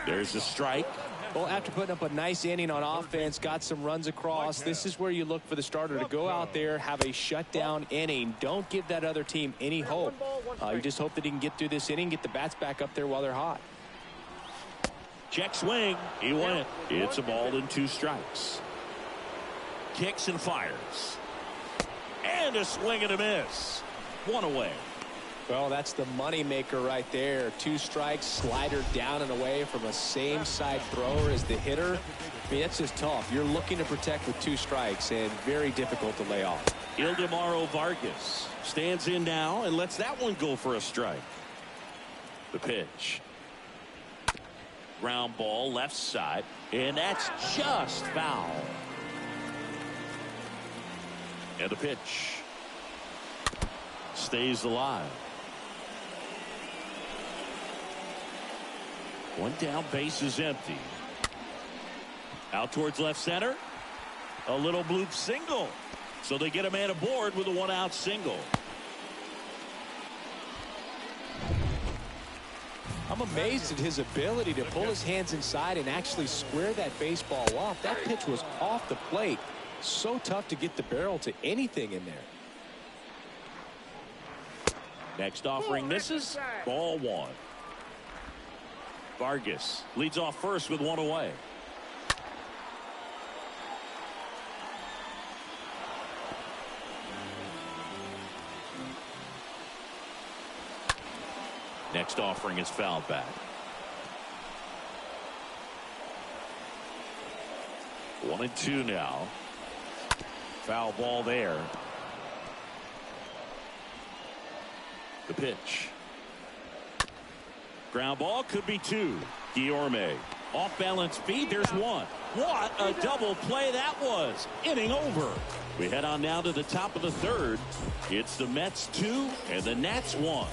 There's a strike. Well, after putting up a nice inning on offense, got some runs across, this is where you look for the starter to go out there, have a shutdown inning. Don't give that other team any hope. You just hope that he can get through this inning, get the bats back up there while they're hot. Check swing. He went. It's a ball and 2 strikes. Kicks and fires. And a swing and a miss. 1 away. Well, that's the money maker right there. 2 strikes, slider down and away from a same side thrower as the hitter. I mean, that's just tough. You're looking to protect with 2 strikes and very difficult to lay off. Ildemaro Vargas stands in now and lets that one go for a strike. The pitch. Ground ball left side, and that's just foul. And the pitch stays alive. 1 down, base is empty. Out towards left center. A little bloop single. So they get a man aboard with a 1-out single. I'm amazed at his ability to pull his hands inside and actually square that baseball off. That pitch was off the plate. So tough to get the barrel to anything in there. Next offering misses. Ball 1. Vargas leads off first with 1 away. Next offering is fouled back. 1-2 now. Foul ball there. The pitch. Ground ball could be 2. Guillorme off balance feet. There's 1. What a double play that was. Inning over. We head on now to the top of the 3rd. It's the Mets 2 and the Nats 1.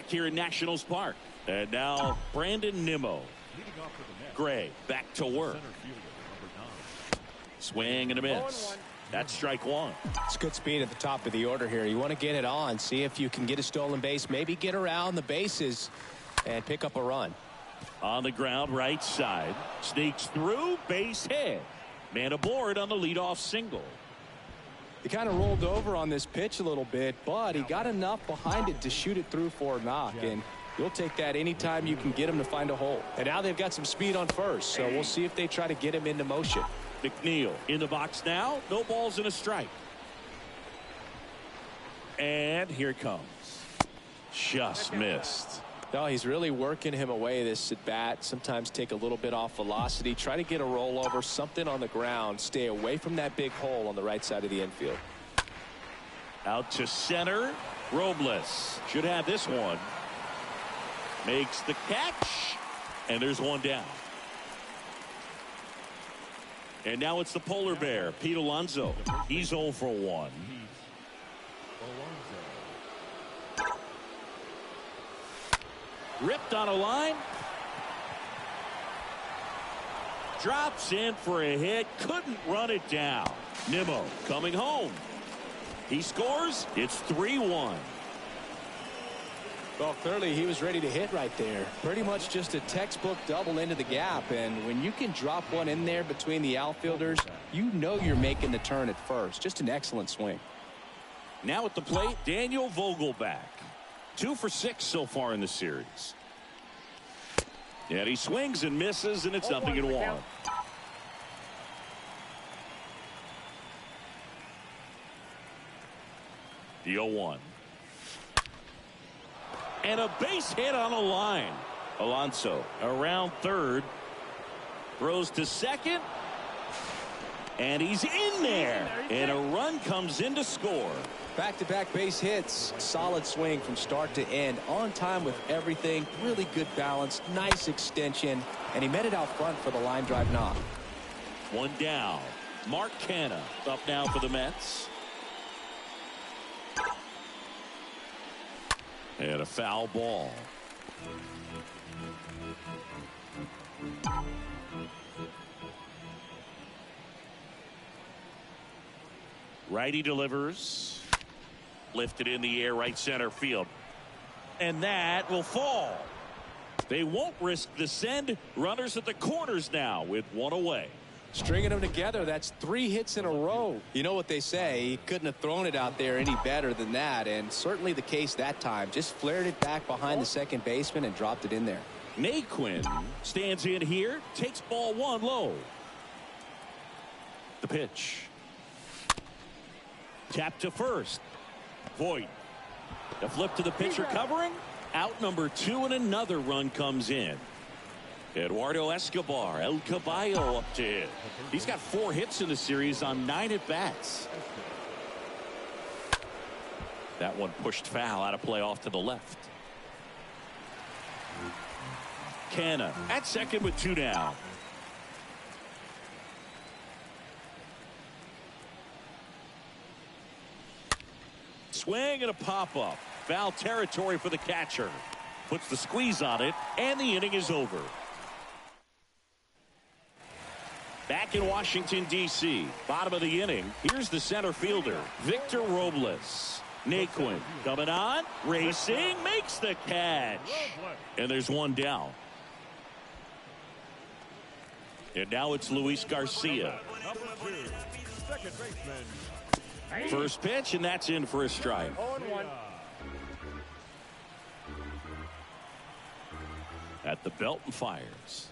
back here in Nationals Park. And now Brandon Nimmo. Gray back to work. Swing and a miss. That's strike one. It's good speed at the top of the order here. You want to get it on, see if you can get a stolen base, maybe get around the bases and pick up a run. On the ground, right side. Sneaks through, base hit. Man aboard on the leadoff single. He kind of rolled over on this pitch a little bit, but he got enough behind it to shoot it through for a knock. And you'll take that anytime you can get him to find a hole. And now they've got some speed on first, so we'll see if they try to get him into motion. McNeil in the box now. No balls and a strike. And here it comes. Just missed. No, he's really working him away this at bat. Sometimes take a little bit off velocity. Try to get a rollover, something on the ground. Stay away from that big hole on the right side of the infield. Out to center. Robles should have this one. Makes the catch. And there's one down. And now it's the polar bear, Pete Alonso. He's 0 for 1. Ripped on a line. Drops in for a hit. Couldn't run it down. Nimmo coming home. He scores. It's 3-1. Well, clearly he was ready to hit right there. Pretty much just a textbook double into the gap. And when you can drop one in there between the outfielders, you know you're making the turn at first. Just an excellent swing. Now at the plate, Daniel Vogelback. 2 for 6 so far in the series. And he swings and misses, and it's 0-1. The 0-1. And a base hit on a line. Alonso around third. Throws to second. And he's in there. And a run comes in to score. Back-to-back base hits. Solid swing from start to end. On time with everything. Really good balance. Nice extension. And he met it out front for the line drive knock. One down. Mark Canha up now for the Mets. And a foul ball. Righty delivers. Lifted in the air, right center field. And that will fall. They won't risk the send. Runners at the corners now with one away. Stringing them together, that's 3 hits in a row. You know what they say, he couldn't have thrown it out there any better than that, and certainly the case that time. Just flared it back behind the second baseman and dropped it in there. Naquin stands in here, takes ball 1 low. The pitch. Tap to first. Voit. The flip to the pitcher covering. Out number 2, and another run comes in. Eduardo Escobar, El Caballo up to hit. He's got 4 hits in the series on 9 at-bats. That one pushed foul, out of play off to the left. Canha at second with 2 down. Swing and a pop-up. Foul territory for the catcher. Puts the squeeze on it, and the inning is over. Back in Washington, D.C., bottom of the inning, here's the center fielder, Victor Robles. Naquin coming on, racing, makes the catch. And there's one down. And now it's Luis Garcia. First pitch, and that's in for a strike. 0-1. At the belt and fires.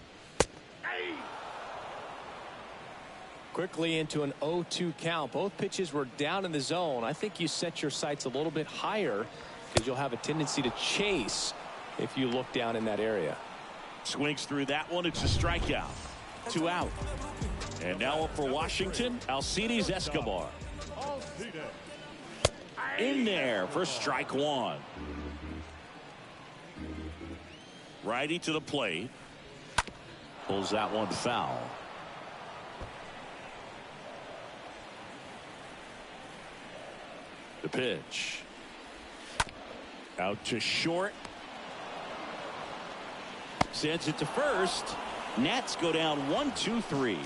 Quickly into an 0-2 count. Both pitches were down in the zone. I think you set your sights a little bit higher because you'll have a tendency to chase if you look down in that area. Swings through that one. It's a strikeout. 2 out. And now up for Washington, Alcides Escobar. In there for strike 1. Righty to the plate. Pulls that one foul. The pitch. Out to short. Sends it to first. Nats go down 1-2-3.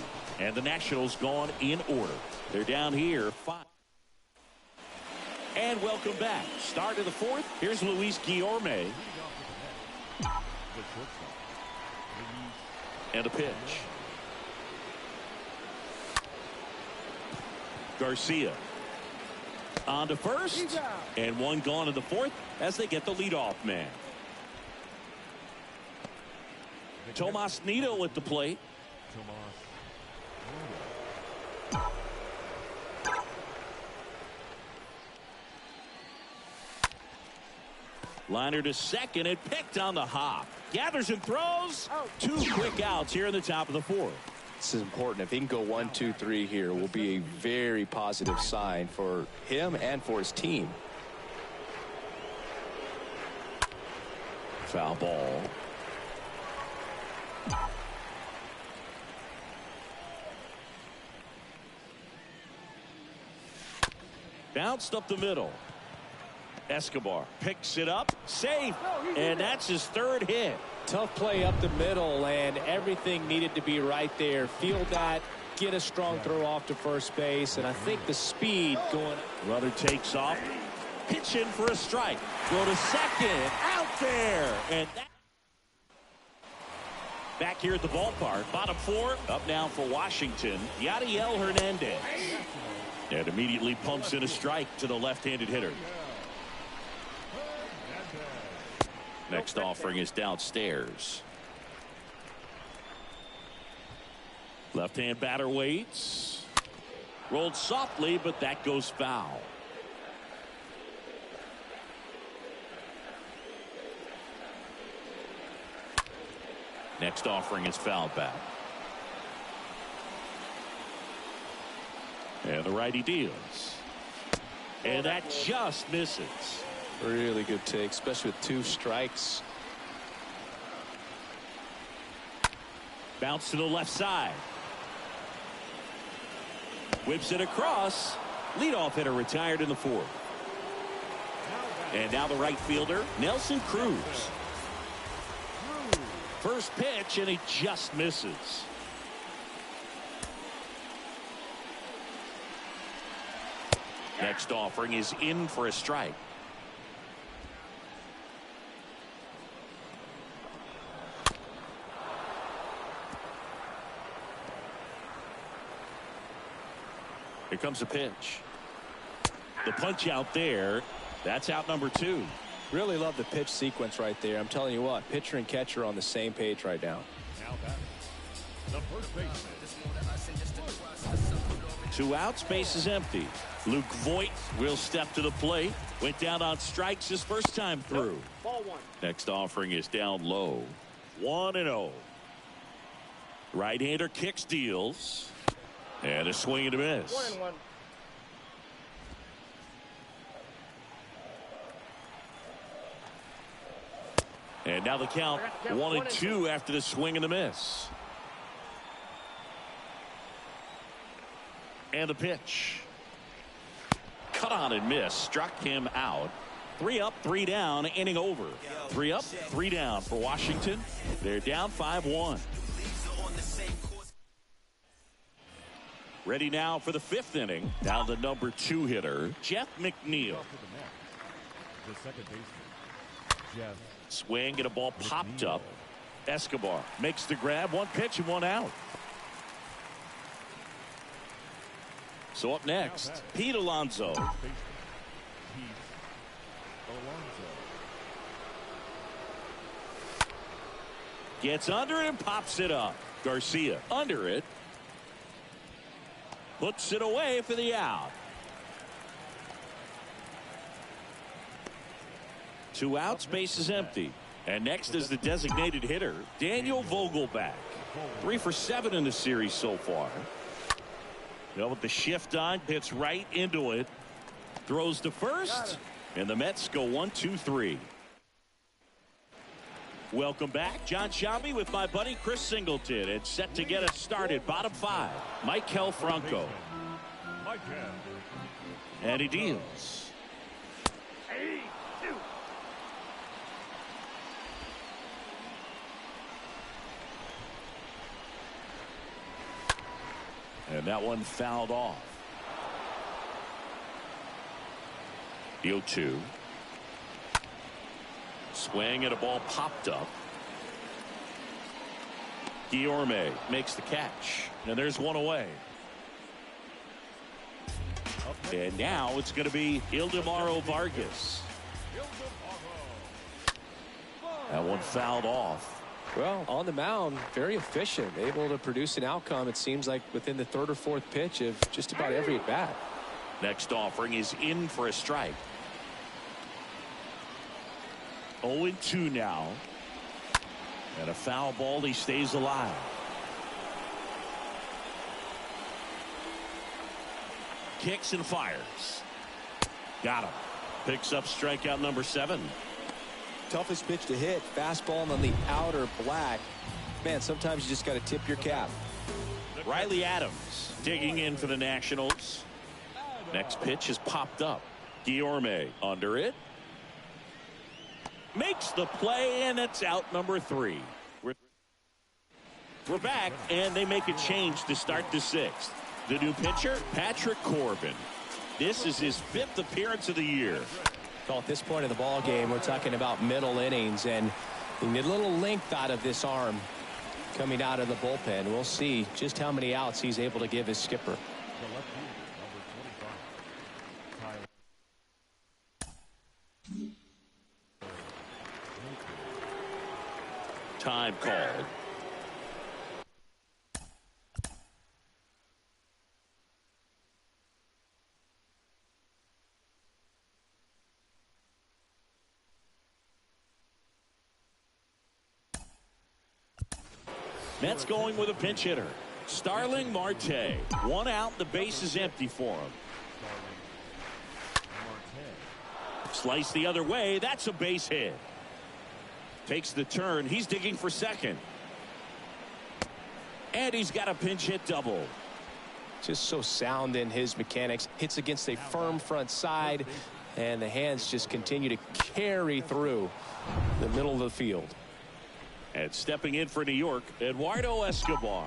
And the Nationals gone in order. They're down here 5. And welcome back. Start of the fourth. Here's Luis Guillorme. And a pitch. Garcia on to first. And one gone in the fourth as they get the leadoff man. Tomas Nido at the plate. Liner to second and picked on the hop. Gathers and throws. 2 quick outs here in the top of the fourth. This is important. If he can go 1-2-3 here, will be a very positive sign for him and for his team. Foul ball. Bounced up the middle. Escobar picks it up, safe, and that's his third hit. Tough play up the middle, and everything needed to be right there. Field that, get a strong throw off to first base, and I think the speed going. Runner takes off, pitch in for a strike. Throw to second, out there, and that. Back here at the ballpark, bottom 4, up now for Washington, Yadiel Hernandez. And immediately pumps in a strike to the left-handed hitter. Next offering is downstairs. Left-hand batter waits. Rolled softly, but that goes foul. Next offering is fouled back. And the righty deals. And that just misses. Really good take, especially with 2 strikes. Bounce to the left side. Whips it across. Leadoff hitter retired in the fourth. And now the right fielder, Nelson Cruz. First pitch, and he just misses. Next offering is in for a strike. Here comes a pitch. The punch out there. That's out number 2. Really love the pitch sequence right there. I'm telling you what, pitcher and catcher are on the same page right now. The first baseman. 2 outs, base is empty. Luke Voigt will step to the plate. Went down on strikes his first time through. Ball 1. Next offering is down low. 1-0. Right-hander kicks, deals. And a swing and a miss. 1-1. And now the count 1-2 after the swing and the miss. And the pitch. Cut on and miss. Struck him out. 3 up, 3 down, inning over. 3 up, 3 down for Washington. They're down 5-1. Ready now for the 5th inning. Now the number 2 hitter, Jeff McNeil. The second baseman, Jeff. Swing and a ball popped up. Escobar makes the grab. 1 pitch and 1 out. So up next, Pete Alonso. Gets under it and pops it up. Garcia under it. Puts it away for the out. 2 outs, base is empty. And next is the designated hitter, Daniel Vogelback. 3 for 7 in the series so far. Well, with the shift on, hits right into it. Throws to first. And the Mets go 1-2-3. Welcome back. John Sciambi with my buddy Chris Singleton. And set to get us started. Bottom 5. Maikel Franco. And he deals. And that one fouled off. The 0-2. Swing and a ball popped up. Guillorme makes the catch. And there's one away. And now it's going to be Ildemaro Vargas. That one fouled off. Well, on the mound, very efficient, able to produce an outcome, it seems like, within the third or fourth pitch of just about every at bat. Next offering is in for a strike. 0-2 now. And a foul ball. He stays alive. Kicks and fires. Got him. Picks up strikeout number 7. Toughest pitch to hit, fastball on the outer black. Man, sometimes you just got to tip your cap. Riley Adams digging in for the Nationals. Next pitch is popped up. Guillorme under it. Makes the play, and it's out number 3. We're back, and they make a change to start the 6th. The new pitcher, Patrick Corbin. This is his 5th appearance of the year. Well, at this point of the ball game, we're talking about middle innings, and we need a little length out of this arm coming out of the bullpen. We'll see just how many outs he's able to give his skipper. Time called. Mets going with a pinch hitter. Starling Marte. 1 out. The base is empty for him. Slice the other way. That's a base hit. Takes the turn. He's digging for second. And he's got a pinch hit double. Just so sound in his mechanics. Hits against a firm front side, and the hands just continue to carry through the middle of the field. And stepping in for New York, Eduardo Escobar.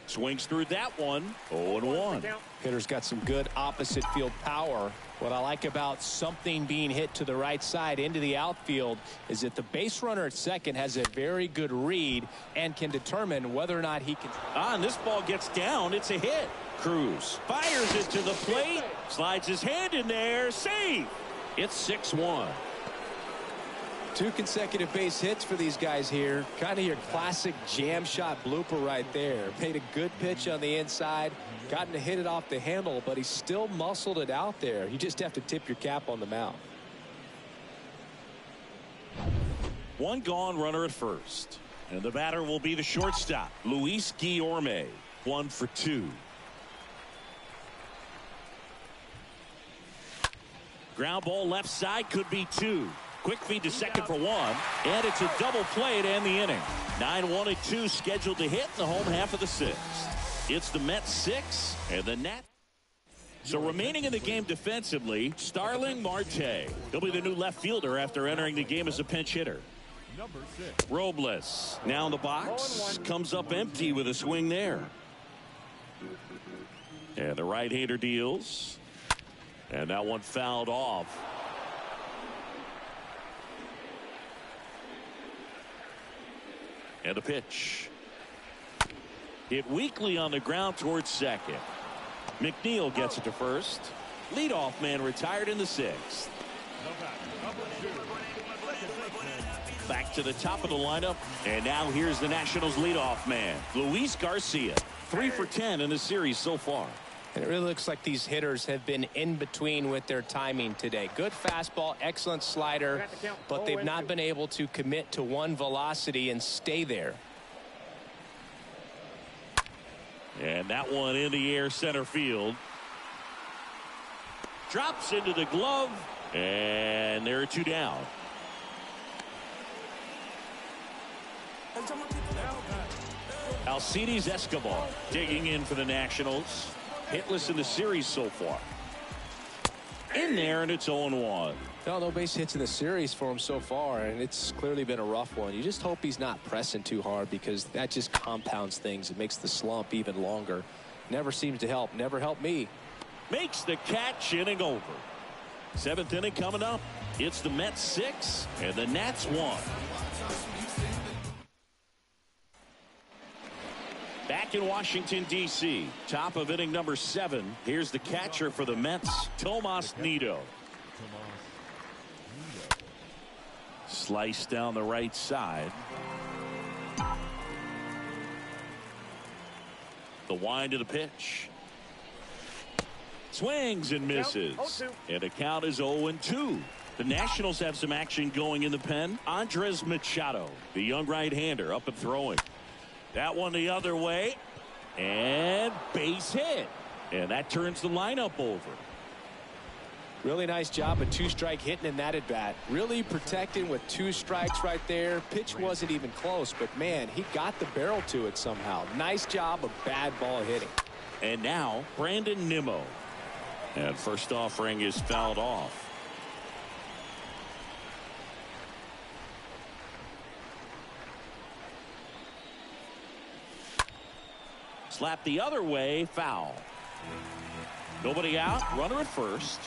Swings through that one. 0-1. Hitter's got some good opposite field power. What I like about something being hit to the right side into the outfield is that the base runner at second has a very good read and can determine whether or not he can. And this ball gets down. It's a hit. Cruz fires it to the plate. Slides his hand in there. Save. It's 6-1. 2 consecutive base hits for these guys here. Kind of your classic jam shot blooper right there. Made a good pitch on the inside. Gotten to hit it off the handle, but he still muscled it out there. You just have to tip your cap on the mound. 1 gone, runner at first. And the batter will be the shortstop, Luis Guillorme. 1 for 2. Ground ball left side, could be 2. Quick feed to second for 1. And it's a double play to end the inning. 9-1-2 scheduled to hit in the home half of the 6th. It's the Mets 6 and the Nats. So remaining in the game defensively, Starling Marte. He'll be the new left fielder after entering the game as a pinch hitter. Robles now in the box. Comes up empty with a swing there. And the right-hander deals. And that one fouled off. And a pitch. Hit weakly on the ground towards second. McNeil gets it to first. Leadoff man retired in the 6th. Back to the top of the lineup. And now here's the Nationals leadoff man, Luis Garcia. 3 for 10 in the series so far. And it really looks like these hitters have been in between with their timing today. Good fastball, excellent slider, but they've not been able to commit to one velocity and stay there. And that one in the air center field. Drops into the glove, and there are 2 down. Alcides Escobar digging in for the Nationals. Hitless in the series so far. In there, and it's 0-1. Well, no base hits in the series for him so far, and it's clearly been a rough one. You just hope he's not pressing too hard, because that just compounds things. It makes the slump even longer. Never seems to help. Never helped me. Makes the catch, inning over. 7th inning coming up. It's the Mets 6 and the Nats 1. Back in Washington, D.C., top of inning number 7. Here's the catcher for the Mets, Tomas Nido. Slice down the right side. The wind of the pitch. Swings and misses. And the count is 0-2. The Nationals have some action going in the pen. Andres Machado, the young right-hander, up and throwing. That one the other way. And base hit. And that turns the lineup over. Really nice job of 2-strike hitting in that at bat. Really protecting with 2 strikes right there. Pitch wasn't even close, but man, he got the barrel to it somehow. Nice job of bad ball hitting. And now Brandon Nimmo. And first offering is fouled off. Slap the other way, foul. Nobody out, runner at first.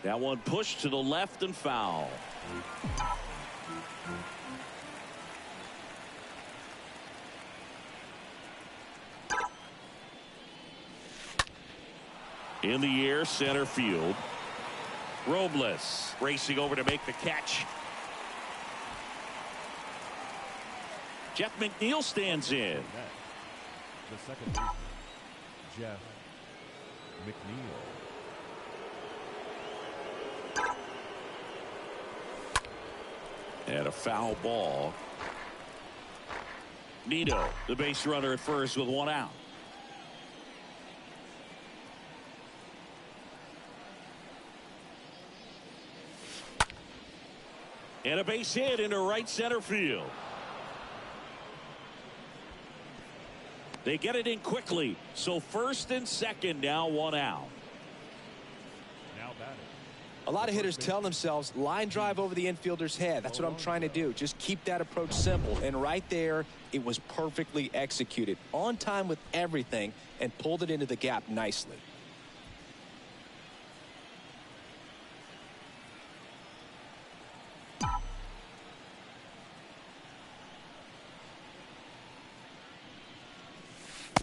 That one pushed to the left and foul. In the air, center field. Robles racing over to make the catch. Jeff McNeil stands in. The second baseman, Jeff McNeil. And a foul ball. Nido, the base runner at first with 1 out. And a base hit into right center field. They get it in quickly. So first and second, now 1 out. Now batting. A lot of hitters tell themselves, line drive over the infielder's head. That's what I'm trying to do. Just keep that approach simple. And right there, it was perfectly executed. On time with everything, and pulled it into the gap nicely.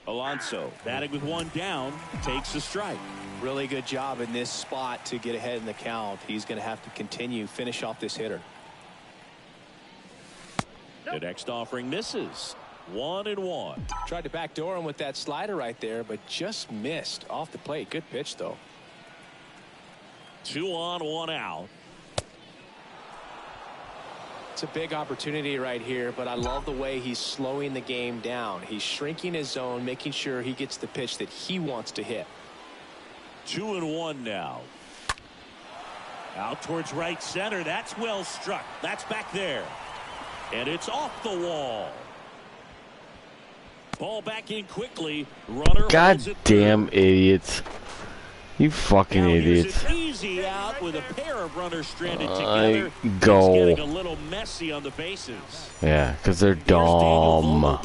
Alonso batting with 1 down, takes a strike. Really good job in this spot to get ahead in the count. He's going to have to continue, finish off this hitter. The next offering misses. 1-1. Tried to backdoor him with that slider right there, but just missed off the plate. Good pitch, though. 2 on, 1 out. It's a big opportunity right here, but I love the way he's slowing the game down. He's shrinking his zone, making sure he gets the pitch that he wants to hit. 2-1 now. Out towards right center. That's well struck. That's back there. And it's off the wall. Ball back in quickly. Runner. God damn idiots. You fucking idiots. Easy out with a pair of runners stranded together. Go. It's getting a little messy on the bases. Yeah, because they're dumb.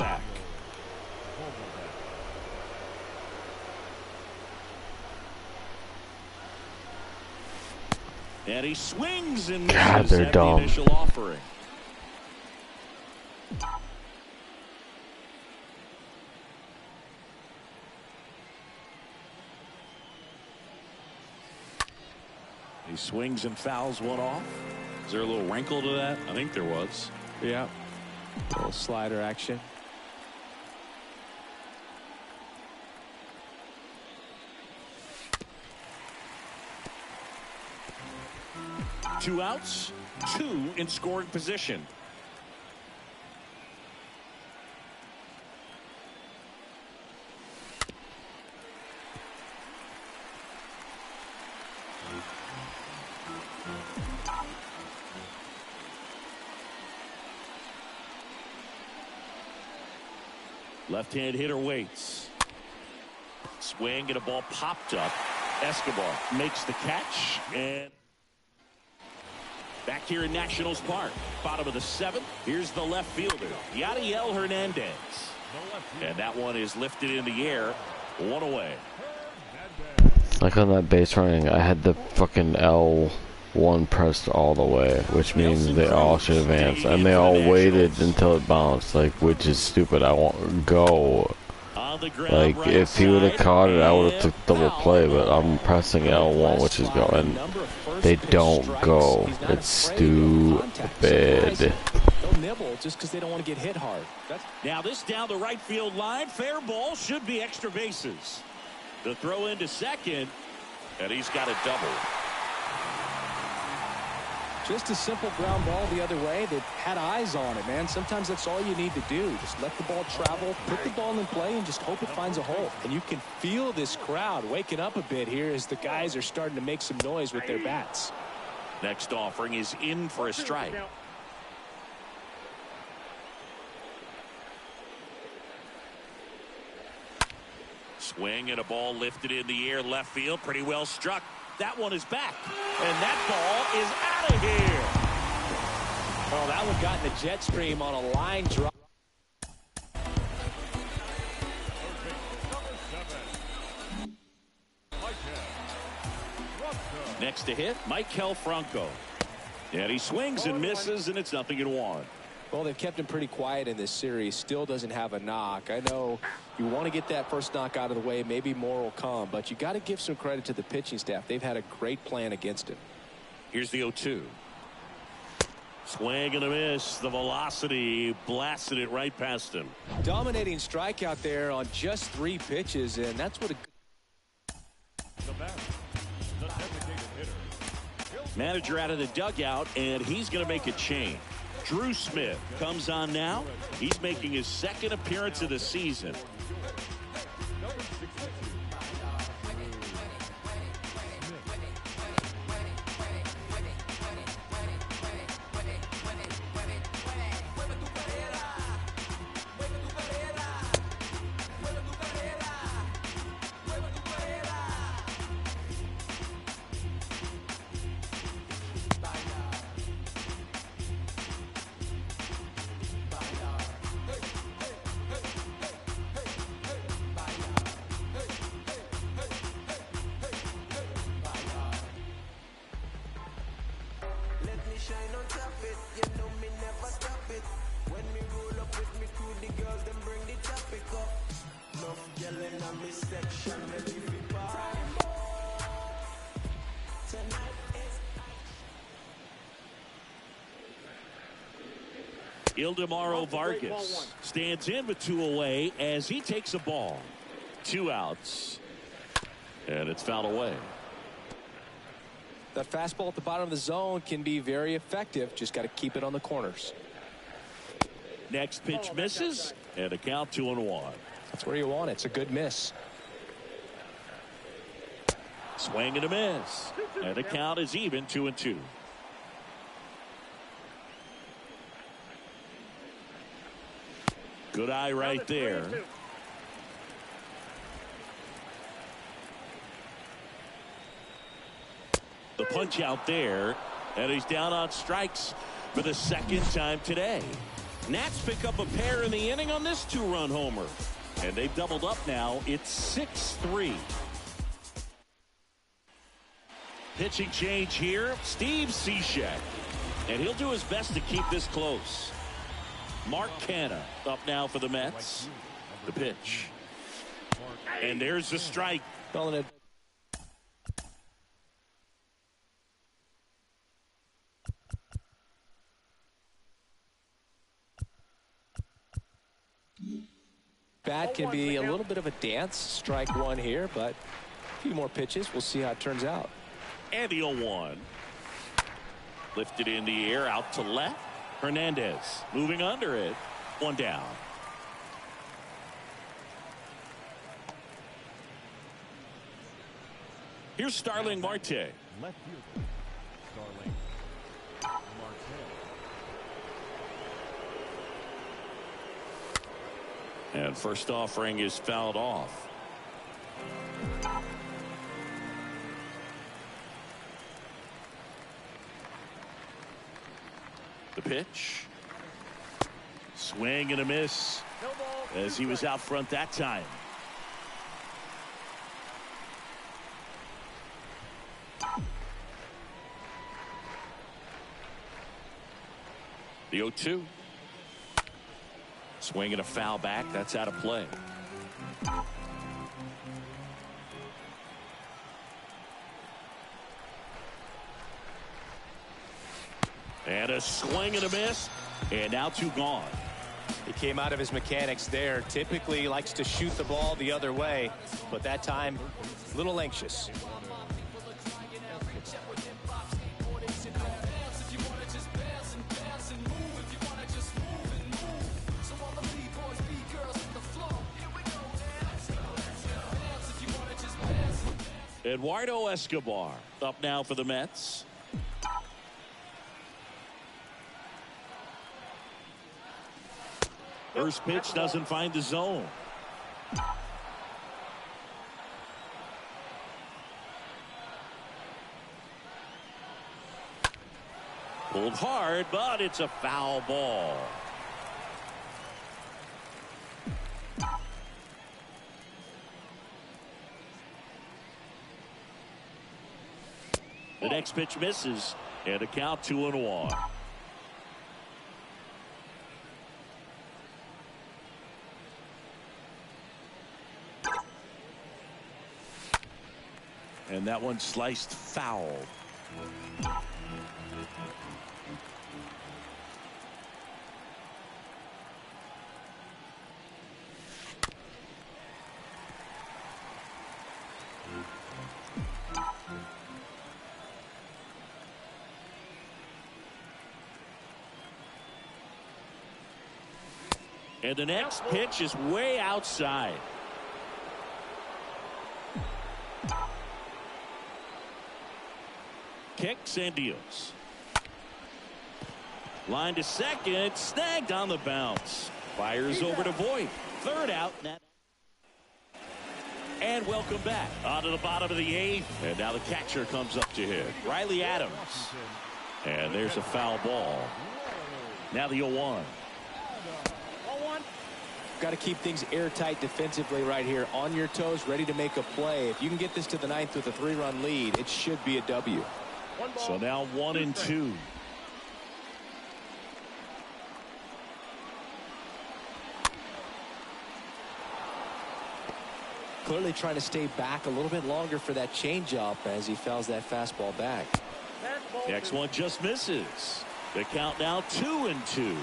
And he swings and God, misses they're at dumb. the initial offering. He swings and fouls one off. Is there a little wrinkle to that? I think there was. Yeah. A little slider action. Two outs, 2 in scoring position. Left-hand hitter waits. Swing and a ball popped up. Escobar makes the catch, and back here in Nationals Park, bottom of the 7th. Here's the left fielder, Yadiel Hernandez. And that one is lifted in the air, 1 away. Like on that base running, I had the fucking L1 pressed all the way, which means they all should advance, and they all waited until it bounced, like, which is stupid. I won't go. Like, if he would have caught it, I would have took double play, but I'm pressing L1, which is going. They don't go. It's stupid. They'll nibble just because they don't want to get hit hard. Now this down the right field line. Fair ball, should be extra bases. The throw into second, and he's got a double. Just a simple ground ball the other way that had eyes on it, man. Sometimes that's all you need to do. Just let the ball travel, put the ball in play, and just hope it finds a hole. And you can feel this crowd waking up a bit here as the guys are starting to make some noise with their bats. Next offering is in for a strike. Swing and a ball lifted in the air, left field, pretty well struck. That one is back, and that ball is out of here. Oh, that one got in the jet stream on a line drive. Next to hit, Michael Franco. And he swings and misses, and it's 0-1. Well, they've kept him pretty quiet in this series. Still doesn't have a knock. I know you want to get that first knock out of the way. Maybe more will come, but you got to give some credit to the pitching staff. They've had a great plan against him. Here's the 0-2. Swing and a miss. The velocity blasted it right past him. Dominating strikeout there on just 3 pitches, and that's what a manager out of the dugout, and he's going to make a change. Drew Smith comes on now. He's making his 2nd appearance of the season. Ildemaro Vargas stands in with 2 away as he takes a ball. 2 outs. And it's fouled away. That fastball at the bottom of the zone can be very effective. Just got to keep it on the corners. Next pitch misses, and a count 2-1. That's where you want it. It's a good miss. Swing and a miss. And the count is even, 2-2. Good eye right there. The punch out there, and he's down on strikes for the 2nd time today. Nats pick up a pair in the inning on this 2-run homer, and they've doubled up now. It's 6-3. Pitching change here, Steve Cishek, and he'll do his best to keep this close. Mark Canha up now for the Mets. The pitch, and there's the strike. Bat can be a little bit of a dance. Strike 1 here, but a few more pitches. We'll see how it turns out. And the 0-1. Lifted in the air, out to left. Hernandez moving under it. 1 down. Here's Starling Marte. Left fielder, Starling Marte. And first offering is fouled off. The pitch. Swing and a miss as he was out front that time. The 0-2. Swing and a foul back. That's out of play. And a swing and a miss. And now 2 gone. He came out of his mechanics there. Typically he likes to shoot the ball the other way, but that time a little anxious. Eduardo Escobar up now for the Mets. First pitch doesn't find the zone. Pulled hard, but it's a foul ball. The next pitch misses, and a count 2-1. And that one sliced foul. And the next pitch is way outside. Kicks and deals. Line to second, snagged on the bounce. Fires over to Voit. Third out. And welcome back. On to the bottom of the 8th. And now the catcher comes up to hit. Riley Adams. And there's a foul ball. Now the 0-1. Got to keep things airtight defensively right here. On your toes, ready to make a play. If you can get this to the 9th with a 3-run lead, it should be a W. So now 1-2. Clearly trying to stay back a little bit longer for that changeup as he fouls that fastball back. Next one just misses. The count now 2-2.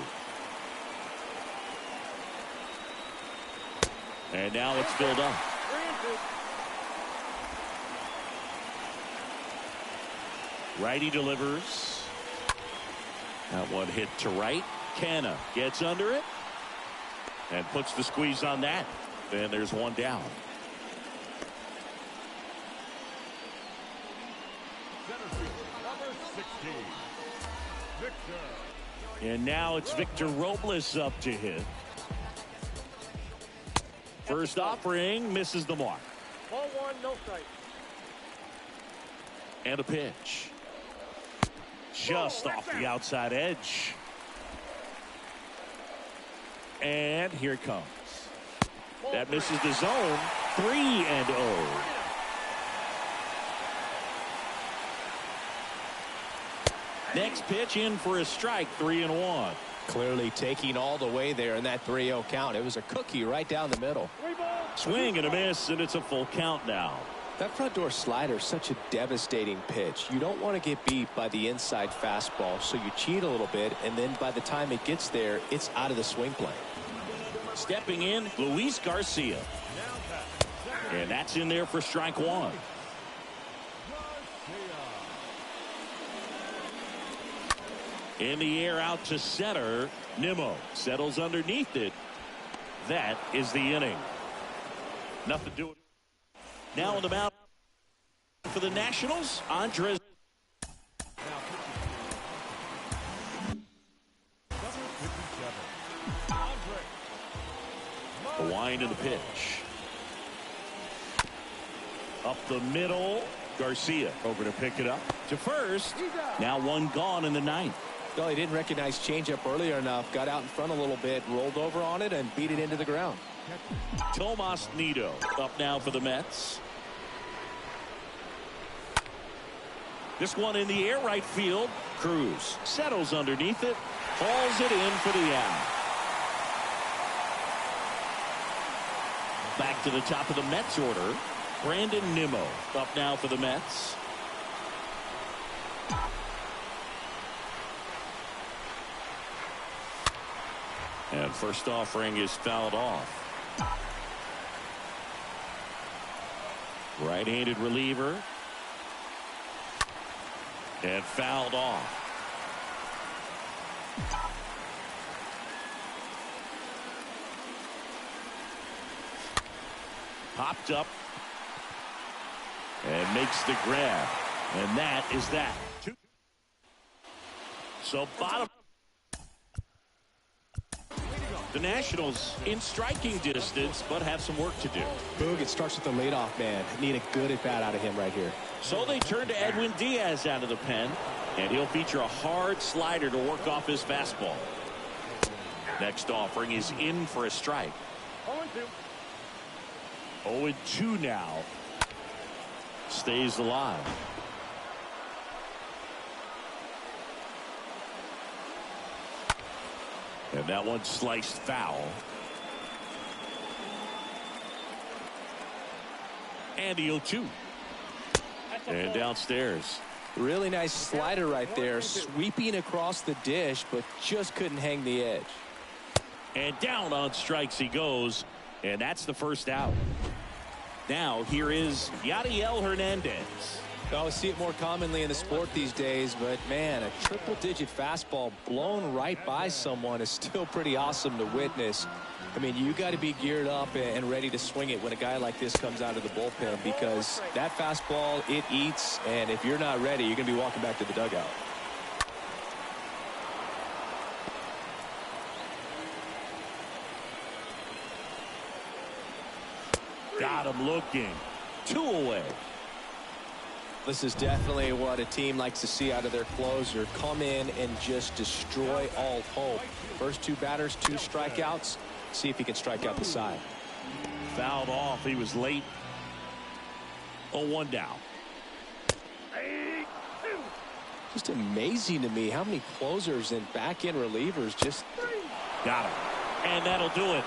And now it's filled up. Righty delivers. That one hit to right. Canna gets under it and puts the squeeze on that. Then there's one down. And now it's Victor Robles up to hit. First offering misses the mark. Ball 1, no strike. And a pitch. Just off the outside edge. And here it comes. That misses the zone. 3-0. Next pitch in for a strike. 3-1. Clearly taking all the way there in that 3-0 count. It was a cookie right down the middle. Swing and a miss, and it's a full count now. That front door slider is such a devastating pitch. You don't want to get beat by the inside fastball, so you cheat a little bit, and then by the time it gets there, it's out of the swing plane. Stepping in, Luis Garcia. And that's in there for strike 1. In the air out to center. Nimmo settles underneath it. That is the inning. Nothing to do it. Now on the mound for the Nationals, Andres. The wind of the pitch. Up the middle. Garcia over to pick it up to first. Now one gone in the 9th. No, he didn't recognize changeup earlier enough. Got out in front a little bit, rolled over on it, and beat it into the ground. Tomas Nido up now for the Mets. This one in the air right field. Cruz settles underneath it. Hauls it in for the out. Back to the top of the Mets order. Brandon Nimmo up now for the Mets. And first offering is fouled off. Right-handed reliever. And fouled off. Popped up. And makes the grab. And that is that. So bottom. The Nationals in striking distance, but have some work to do. Boog, it starts with the leadoff man. Need a good at-bat out of him right here. So they turn to Edwin Diaz out of the pen, and he'll feature a hard slider to work off his fastball. Next offering is in for a strike. 0-2 now. Stays alive. And that one sliced foul. And the 0-2. And downstairs. Really nice slider right there. Sweeping across the dish, but just couldn't hang the edge. And down on strikes he goes. And that's the first out. Now here is Yadiel Hernandez. I see it more commonly in the sport these days, but man, a triple-digit fastball blown right by someone is still pretty awesome to witness. I mean, you got to be geared up and ready to swing it when a guy like this comes out of the bullpen, because that fastball, it eats, and if you're not ready, you're going to be walking back to the dugout. Got him looking. 2 away. This is definitely what a team likes to see out of their closer. Come in and just destroy all hope. First 2 batters, 2 strikeouts. See if he can strike out the side. Fouled off. He was late. 0-1 down. Just amazing to me how many closers and back-end relievers just got him. And that'll do it.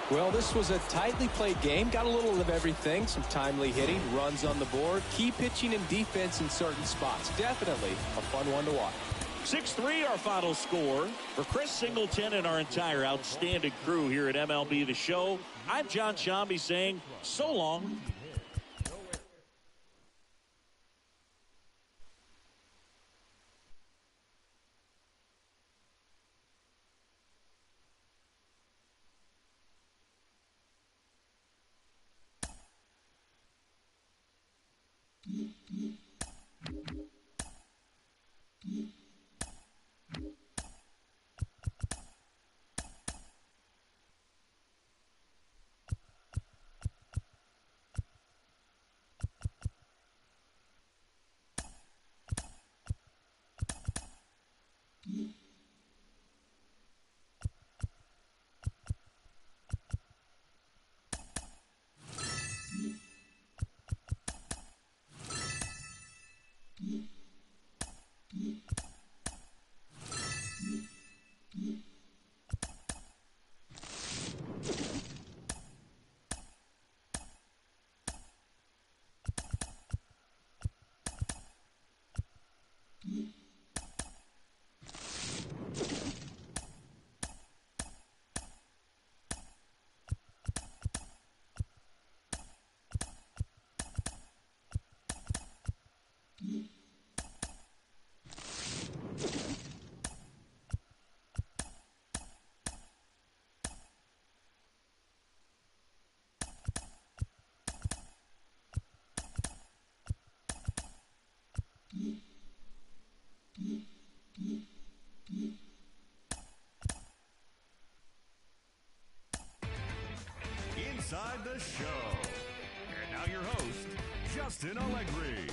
Well, this was a tightly played game. Got a little of everything. Some timely hitting, runs on the board, key pitching and defense in certain spots. Definitely a fun one to watch. 6-3 our final score. For Chris Singleton and our entire outstanding crew here at MLB The Show, I'm John Shambi saying so long. Inside the Show. And now your host, Justin Allegri.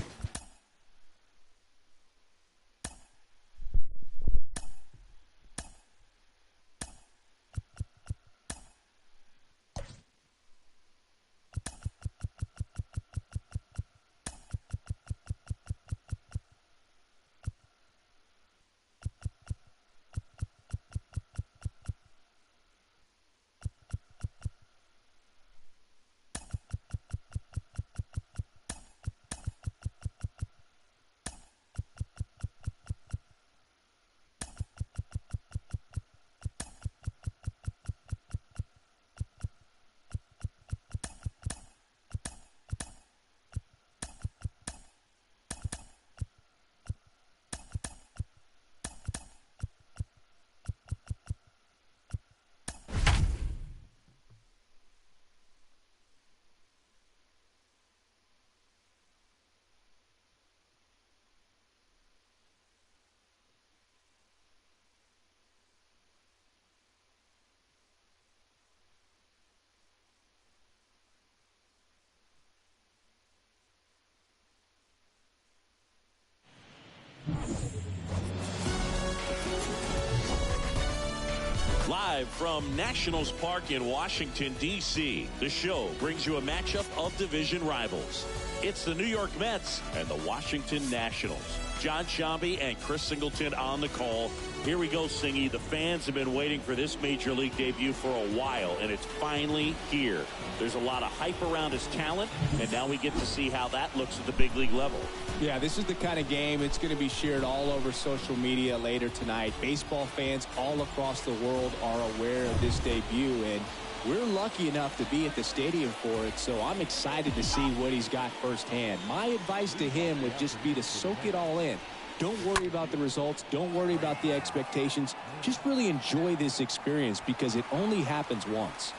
Live from Nationals Park in Washington, D.C., the show brings you a matchup of division rivals. It's the New York Mets and the Washington Nationals. John Shambi and Chris Singleton on the call. Here we go, Singy. The fans have been waiting for this Major League debut for a while, and it's finally here. There's a lot of hype around his talent, and now we get to see how that looks at the big league level. Yeah, this is the kind of game it's going to be shared all over social media later tonight. Baseball fans all across the world are aware of this debut, and we're lucky enough to be at the stadium for it, so I'm excited to see what he's got firsthand. My advice to him would just be to soak it all in. Don't worry about the results. Don't worry about the expectations. Just really enjoy this experience because it only happens once.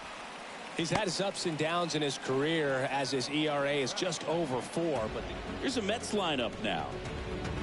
He's had his ups and downs in his career as his ERA is just over 4. But here's a Mets lineup now.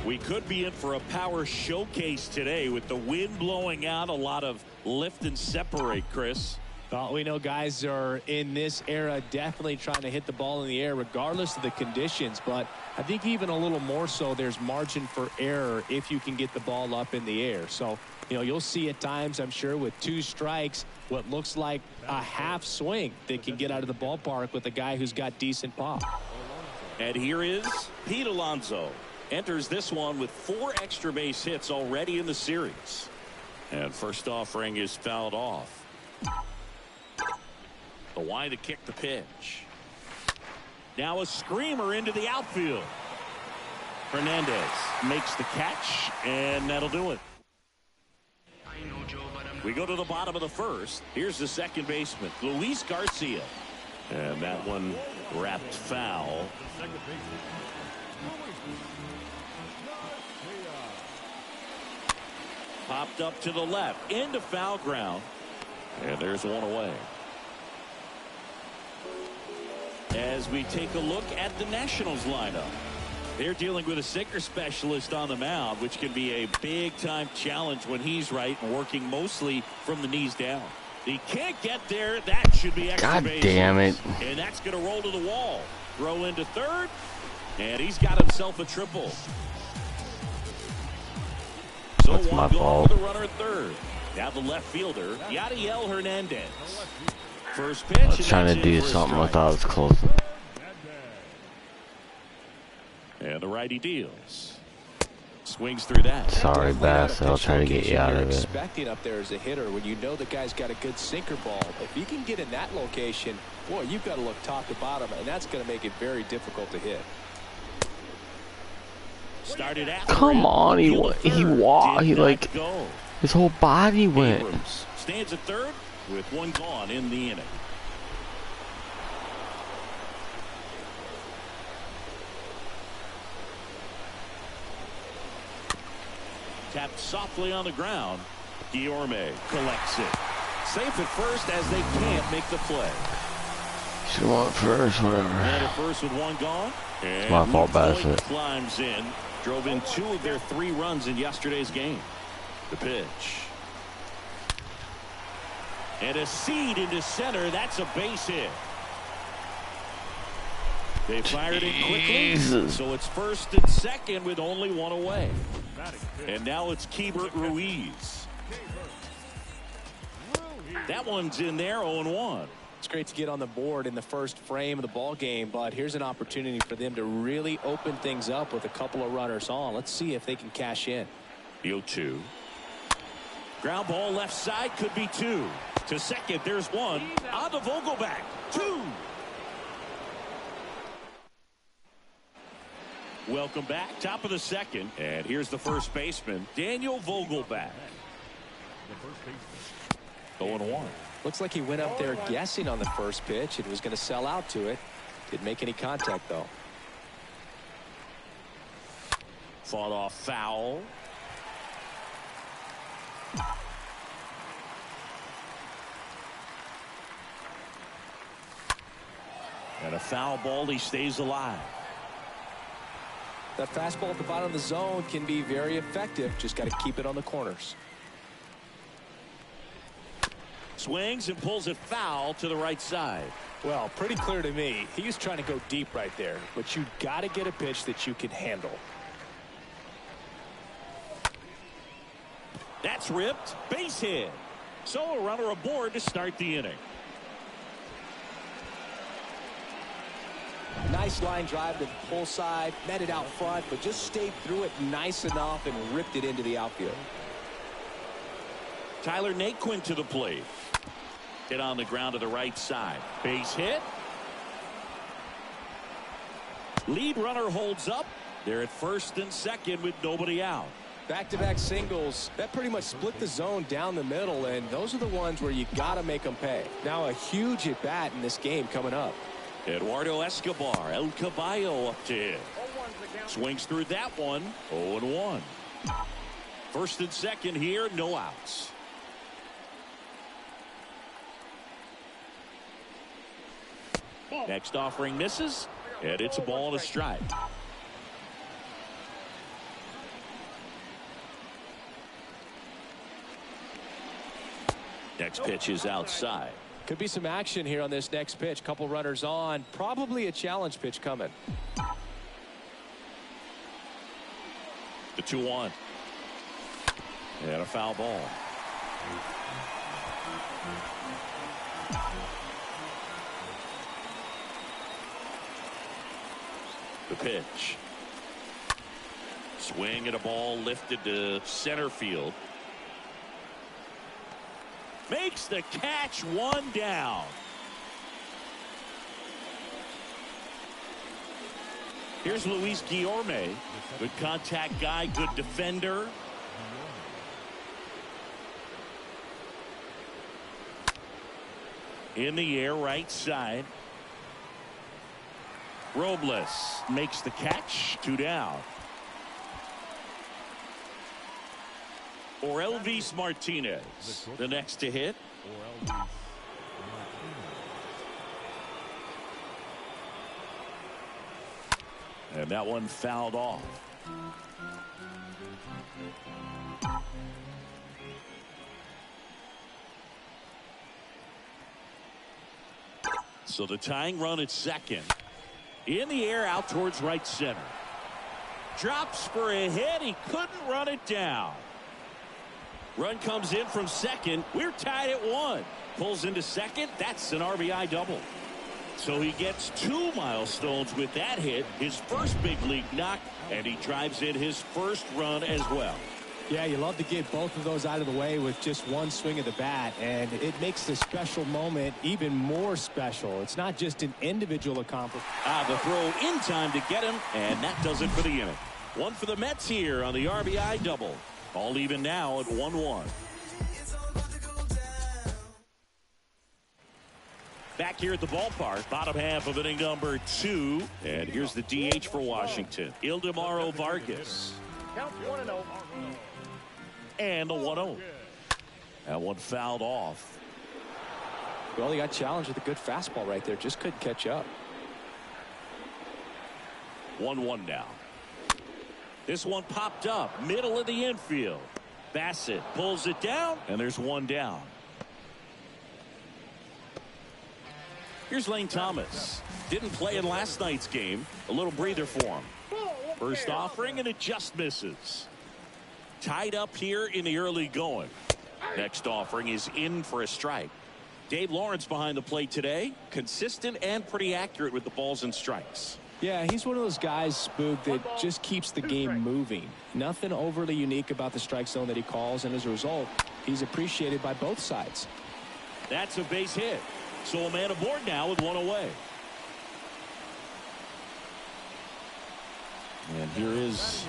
We could be in for a power showcase today with the wind blowing out, a lot of lift and separate, Chris. Well, we know guys are in this era definitely trying to hit the ball in the air regardless of the conditions, but I think even a little more so there's margin for error if you can get the ball up in the air. So, you know, you'll see at times, I'm sure, with 2 strikes, what looks like a half swing that can get out of the ballpark with a guy who's got decent pop. And here is Pete Alonso. Enters this one with 4 extra base hits already in the series. And first offering is fouled off. The wide to kick the pitch. Now a screamer into the outfield. Hernandez makes the catch, and that'll do it. We go to the bottom of the first. Here's the second baseman, Luis Garcia. And that one wrapped foul. Popped up to the left, into foul ground. And there's one away. As we take a look at the Nationals lineup, they're dealing with a sinker specialist on the mound, which can be a big-time challenge when he's right and working mostly from the knees down. He can't get there. That should be extra base. God damn it. And that's going to roll to the wall. Throw into third, and he's got himself a triple. So that's my one fault. goal, the runner at third. Now the left fielder, Yadiel Hernandez. First pitch. I was trying to do something I thought was close. And the righty deals. Swings through that. Sorry, Bass. I'll try to get you out of it. Expecting up there as a hitter when you know the guy's got a good sinker ball. If you can get in that location, boy, you've got to look top to bottom, and that's going to make it very difficult to hit. Started after Come on, he like his whole body went. Abrams stands at third with one gone in the inning. Tapped softly on the ground. Guillorme collects it. Safe at first as they can't make the play. Should want first, whatever. And at first with one gone. It's my fault, Bassett. Climbs in. Drove in 2 of their 3 runs in yesterday's game. The pitch. And a seed into center. That's a base hit. They fired it quickly. So it's first and second with only 1 away. And now it's Keibert Ruiz. That one's in there, 0-1. It's great to get on the board in the first frame of the ball game, but here's an opportunity for them to really open things up with a couple of runners on. Let's see if they can cash in. The 0-2. Ground ball left side, could be 2. To second, there's 1. On the Vogelback, 2. Welcome back, top of the second. And here's the first baseman, Daniel Vogelback. 0-1. Looks like he went up there guessing on the first pitch and was going to sell out to it. Didn't make any contact, though. Fought off foul. And a foul ball, he stays alive. That fastball at the bottom of the zone can be very effective. Just got to keep it on the corners. Swings and pulls it foul to the right side. Well, pretty clear to me. He was trying to go deep right there, but you got to get a pitch that you can handle. That's ripped. Base hit. So a runner aboard to start the inning. Nice line drive to the pull side, met it out front, but just stayed through it nice enough and ripped it into the outfield. Tyler Naquin to the plate. Hit on the ground to the right side. Base hit. Lead runner holds up. They're at first and second with nobody out. Back-to-back singles, that pretty much split the zone down the middle, and those are the ones where you got to make them pay. Now a huge at-bat in this game coming up. Eduardo Escobar, El Caballo up to hit. Swings through that one, 0-1. First and second here, no outs. Next offering misses, and it's a ball and a strike. Next pitch is outside. Could be some action here on this next pitch. Couple runners on. Probably a challenge pitch coming. The 2-1. And a foul ball. The pitch. Swing and a ball lifted to center field. Makes the catch, one down. Here's Luis Guillorme. Good contact guy, good defender. In the air, right side. Robles makes the catch, 2 down. Orelvis Martinez, the next to hit. And that one fouled off. So the tying run at second. In the air, out towards right center. Drops for a hit. He couldn't run it down. Run comes in from second. We're tied at 1. Pulls into second. That's an RBI double. So he gets 2 milestones with that hit. His first big league knock. And he drives in his first run as well. Yeah, you love to get both of those out of the way with just one swing of the bat. And it makes the special moment even more special. It's not just an individual accomplishment. The throw in time to get him. And that does it for the inning. One for the Mets here on the RBI double. All even now at 1-1. Back here at the ballpark, bottom half of inning number 2. And here's the DH for Washington, Ildemaro Vargas. Count 1-0. And the 1-0. That one fouled off. Well, he got challenged with a good fastball right there. Just couldn't catch up. 1-1 now. This one popped up, middle of the infield. Bassett pulls it down, and there's 1 down. Here's Lane Thomas. Didn't play in last night's game. A little breather for him. First offering, and it just misses. Tied up here in the early going. Next offering is in for a strike. Dave Lawrence behind the plate today. Consistent and pretty accurate with the balls and strikes. Yeah, he's one of those guys, Spook, that just keeps the game moving. Nothing overly unique about the strike zone that he calls, and as a result, he's appreciated by both sides. That's a base hit. So a man aboard now with 1 away. And here is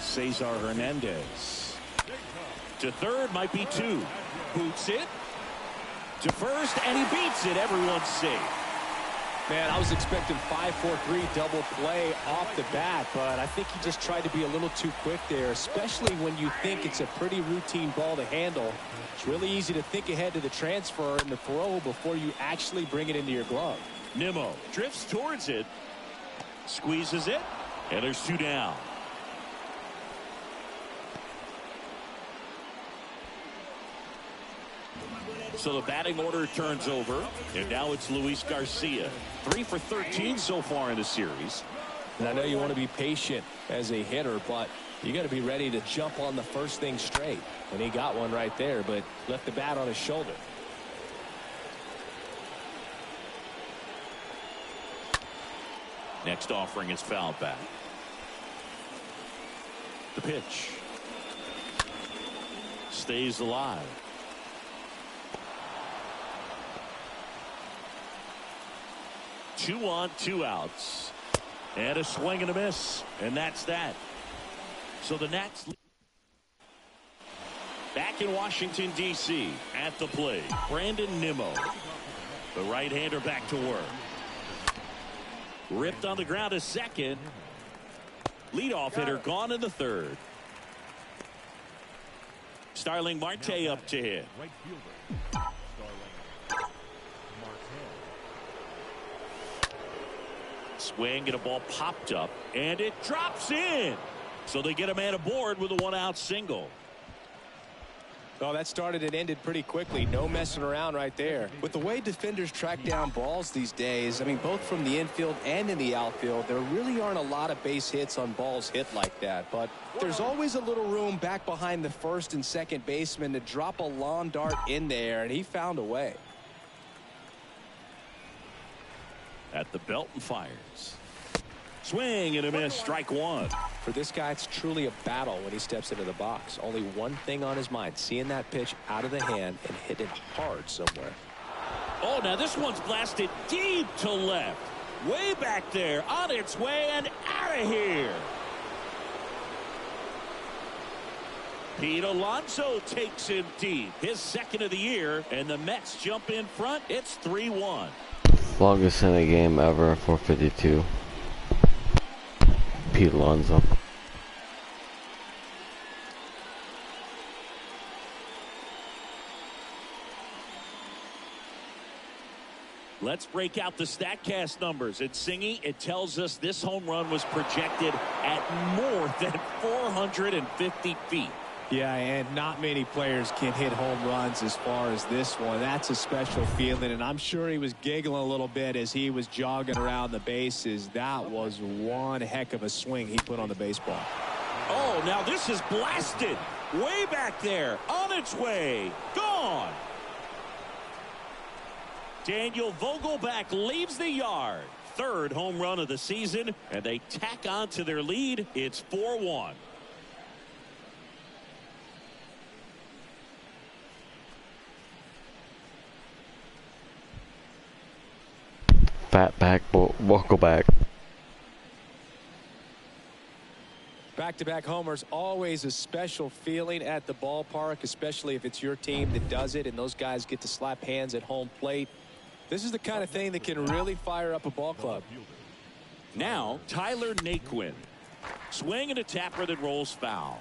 Cesar Hernandez. To third, might be 2. Boots it. To first, and he beats it. Everyone's safe. Man, I was expecting 5-4-3 double play off the bat, but I think he just tried to be a little too quick there, especially when you think it's a pretty routine ball to handle. It's really easy to think ahead to the transfer and the throw before you actually bring it into your glove. Nimmo drifts towards it, squeezes it, and there's 2 down. So the batting order turns over, and now it's Luis Garcia. 3 for 13 so far in the series. And I know you want to be patient as a hitter, but You got to be ready to jump on the first thing straight. And he got one right there, but left the bat on his shoulder. Next offering is fouled back. The pitch stays alive. Two on, two outs. And a swing and a miss. And that's that. So the Nats back in Washington, D.C. at the plate. Brandon Nimmo, the right-hander, back to work. Ripped on the ground to second. Leadoff hitter gone in the third. Starling Marte up to hit. Right fielder. Swing and a ball popped up and it drops in. So they get a man aboard with a one-out single. Oh, that started and ended pretty quickly. No messing around right there. With the way defenders track down balls these days, I mean, both from the infield and in the outfield, there really aren't a lot of base hits on balls hit like that. But there's always a little room back behind the first and second baseman to drop a lawn dart in there, and he found a way. At the belt and fires. Swing and a miss, strike one. For this guy, it's truly a battle when he steps into the box. Only one thing on his mind, seeing that pitch out of the hand and hit it hard somewhere. Oh, now this one's blasted deep to left. Way back there, on its way and out of here. Pete Alonso takes him deep. His second of the year, and the Mets jump in front. It's 3-1. Longest in a game ever, 452. Pete Alonso. Let's break out the StatCast numbers. At Singy, it tells us this home run was projected at more than 450 feet. Yeah, and not many players can hit home runs as far as this one. That's a special feeling, and I'm sure he was giggling a little bit as he was jogging around the bases. That was one heck of a swing he put on the baseball. Oh, now this is blasted. Way back there. On its way. Gone. Daniel Vogelback leaves the yard. Third home run of the season, and they tack on to their lead. It's 4-1. Fatback, Vogelback. Back-to-back homers, always a special feeling at the ballpark, especially if it's your team that does it and those guys get to slap hands at home plate. This is the kind of thing that can really fire up a ball club. Now, Tyler Naquin. Swing and a tapper that rolls foul.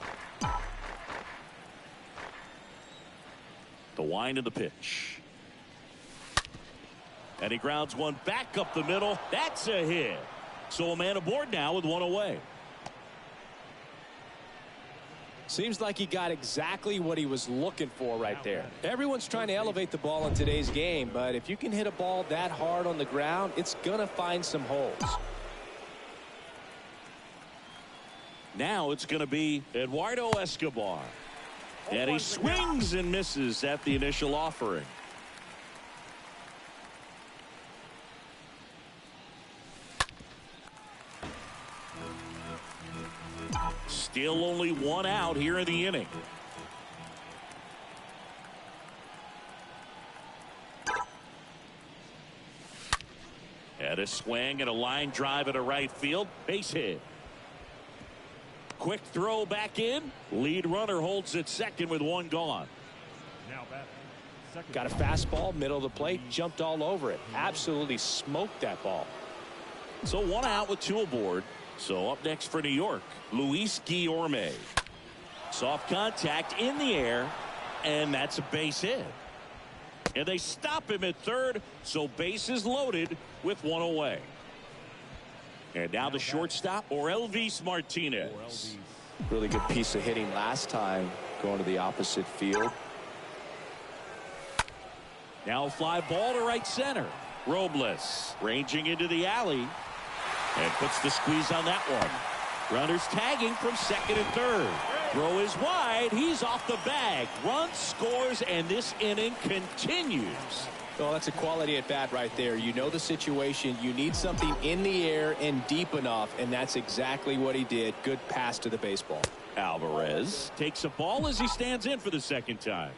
The wind of the pitch. And he grounds one back up the middle. That's a hit. So a man aboard now with one away. Seems like he got exactly what he was looking for right there. Everyone's trying to elevate the ball in today's game, but if you can hit a ball that hard on the ground, it's going to find some holes. Now it's going to be Eduardo Escobar. And he swings and misses at the initial offering. Still only one out here in the inning. And a swing and a line drive at a right field. Base hit. Quick throw back in. Lead runner holds at second with one gone. Now batting second. Got a fastball, middle of the plate, jumped all over it. Absolutely smoked that ball. So one out with two aboard. So up next for New York, Luis Guillorme. Soft contact in the air, and that's a base hit. And they stop him at third, so bases loaded with one away. And now the shortstop, Orelvis Martinez. Really good piece of hitting last time, going to the opposite field. Now a fly ball to right center. Robles ranging into the alley and puts the squeeze on that one. Runners tagging from second and third. Throw is wide. He's off the bag. Run scores, and this inning continues. Well, that's a quality at bat right there. You know the situation. You need something in the air and deep enough, and that's exactly what he did. Good pass to the baseball. Alvarez takes a ball as he stands in for the second time.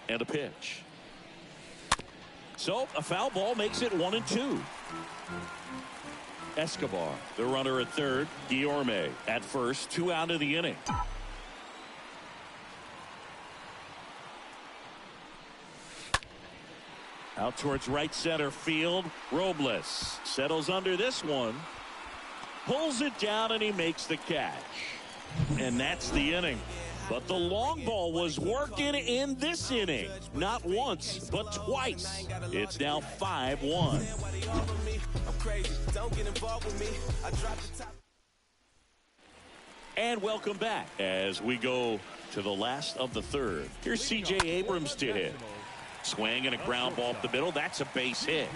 And a pitch. So a foul ball makes it 1-2. Escobar, the runner at third. Guillorme at first. 2 out of the inning. Out towards right center field. Robles settles under this one. Pulls it down, and he makes the catch. And that's the inning. But the long ball was working in this inning. Not once, but twice. It's now 5-1. And welcome back as we go to the last of the third. Here's C.J. Abrams to hit. Swing and a ground ball up the middle. That's a base hit.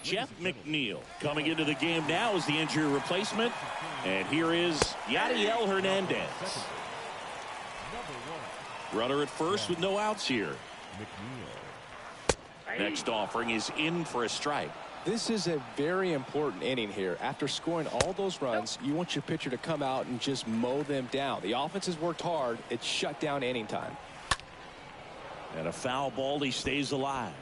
Jeff McNeil coming into the game now as the injury replacement. And here is Yadiel Hernandez. Runner at first with no outs here. Next offering is in for a strike. This is a very important inning here. After scoring all those runs, you want your pitcher to come out and just mow them down. The offense has worked hard. It's shut down inning time. And a foul ball. He stays alive.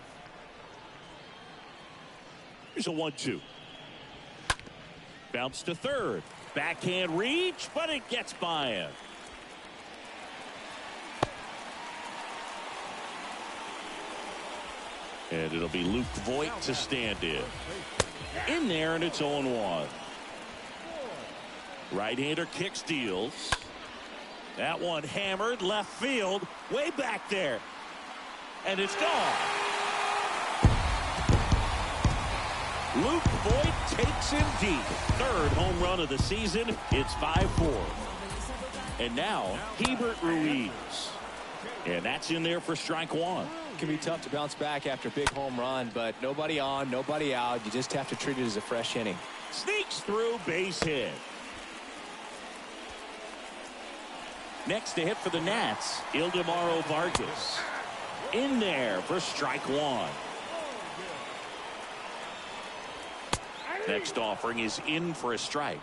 Here's a 1-2. Bounce to third. Backhand reach, but it gets by him. And it'll be Luke Voit to stand in there, and it's 0-1. Right-hander kicks, deals. That one hammered left field, way back there. And it's gone. Luke Voit takes him deep. Third home run of the season. It's 5-4. And now Hebert Ruiz. And that's in there for strike one. It can be tough to bounce back after a big home run, but nobody on, nobody out. You just have to treat it as a fresh inning. Sneaks through, base hit. Next to hit for the Nats, Ildemaro Vargas. In there for strike one. Next offering is in for a strike.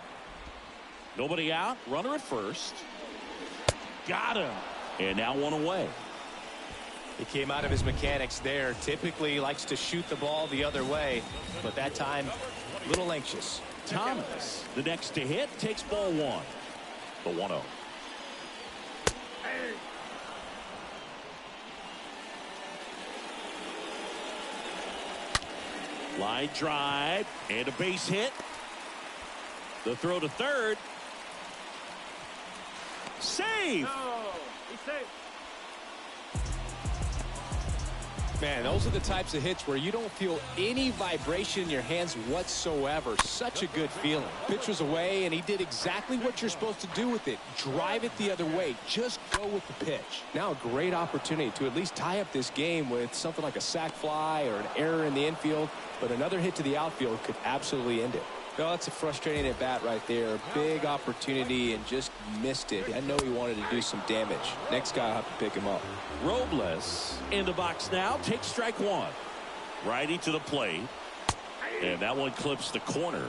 Nobody out. Runner at first. Got him. And now one away. He came out of his mechanics there. Typically he likes to shoot the ball the other way, but that time a little anxious. Thomas, the next to hit, takes ball one. The 1-0. Line drive and a base hit. The throw to third. Save. No, he's safe. Man, those are the types of hits where you don't feel any vibration in your hands whatsoever. Such a good feeling. Pitch was away, and he did exactly what you're supposed to do with it. Drive it the other way. Just go with the pitch. Now a great opportunity to at least tie up this game with something like a sac fly or an error in the infield. But another hit to the outfield could absolutely end it. No, that's a frustrating at bat right there. Big opportunity and just missed it. I know he wanted to do some damage. Next guy will have to pick him up. Robles in the box now, takes strike one. Righty to the plate. And that one clips the corner.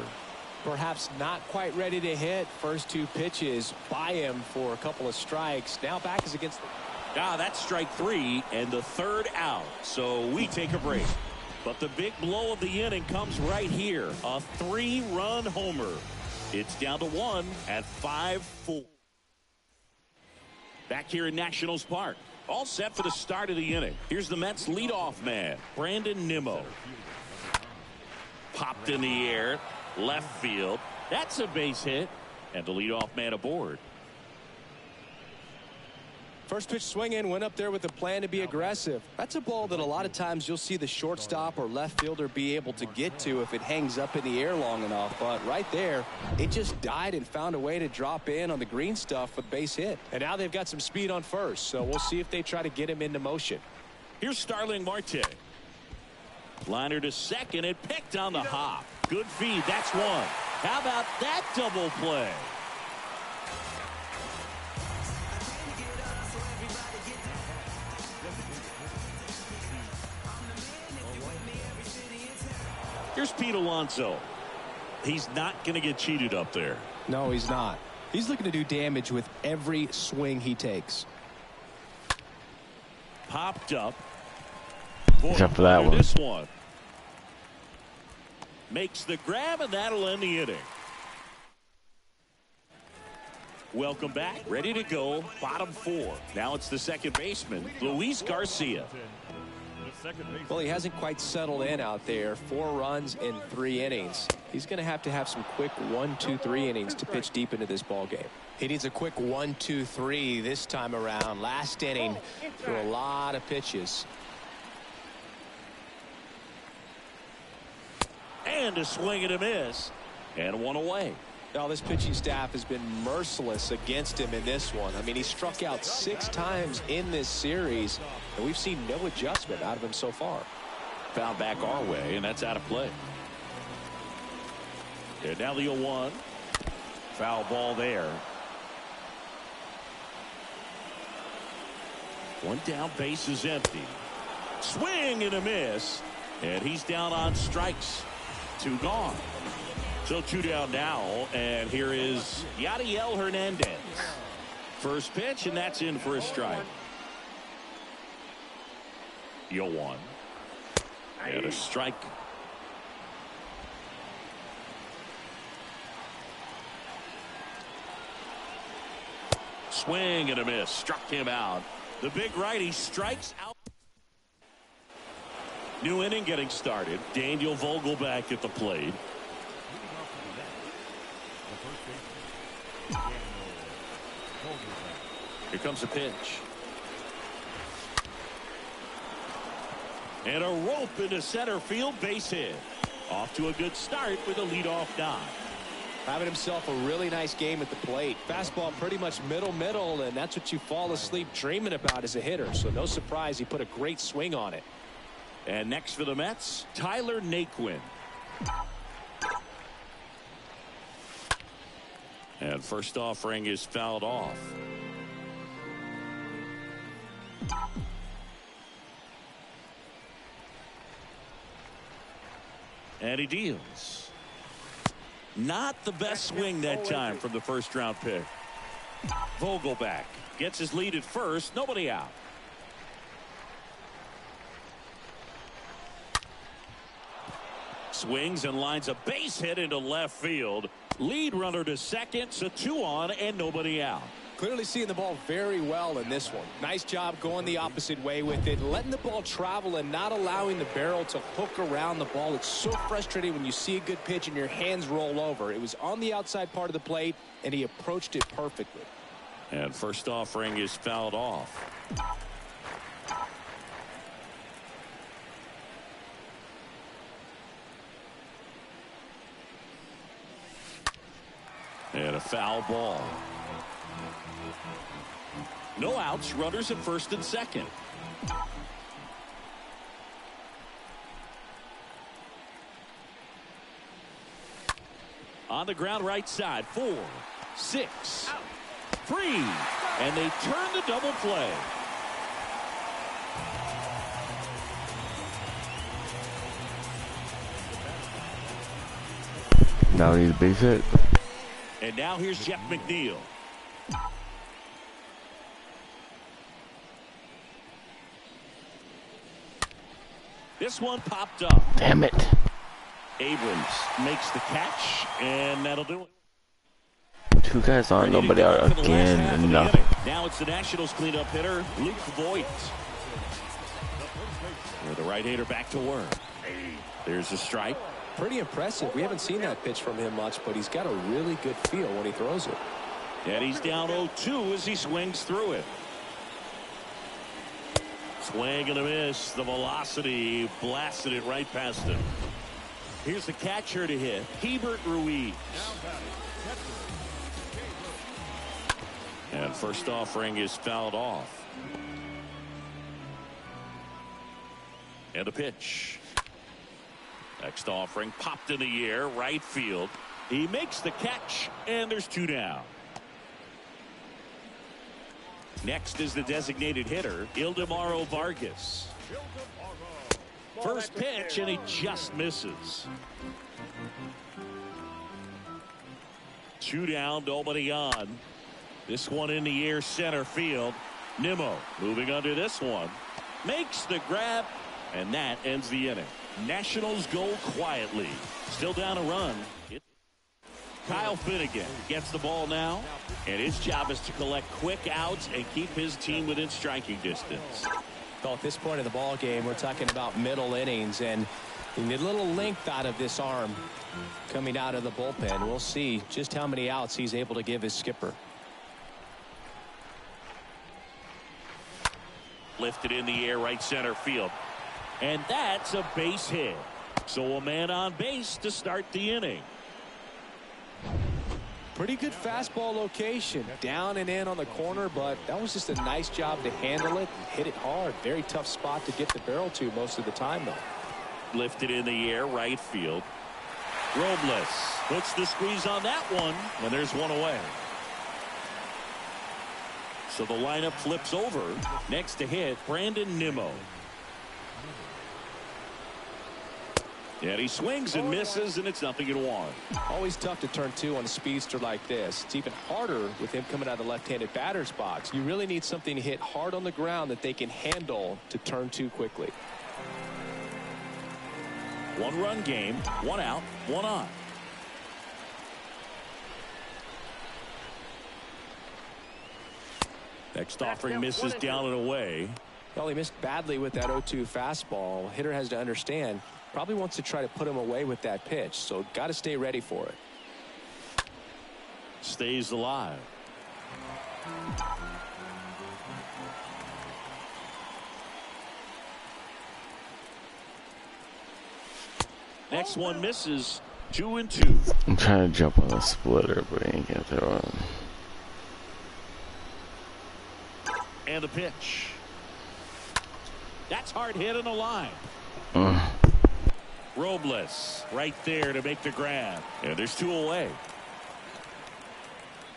Perhaps not quite ready to hit. First two pitches by him for a couple of strikes. Now back is against the... That's strike three and the third out. So we take a break. But the big blow of the inning comes right here. A 3-run homer. It's down to one at 5-4. Back here in Nationals Park. All set for the start of the inning. Here's the Mets leadoff man, Brandon Nimmo. Popped in the air. Left field. That's a base hit. And the leadoff man aboard. First pitch swinging, went up there with a plan to be aggressive. That's a ball that a lot of times you'll see the shortstop or left fielder be able to get to if it hangs up in the air long enough. But right there, it just died and found a way to drop in on the green stuff with base hit. And now they've got some speed on first, so we'll see if they try to get him into motion. Here's Starling Marte. Liner to second and picked on the hop. Good feed. That's one. How about that double play? Here's Pete Alonso. He's not going to get cheated up there. No, he's not. He's looking to do damage with every swing he takes. Popped up. Except for that one. This one. Makes the grab, and that'll end the inning. Welcome back. Ready to go. Bottom four. Now it's the second baseman, Luis Garcia. Well, he hasn't quite settled in out there. 4 runs in 3 innings. He's going to have some quick 1, 2, 3 innings to pitch deep into this ball game. He needs a quick 1, 2, 3 this time around. Last inning, threw a lot of pitches. And a swing and a miss. And one away. Now, this pitching staff has been merciless against him in this one. I mean, he struck out 6 times in this series, and we've seen no adjustment out of him so far. Foul back our way, and that's out of play. And now the 0-1. Foul ball there. One down, base is empty. Swing and a miss. And he's down on strikes. 2 gone. So 2 down now, and here is Yadiel Hernandez. First pitch, and that's in for a strike. 0-1. And a strike. Swing and a miss. Struck him out. The big righty strikes out. New inning getting started. Daniel Vogelback at the plate. Here comes a pitch. And a rope into center field, base hit. Off to a good start with a leadoff knock. Having himself a really nice game at the plate. Fastball pretty much middle, and that's what you fall asleep dreaming about as a hitter. So no surprise he put a great swing on it. And next for the Mets, Tyler Naquin. And first offering is fouled off. And he deals. Not the best swing that time from the first round pick. Vogelback gets his lead at first. Nobody out. Swings and lines a base hit into left field. Lead runner to second, so 2 on and nobody out. Clearly seeing the ball very well in this one. Nice job going the opposite way with it, letting the ball travel and not allowing the barrel to hook around the ball. It's so frustrating when you see a good pitch and your hands roll over. It was on the outside part of the plate, and he approached it perfectly. And first offering is fouled off. And a foul ball. No outs, runners at first and second. On the ground right side, 4, 6, 3, and they turn the double play. Now we need a base hit. And now here's Jeff McNeil. This one popped up. Damn it. Abrams makes the catch, and that'll do it. 2 guys on, nobody out again, and nothing. Now it's the Nationals cleanup hitter, Luke Voigt. The right-hander back to work. There's a strike. Pretty impressive. We haven't seen that pitch from him much, but he's got a really good feel when he throws it. And he's down 0-2 as he swings through it. Swing and a miss. The velocity blasted it right past him. Here's the catcher to hit, Hebert Ruiz. And first offering is fouled off. And a pitch. Next offering popped in the air, right field. He makes the catch, and there's 2 down. Next is the designated hitter, Ildemaro Vargas. First pitch, and he just misses. 2 down, nobody on. This one in the air, center field. Nimmo moving under this one. Makes the grab, and that ends the inning. Nationals go quietly. Still down a run. Kyle Finnegan gets the ball now, and his job is to collect quick outs and keep his team within striking distance. Well, at this point of the ball game, we're talking about middle innings, and you need a little length out of this arm coming out of the bullpen. We'll see just how many outs he's able to give his skipper. Lifted in the air, right center field. And that's a base hit. So a man on base to start the inning. Pretty good fastball location. Down and in on the corner, but that was just a nice job to handle it and hit it hard. Very tough spot to get the barrel to most of the time, though. Lifted in the air, right field. Robles puts the squeeze on that one, and there's one away. So the lineup flips over. Next to hit, Brandon Nimmo. And he swings and misses, and it's 0-1. Always tough to turn 2 on a speedster like this. It's even harder with him coming out of the left-handed batter's box. You really need something to hit hard on the ground that they can handle to turn 2 quickly. 1-run game, 1 out, 1 on. Next offering misses down and away. Well, he missed badly with that 0-2 fastball. Hitter has to understand, probably wants to try to put him away with that pitch, so got to stay ready for it. Stays alive. Next one misses. 2-2. I'm trying to jump on the splitter, but I ain't gonna throw it. And a pitch. That's hard hit on the line. Robles right there to make the grab. And there's 2 away.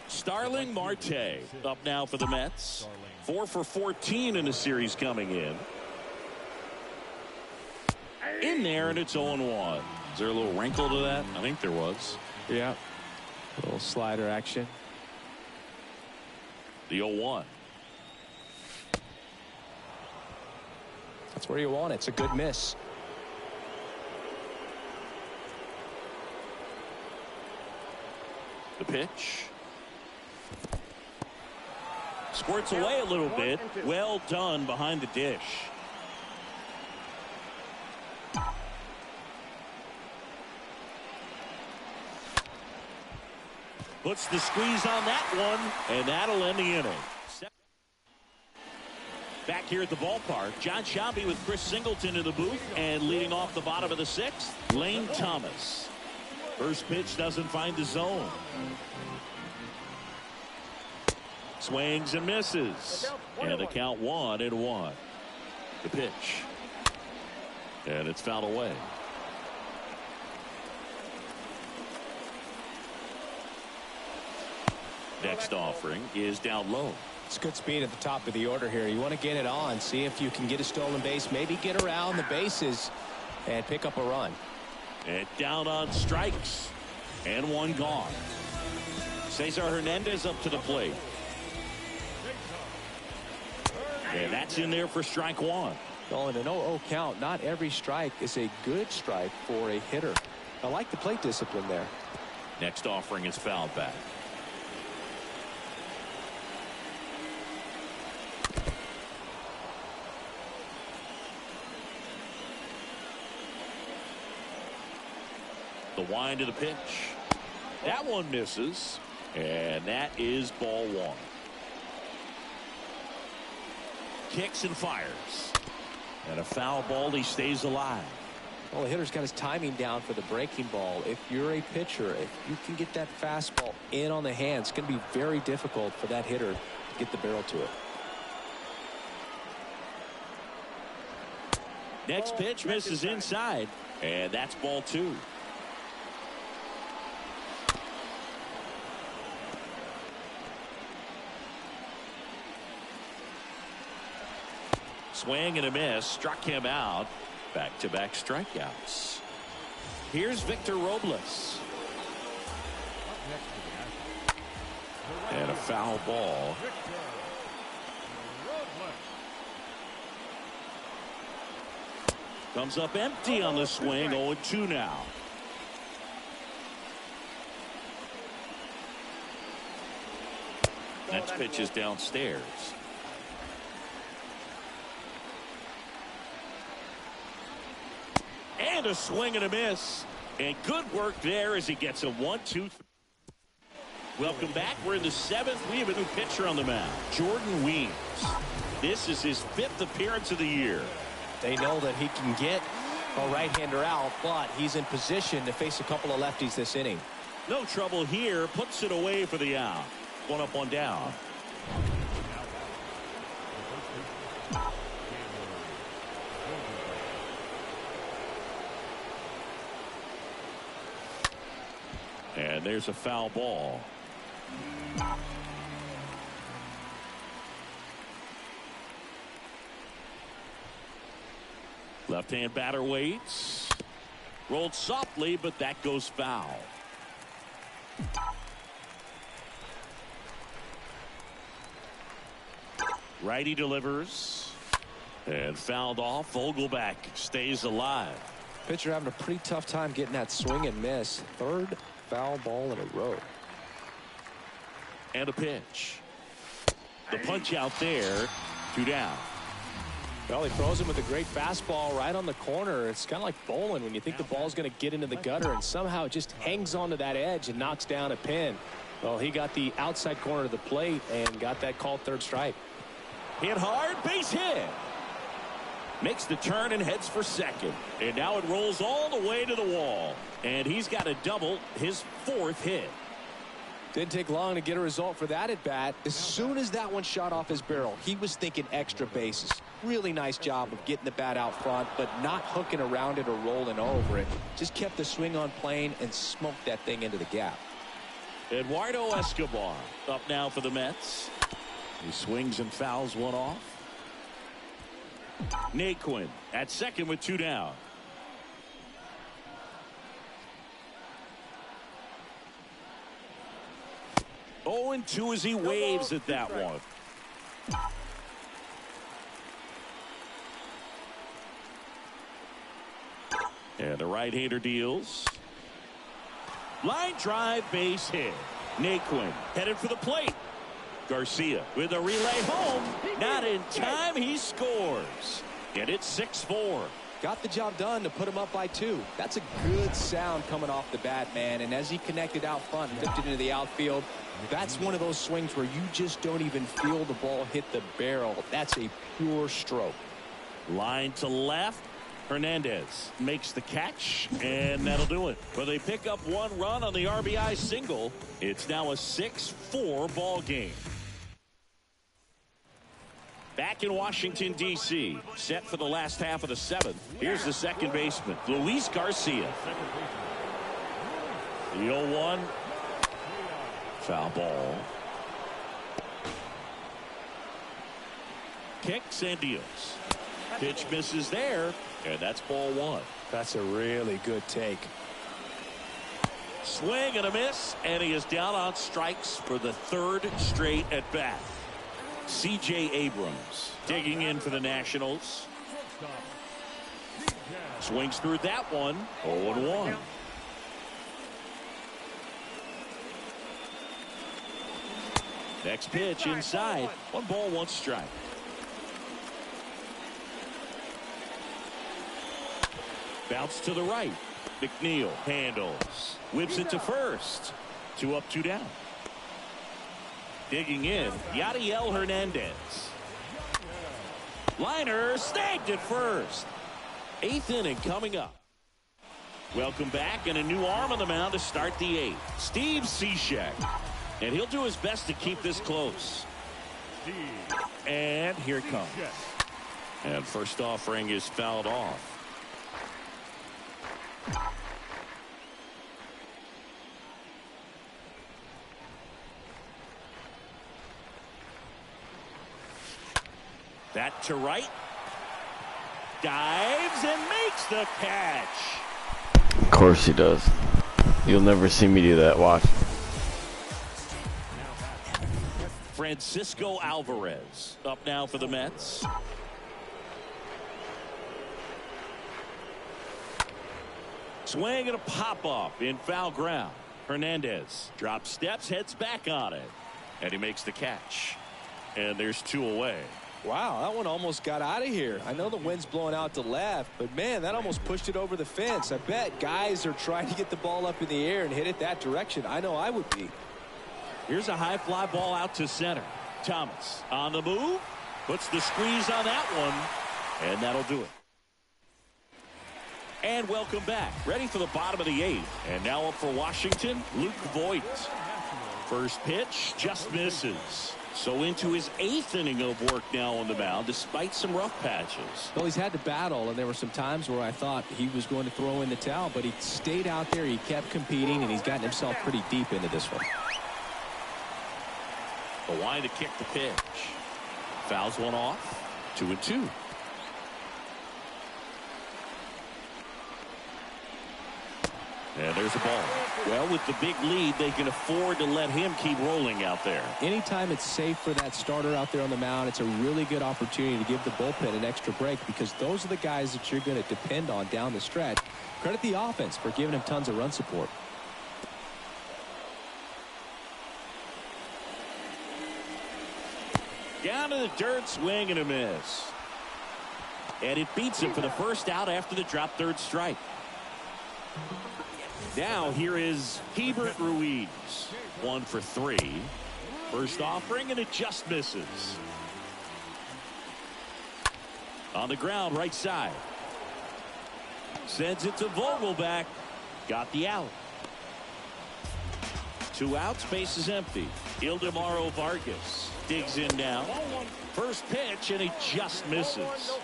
Starling Marte up now for the Mets. 4 for 14 in the series coming in. In there, and it's 0-1. Is there a little wrinkle to that? I think there was. Yeah. A little slider action. The 0-1. That's where you want it. It's a good miss. The pitch. Squirts away a little bit. Well done behind the dish. Puts the squeeze on that one, and that'll end the inning. Back here at the ballpark, John Sciambi with Chris Singleton in the booth, and leading off the bottom of the 6th, Lane Thomas. First pitch doesn't find the zone. Swings and misses. And the count 1-1. The pitch. And it's fouled away. Next offering is down low. It's good speed at the top of the order here. You want to get it on, see if you can get a stolen base, maybe get around the bases and pick up a run. And down on strikes, and one gone. Cesar Hernandez up to the plate. And that's in there for strike 1. Well, in an 0-0 count, not every strike is a good strike for a hitter. I like the plate discipline there. Next offering is fouled back. The wind of the pitch. That one misses. And that is ball 1. Kicks and fires. And a foul ball. He stays alive. Well, the hitter's got his timing down for the breaking ball. If you're a pitcher, if you can get that fastball in on the hand, it's going to be very difficult for that hitter to get the barrel to it. Next pitch misses inside, and that's ball 2. Swing and a miss, struck him out. Back-to-back strikeouts. Here's Victor Robles. And a foul ball. Comes up empty on the swing. 0-2 now. Next pitch is downstairs. And a swing and a miss. And good work there as he gets a 1-2. Welcome back. We're in the 7th. We have a new pitcher on the mound, Jordan Weems. This is his 5th appearance of the year. They know that he can get a right-hander out, but he's in position to face a couple of lefties this inning. No trouble here. Puts it away for the out. 1 up, 1 down. And there's a foul ball. Left-hand batter waits. Rolled softly, but that goes foul. Righty delivers. And fouled off. Vogelback stays alive. Pitcher having a pretty tough time getting that swing and miss. 3rd foul ball in a row. And a pitch. The punch out there. 2 down. Well, he throws him with a great fastball right on the corner. It's kind of like bowling when you think the ball's going to get into the gutter, and somehow it just hangs onto that edge and knocks down a pin. Well, he got the outside corner of the plate and got that called 3rd strike. Hit hard, base hit. Makes the turn and heads for second. And now it rolls all the way to the wall. And he's got a double, his 4th hit. Didn't take long to get a result for that at bat. As soon as that one shot off his barrel, he was thinking extra bases. Really nice job of getting the bat out front, but not hooking around it or rolling over it. Just kept the swing on plane and smoked that thing into the gap. Eduardo Escobar up now for the Mets. He swings and fouls one off. Naquin at second with 2 down. Oh, and 2 as he waves at that one. And the right-hander deals. Line drive, base hit. Naquin headed for the plate. Garcia with a relay home. Not in time. He scores. And it's 6-4. Got the job done to put him up by 2. That's a good sound coming off the bat, man. And as he connected out front and dipped it into the outfield, that's one of those swings where you just don't even feel the ball hit the barrel. That's a pure stroke. Line to left. Hernandez makes the catch, and that'll do it. But they pick up 1 run on the RBI single. It's now a 6-4 ball game. Back in Washington, D.C., set for the last half of the 7th. Here's the second baseman, Luis Garcia. The 0-1. Foul ball. Kicks and deals. Pitch misses there, and that's ball 1. That's a really good take. Swing and a miss, and he is down on strikes for the 3rd straight at bat. C.J. Abrams digging in for the Nationals. Swings through that one. 0-1. Next pitch inside. 1 ball, 1 strike. Bounce to the right. McNeil handles. Whips it to first. 2 up, 2 down. Digging in, Yadiel Hernandez. Liner snagged at first. 8th inning coming up. Welcome back, and a new arm on the mound to start the 8th. Steve Cishek. And he'll do his best to keep this close. And here it comes. And first offering is fouled off. That to right. Dives and makes the catch. Of course he does. You'll never see me do that. Watch. Francisco Alvarez up now for the Mets. Swing and a pop-up in foul ground. Hernandez drops steps, heads back on it. And he makes the catch. And there's 2 away. Wow, that one almost got out of here. I know the wind's blowing out to left, but man, that almost pushed it over the fence. I bet guys are trying to get the ball up in the air and hit it that direction. I know I would be. Here's a high fly ball out to center. Thomas on the move. Puts the squeeze on that one. And that'll do it. And welcome back. Ready for the bottom of the 8th. And now up for Washington, Luke Voigt. First pitch just misses. So into his 8th inning of work now on the mound, despite some rough patches. Well, he's had to battle, and there were some times where I thought he was going to throw in the towel, but he stayed out there, he kept competing, and he's gotten himself pretty deep into this one. The line to kick the pitch. Fouls one off. 2-2. And there's a ball. Well, with the big lead, they can afford to let him keep rolling out there. Anytime it's safe for that starter out there on the mound, it's a really good opportunity to give the bullpen an extra break, because those are the guys that you're going to depend on down the stretch. Credit the offense for giving him tons of run support. Down to the dirt, swing and a miss. And it beats him for the first out after the drop third strike. Now here is Hebert Ruiz. 1 for 3. First offering, and it just misses. On the ground, right side. Sends it to Vogelback. Got the out. 2 outs, base is empty. Ildemaro Vargas digs in now. First pitch, and he just misses.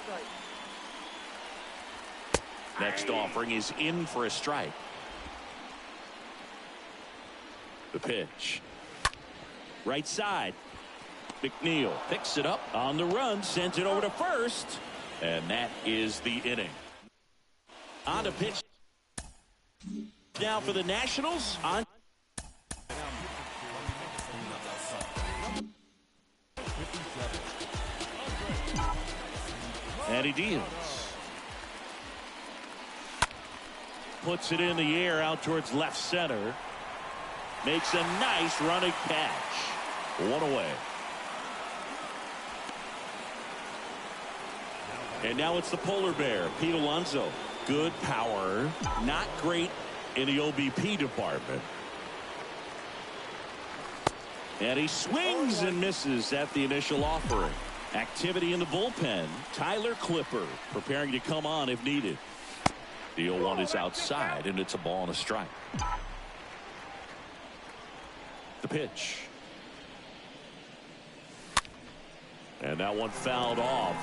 Next offering is in for a strike. The pitch. Right side. McNeil picks it up on the run, sends it over to first, and that is the inning. On the pitch now for the Nationals. On and he deals. Puts it in the air out towards left center. Makes a nice running catch. 1 away. And now it's the polar bear, Pete Alonso. Good power, not great in the OBP department. And he swings and misses at the initial offering. Activity in the bullpen. Tyler Clipper preparing to come on if needed. The 0-1 is outside, and it's a ball and a strike. The pitch. And that one fouled off.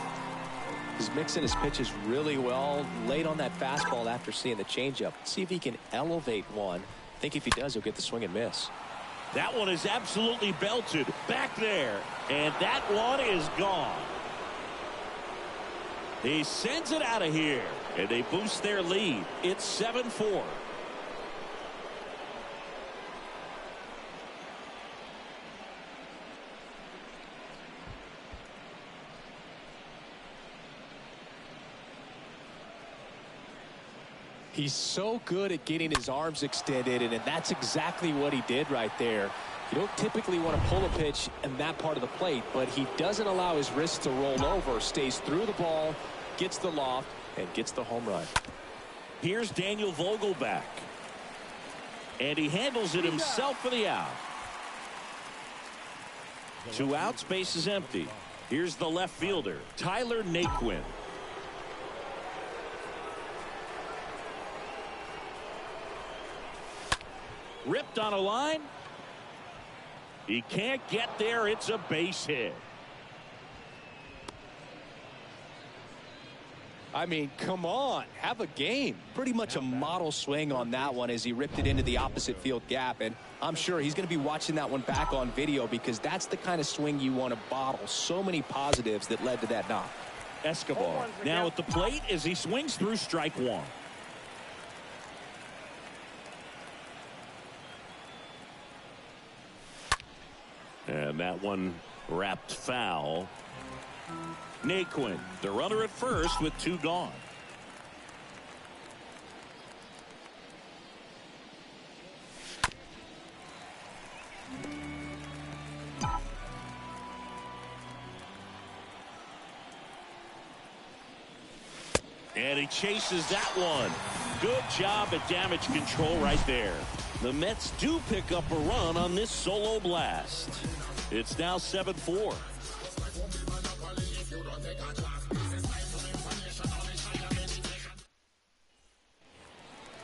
He's mixing his pitches really well. Late on that fastball after seeing the changeup. See if he can elevate one. I think if he does, he'll get the swing and miss. That one is absolutely belted back there. And that one is gone. He sends it out of here. And they boost their lead. It's 7-4. He's so good at getting his arms extended, and that's exactly what he did right there. You don't typically want to pull a pitch in that part of the plate, but he doesn't allow his wrist to roll over, stays through the ball, gets the loft, and gets the home run. Here's Daniel Vogelback. And he handles it himself for the out. 2 outs, base is empty. Here's the left fielder, Tyler Naquin. Ripped on a line. He can't get there. It's a base hit. I mean, come on, have a game. Pretty much a model swing on that one as he ripped it into the opposite field gap. And I'm sure he's going to be watching that one back on video because that's the kind of swing you want to bottle. So many positives that led to that knock. Escobar now at the plate as he swings through strike one. And that one wrapped foul. Naquin, the runner at first with 2 gone. And he chases that one. Good job at damage control right there. The Mets do pick up a run on this solo blast. It's now 7-4.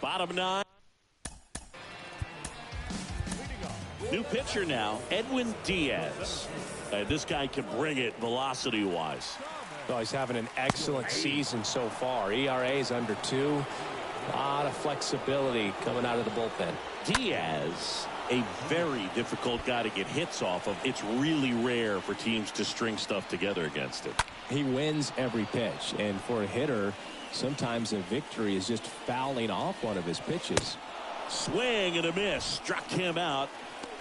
Bottom 9. New pitcher now, Edwin Diaz. This guy can bring it velocity-wise. Oh, he's having an excellent season so far. ERA is under 2. A lot of flexibility coming out of the bullpen. Diaz, a very difficult guy to get hits off of. It's really rare for teams to string stuff together against it. He wins every pitch, and for a hitter, sometimes a victory is just fouling off one of his pitches. Swing and a miss, struck him out,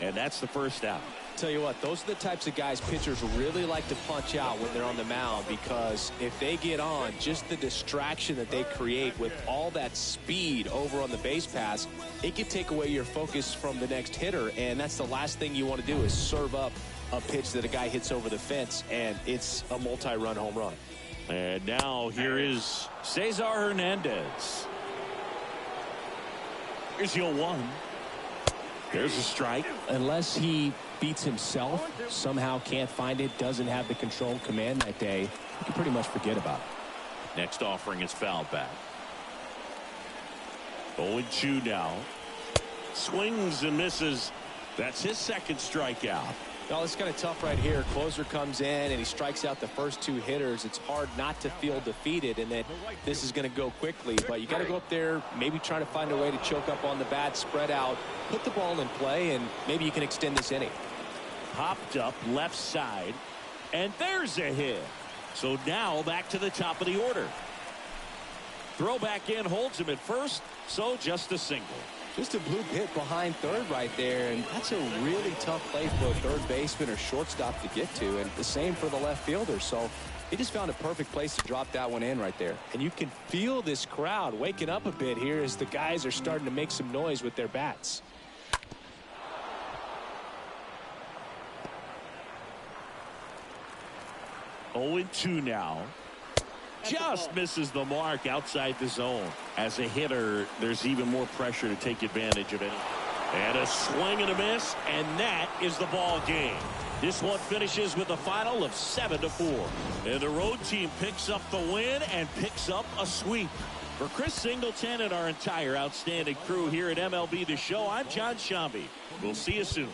and that's the first out. Tell you what, those are the types of guys pitchers really like to punch out when they're on the mound, because if they get on, just the distraction that they create with all that speed over on the base pass, it can take away your focus from the next hitter, and that's the last thing you want to do is serve up a pitch that a guy hits over the fence, and it's a multi-run home run. And now here is Cesar Hernandez. Here's your 1. There's a strike. Unless he beats himself, somehow can't find it, doesn't have the control command that day, you can pretty much forget about it. Next offering is fouled back. 0-2 now. Swings and misses. That's his second strikeout. Well, it's kind of tough right here. Closer comes in and he strikes out the first 2 hitters. It's hard not to feel defeated and that this is going to go quickly. But you got to go up there, maybe try to find a way to choke up on the bat, spread out, put the ball in play, and maybe you can extend this inning. Popped up left side, and there's a hit. So now back to the top of the order. Throw back in, holds him at first, so just a single. Just a blue hit behind third right there, and that's a really tough play for a third baseman or shortstop to get to, and the same for the left fielder. So he just found a perfect place to drop that one in right there. And you can feel this crowd waking up a bit here as the guys are starting to make some noise with their bats. Oh, 2 now. Just misses the mark outside the zone. As a hitter, there's even more pressure to take advantage of it. And a swing and a miss, and that is the ball game. This one finishes with a final of 7-4. And the road team picks up the win and picks up a sweep. For Chris Singleton and our entire outstanding crew here at MLB The Show, I'm John Shambi. We'll see you soon.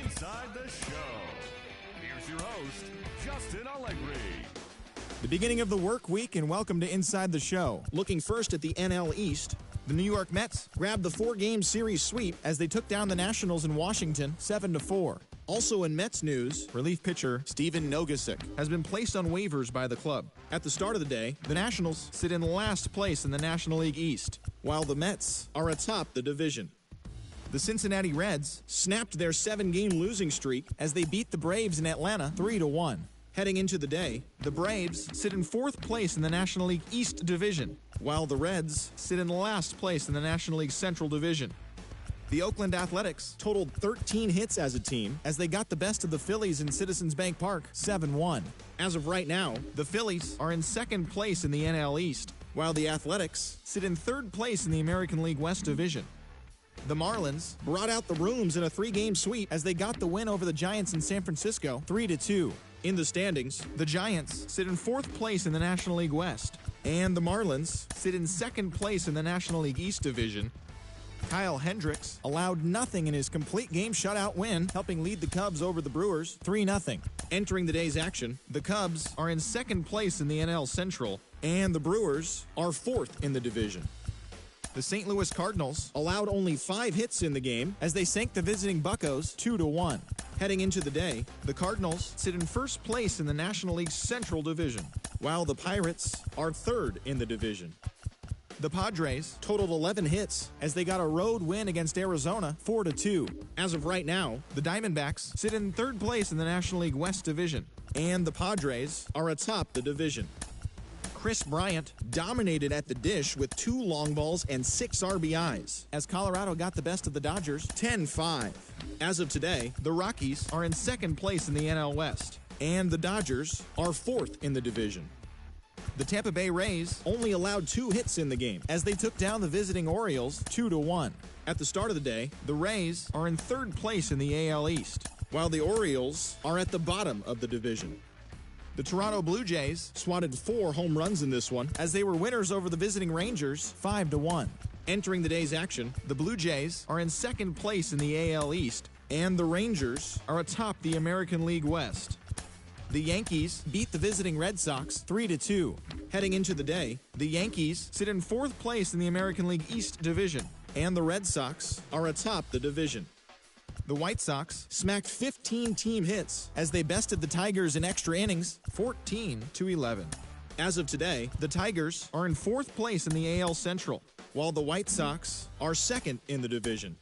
Inside the Show. Here's your host, Justin Allegri. The beginning of the work week, and welcome to Inside the Show. Looking first at the NL East, the New York Mets grabbed the 4-game series sweep as they took down the Nationals in Washington 7-4. Also in Mets news, relief pitcher Steven Nogasic has been placed on waivers by the club. At the start of the day, the Nationals sit in last place in the National League East, while the Mets are atop the division. The Cincinnati Reds snapped their 7-game losing streak as they beat the Braves in Atlanta 3-1. Heading into the day, the Braves sit in 4th place in the National League East Division, while the Reds sit in last place in the National League Central Division. The Oakland Athletics totaled 13 hits as a team as they got the best of the Phillies in Citizens Bank Park 7-1. As of right now, the Phillies are in 2nd place in the NL East, while the Athletics sit in 3rd place in the American League West Division. The Marlins brought out the rooms in a 3-game sweep as they got the win over the Giants in San Francisco 3-2. In the standings, the Giants sit in 4th place in the National League West, and the Marlins sit in 2nd place in the National League East Division. Kyle Hendricks allowed nothing in his complete game shutout win, helping lead the Cubs over the Brewers 3-0. Entering the day's action, the Cubs are in 2nd place in the NL Central, and the Brewers are 4th in the division. The St. Louis Cardinals allowed only 5 hits in the game as they sank the visiting Buccos 2-1. Heading into the day, the Cardinals sit in 1st place in the National League Central Division, while the Pirates are 3rd in the division. The Padres totaled 11 hits as they got a road win against Arizona 4-2. As of right now, the Diamondbacks sit in 3rd place in the National League West Division, and the Padres are atop the division. Chris Bryant dominated at the dish with 2 long balls and 6 RBIs as Colorado got the best of the Dodgers 10-5. As of today, the Rockies are in 2nd place in the NL West, and the Dodgers are 4th in the division. The Tampa Bay Rays only allowed 2 hits in the game as they took down the visiting Orioles 2-1. At the start of the day, the Rays are in 3rd place in the AL East, while the Orioles are at the bottom of the division. The Toronto Blue Jays swatted 4 home runs in this one as they were winners over the visiting Rangers 5-1. Entering the day's action, the Blue Jays are in 2nd place in the AL East, and the Rangers are atop the American League West. The Yankees beat the visiting Red Sox 3-2. Heading into the day, the Yankees sit in 4th place in the American League East Division, and the Red Sox are atop the division. The White Sox smacked 15 team hits as they bested the Tigers in extra innings 14-11. As of today, the Tigers are in 4th place in the AL Central, while the White Sox are 2nd in the division.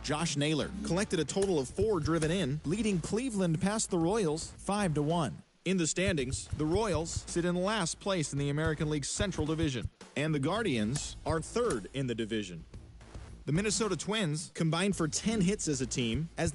Josh Naylor collected a total of 4 driven in, leading Cleveland past the Royals 5-1. In the standings, the Royals sit in last place in the American League Central Division, and the Guardians are 3rd in the division. The Minnesota Twins combined for 10 hits as a team as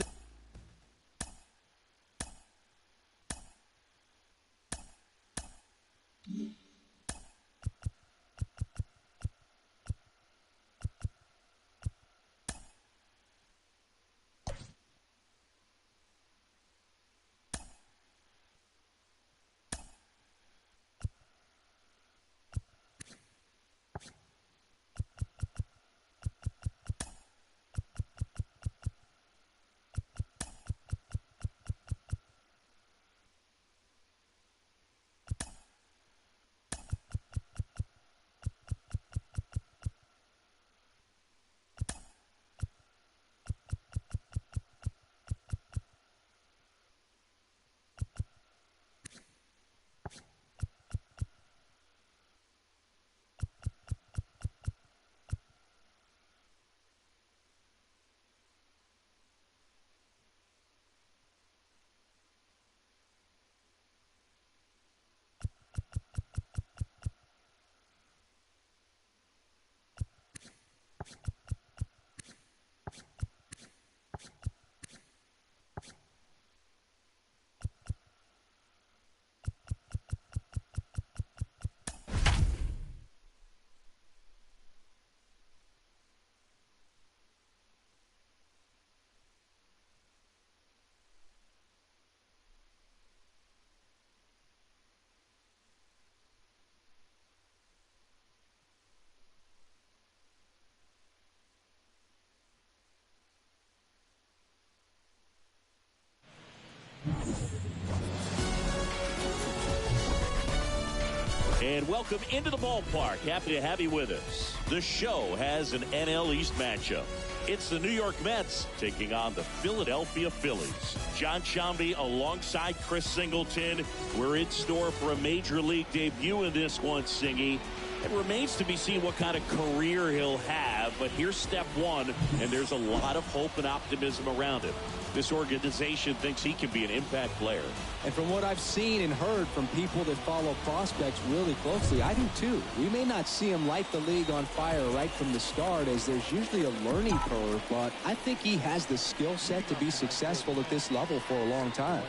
And welcome into the ballpark. Happy to have you with us. The show has an NL East matchup. It's the New York Mets taking on the Philadelphia Phillies. John Sciambi alongside Chris Singleton. We're in store for a major league debut in this one, Singy. It remains to be seen what kind of career he'll have, but here's step one, and there's a lot of hope and optimism around him. This organization thinks he can be an impact player. And from what I've seen and heard from people that follow prospects really closely, I do too. We may not see him light the league on fire right from the start, as there's usually a learning curve, but I think he has the skill set to be successful at this level for a long time.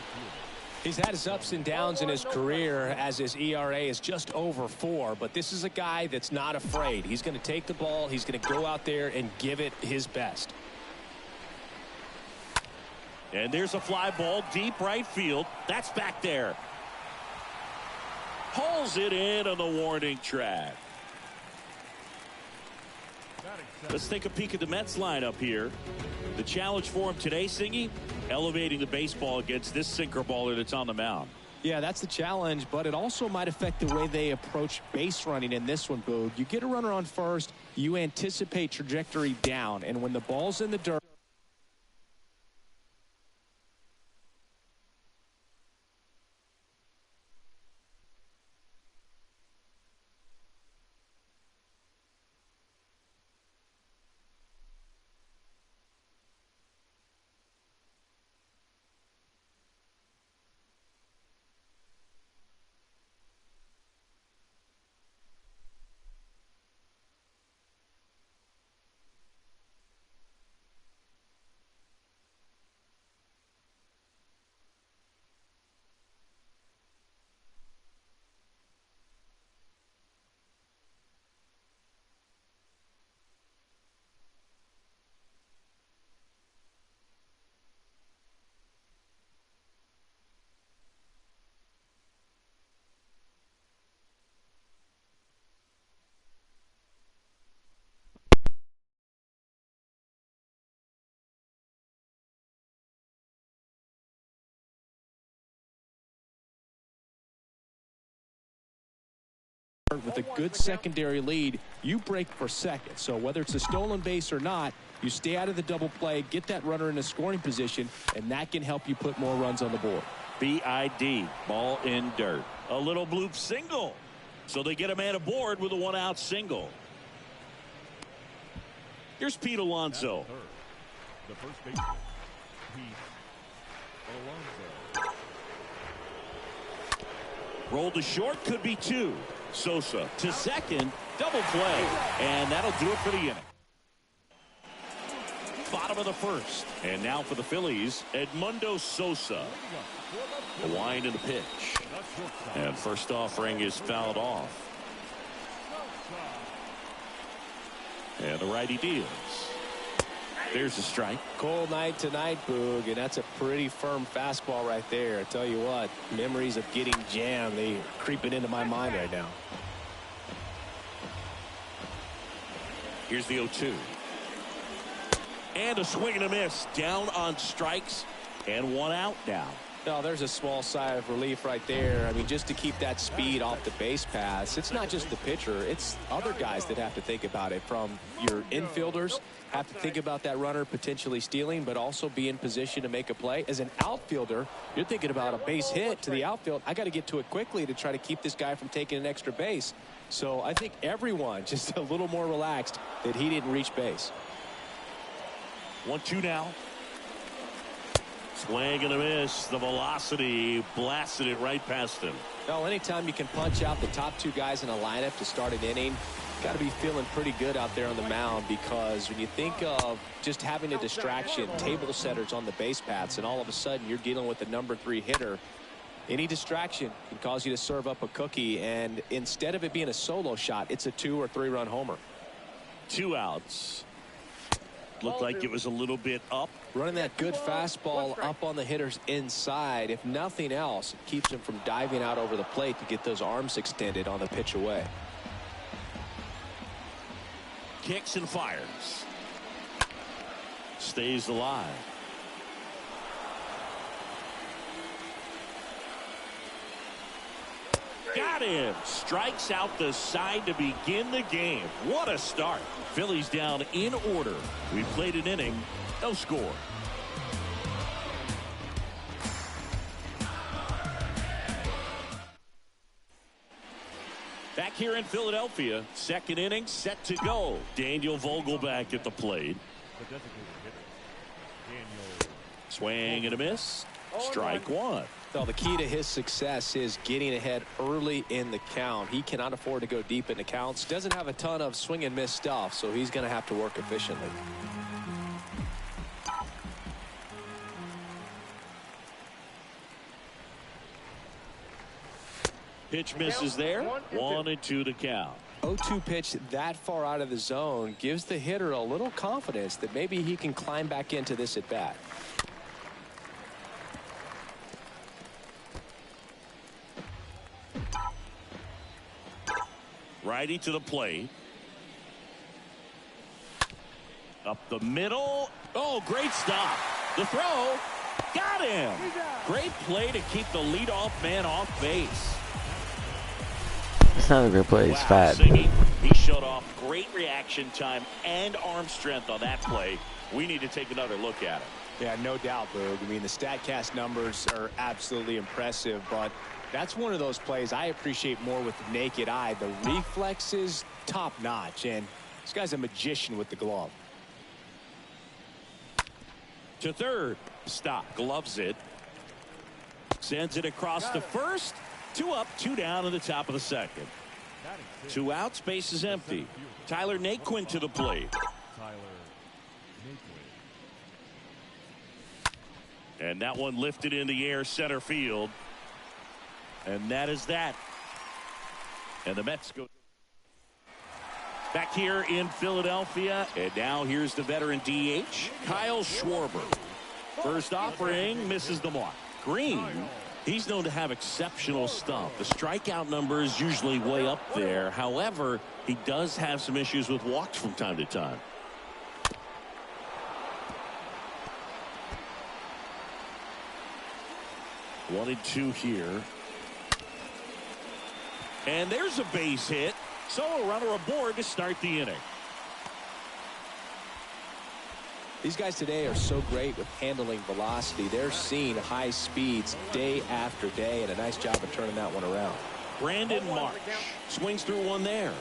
He's had his ups and downs in his career, as his ERA is just over 4, but this is a guy that's not afraid. He's going to take the ball, he's going to go out there and give it his best. And there's a fly ball deep right field. That's back there. Pulls it in on the warning track. Let's take a peek at the Mets lineup here. The challenge for him today, Singy, elevating the baseball against this sinker baller that's on the mound. Yeah, that's the challenge, but it also might affect the way they approach base running in this one, Boog. You get a runner on first, you anticipate trajectory down, and when the ball's in the dirt, with a good secondary lead, you break for second. So whether it's a stolen base or not, You stay out of the double play, get that runner in a scoring position, and that can help you put more runs on the board. BID, ball in dirt. A little bloop single. So they get a man aboard with a one-out single. Here's Pete Alonso. The first baseman, Pete Alonso. Rolled to short, could be two. Sosa to second, double play, and that'll do it for the inning. Bottom of the first, and now for the Phillies, Edmundo Sosa. A wind and a pitch, and first offering is fouled off. And the righty deals. There's a strike. Cold night tonight, Boog, and that's a pretty firm fastball right there. I tell you what, memories of getting jammed, they creeping into my mind right now. Here's the 0-2. And a swing and a miss. Down on strikes, and one out now. No, there's a small sigh of relief right there. I mean, just to keep that speed off the base paths, it's not just the pitcher, it's other guys that have to think about it. From your infielders, have to think about that runner potentially stealing, but also be in position to make a play. As an outfielder, you're thinking about a base hit to the outfield. I got to get to it quickly to try to keep this guy from taking an extra base. So I think everyone just a little more relaxed that he didn't reach base. 1-2 now. Swing and a miss. The velocity blasted it right past him. Well, anytime you can punch out the top two guys in a lineup to start an inning, got to be feeling pretty good out there on the mound, because when you think of just having a distraction, table setters on the base paths, and all of a sudden you're dealing with the #3 hitter, any distraction can cause you to serve up a cookie, and instead of it being a solo shot, it's a 2 or 3 run homer. 2 outs. Looked like it was a little bit up. Running that good fastball up on the hitter's inside. If nothing else, it keeps him from diving out over the plate to get those arms extended on the pitch away. Kicks and fires. Stays alive. Got him. Strikes out the side to begin the game. What a start. Phillies down in order. We played an inning. No score. Back here in Philadelphia, second inning set to go. Daniel Vogelback at the plate. Swing and a miss. Strike one. Well, the key to his success is getting ahead early in the count. He cannot afford to go deep in the counts. Doesn't have a ton of swing and miss stuff, so he's going to have to work efficiently. Pitch misses there. 1-2 to count. 0-2 pitch that far out of the zone gives the hitter a little confidence that maybe he can climb back into this at bat. Righty to the plate. Up the middle. Oh, great stop. The throw. Got him. Great play to keep the leadoff man off base. It's not a great play. He's fat. Singing. He showed off great reaction time and arm strength on that play. We need to take another look at it. Yeah, no doubt, Boog. I mean, the StatCast numbers are absolutely impressive, but that's one of those plays I appreciate more with the naked eye. The reflexes, top notch, and this guy's a magician with the glove. To third. Stop. Gloves it. Sends it across to first. 2 up, 2 down in the top of the second. 2 outs, base is empty. Tyler Naquin to the plate. And that one lifted in the air center field. And that is that. And the Mets go back here in Philadelphia. And now here's the veteran DH, Kyle Schwarber. First offering misses the mark. Green, he's known to have exceptional stuff. The strikeout number is usually way up there. However, he does have some issues with walks from time to time. One and two here. And there's a base hit. So a runner aboard to start the inning. These guys today are so great with handling velocity. They're seeing high speeds day after day, and a nice job of turning that one around. Brandon Marsh swings through one there.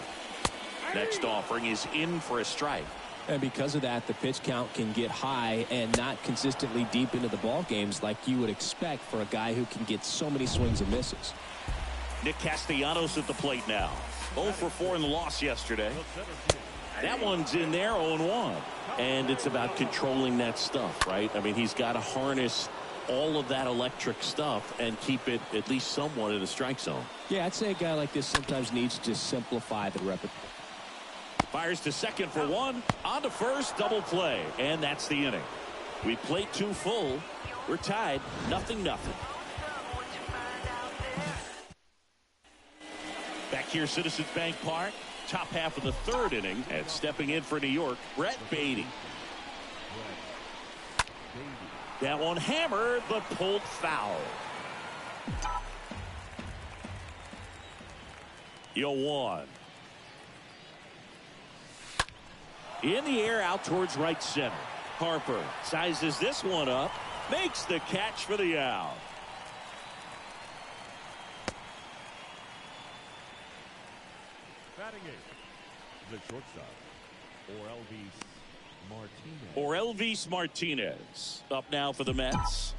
Next offering is in for a strike. And because of that, the pitch count can get high and not consistently deep into the ball games like you would expect for a guy who can get so many swings and misses. Nick Castellanos at the plate now. 0 for 4 in the loss yesterday. That one's in there, 0-1. And it's about controlling that stuff, right? I mean, he's got to harness all of that electric stuff and keep it at least somewhat in the strike zone. Yeah, I'd say a guy like this sometimes needs to simplify the repertoire. Fires to second for 1. On to first, double play. And that's the inning. We played 2 full. We're tied, 0-0. Back here, Citizens Bank Park. Top half of the 3rd inning. And stepping in for New York, Brett Beatty. That one hammered, but pulled foul. 0-1. In the air, out towards right center. Harper sizes this one up, makes the catch for the out. Batting eighth, the shortstop, Martinez. Orelvis Martinez up now for the Mets.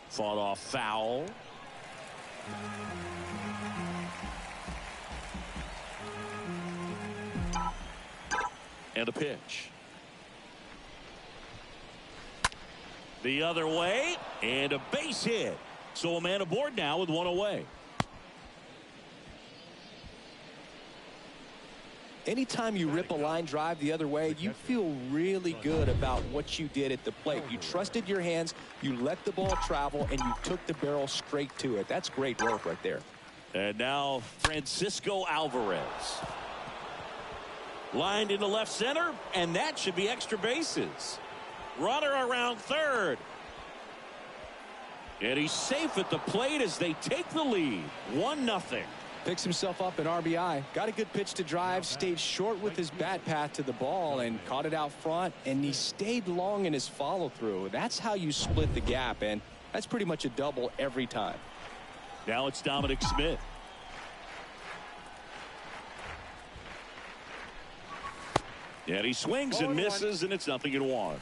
Fought off foul. And a pitch. The other way, and a base hit. So a man aboard now with 1 away. Anytime you rip a line drive the other way, you feel really good about what you did at the plate. You trusted your hands, you let the ball travel, and you took the barrel straight to it. That's great work right there. And now Francisco Alvarez. Lined into left center, and that should be extra bases. Runner around third. And he's safe at the plate as they take the lead. 1-0. Picks himself up an RBI. Got a good pitch to drive, stayed short with his bat path to the ball and caught it out front, and he stayed long in his follow through. That's how you split the gap, and that's pretty much a double every time. Now it's Dominic Smith. And he swings and misses, and it's 0-1.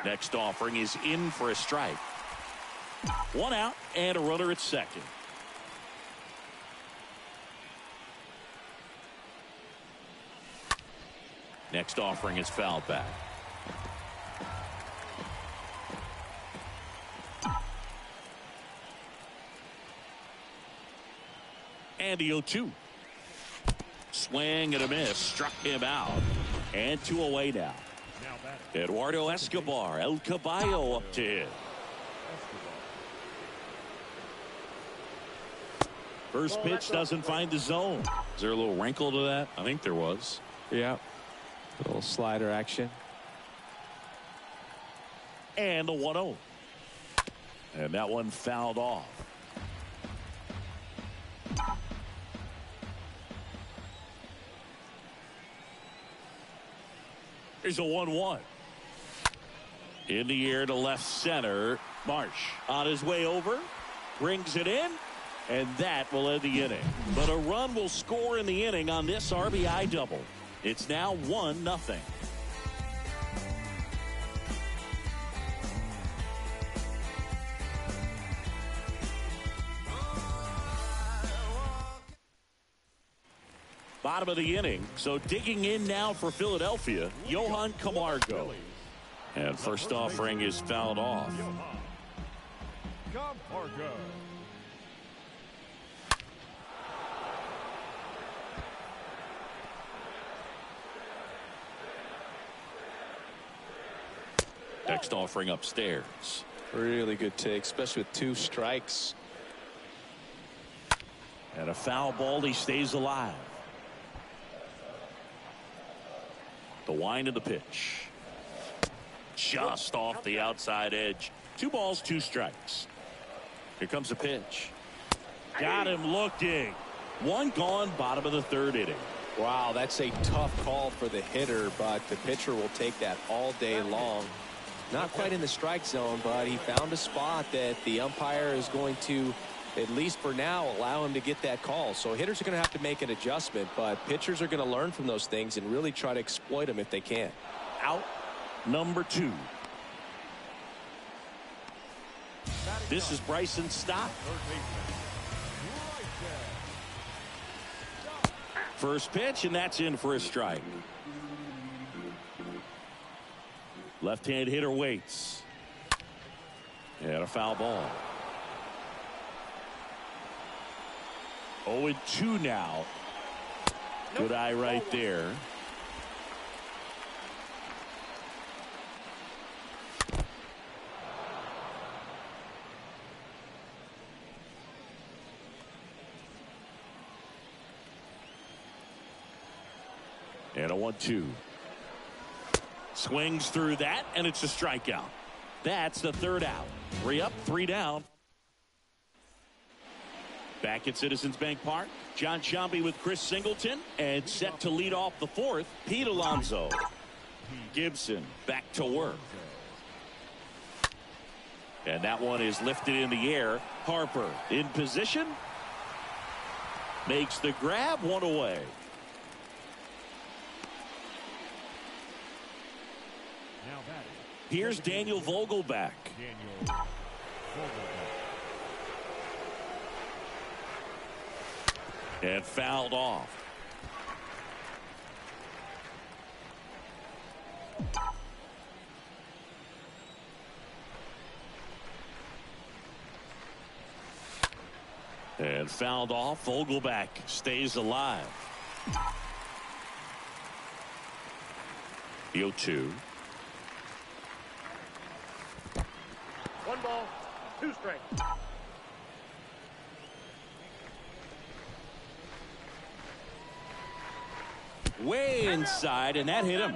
Next offering is in for a strike. 1 out and a runner at second. Next offering is fouled back. And the 0-2. Swing and a miss. Struck him out. And 2 away now. Eduardo Escobar, El Caballo up to hit. First pitch doesn't find the zone. Is there a little wrinkle to that? I think there was. Yeah. A little slider action. And the 1-0. And that one fouled off. Here's a 1-1. In the air to left center. Marsh on his way over. Brings it in. And that will end the inning. But a run will score in the inning on this RBI double. It's now 1-0. Bottom of the inning. So digging in now for Philadelphia, Johan Camargo. And first offering is fouled off. Camargo. Next offering upstairs. Really good take, especially with 2 strikes. And a foul ball, he stays alive. The wind of the pitch. just off the outside edge. 2 balls, 2 strikes. Here comes a pitch. Got him looking. 1 gone, bottom of the 3rd inning. Wow, that's a tough call for the hitter, but the pitcher will take that all day long. Not quite in the strike zone, but he found a spot that the umpire is going to, at least for now, allow him to get that call. So hitters are going to have to make an adjustment, but pitchers are going to learn from those things and really try to exploit them if they can. Out number 2. This is Bryson Stott. First pitch, and that's in for a strike. Left-hand hitter waits. And a foul ball. 0-2 now. Good eye right there. And a 1-2. Swings through that, and it's a strikeout. That's the 3rd out. 3 up, 3 down. Back at Citizens Bank Park, John Sciambi with Chris Singleton, and set to lead off the 4th, Pete Alonso. Gibson back to work. And that one is lifted in the air. Harper in position. Makes the grab, 1 away. Here's Daniel Vogelbach. And fouled off. And fouled off. Vogelbach stays alive. The 0-2. 1 ball, 2 strikes. Way inside, and that hit him.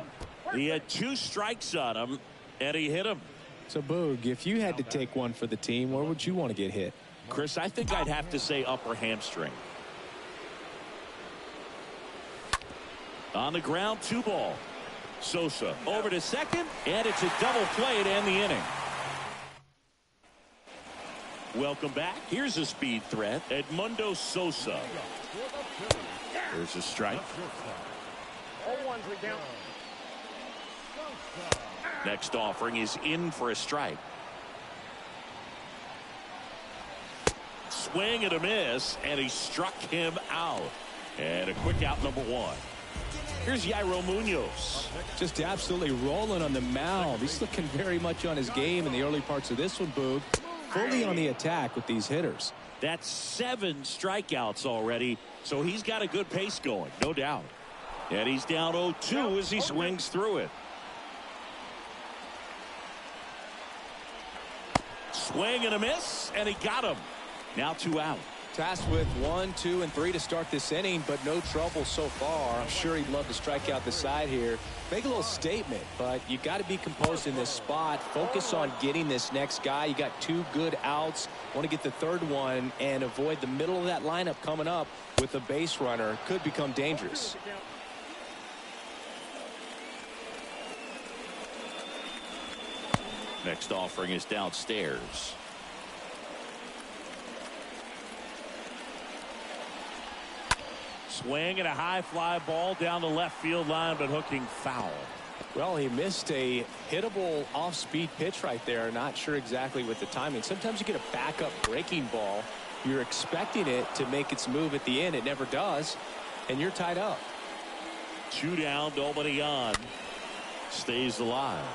He had 2 strikes on him, and he hit him. So, Boog, if you had to take one for the team, where would you want to get hit? Chris, I think I'd have to say upper hamstring. On the ground, 2 ball. Sosa over to second, and it's a double play to end the inning. Welcome back. Here's a speed threat, Edmundo Sosa. There's a strike. 0-1 we count. Next offering is in for a strike. Swing and a miss, and he struck him out. And a quick out, number 1. Here's Yairo Munoz. Just absolutely rolling on the mound. He's looking very much on his game in the early parts of this one, Boog. Fully on the attack with these hitters. That's 7 strikeouts already, so he's got a good pace going, no doubt. And he's down 0-2 as he swings through it. Swing and a miss, and he got him. Now 2 out. Tasked with 1, 2, and 3 to start this inning, but no trouble so far. I'm sure he'd love to strike out the side here. Make a little statement, but you got to be composed in this spot. Focus on getting this next guy. You got 2 good outs. Want to get the 3rd one and avoid the middle of that lineup coming up with a base runner. Could become dangerous. Next offering is downstairs. Swing and a high fly ball down the left field line, but hooking foul. Well, he missed a hittable off-speed pitch right there. Not sure exactly with the timing. Sometimes you get a backup breaking ball. You're expecting it to make its move at the end. It never does, and you're tied up. 2 down, nobody on. Stays alive.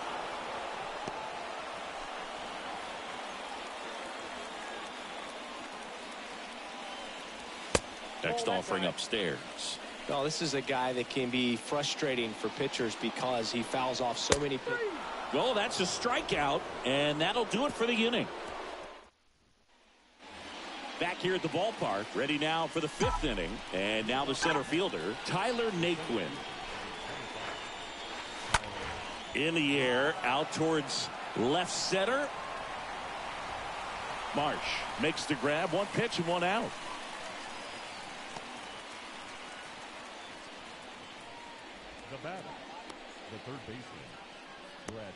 Next offering upstairs. No, this is a guy that can be frustrating for pitchers because he fouls off so many pitches. Well, that's a strikeout, and that'll do it for the inning. Back here at the ballpark, ready now for the 5th inning, and now the center fielder, Tyler Naquin. In the air, out towards left center. Marsh makes the grab. One pitch and one out. The batter, the third baseman, Brett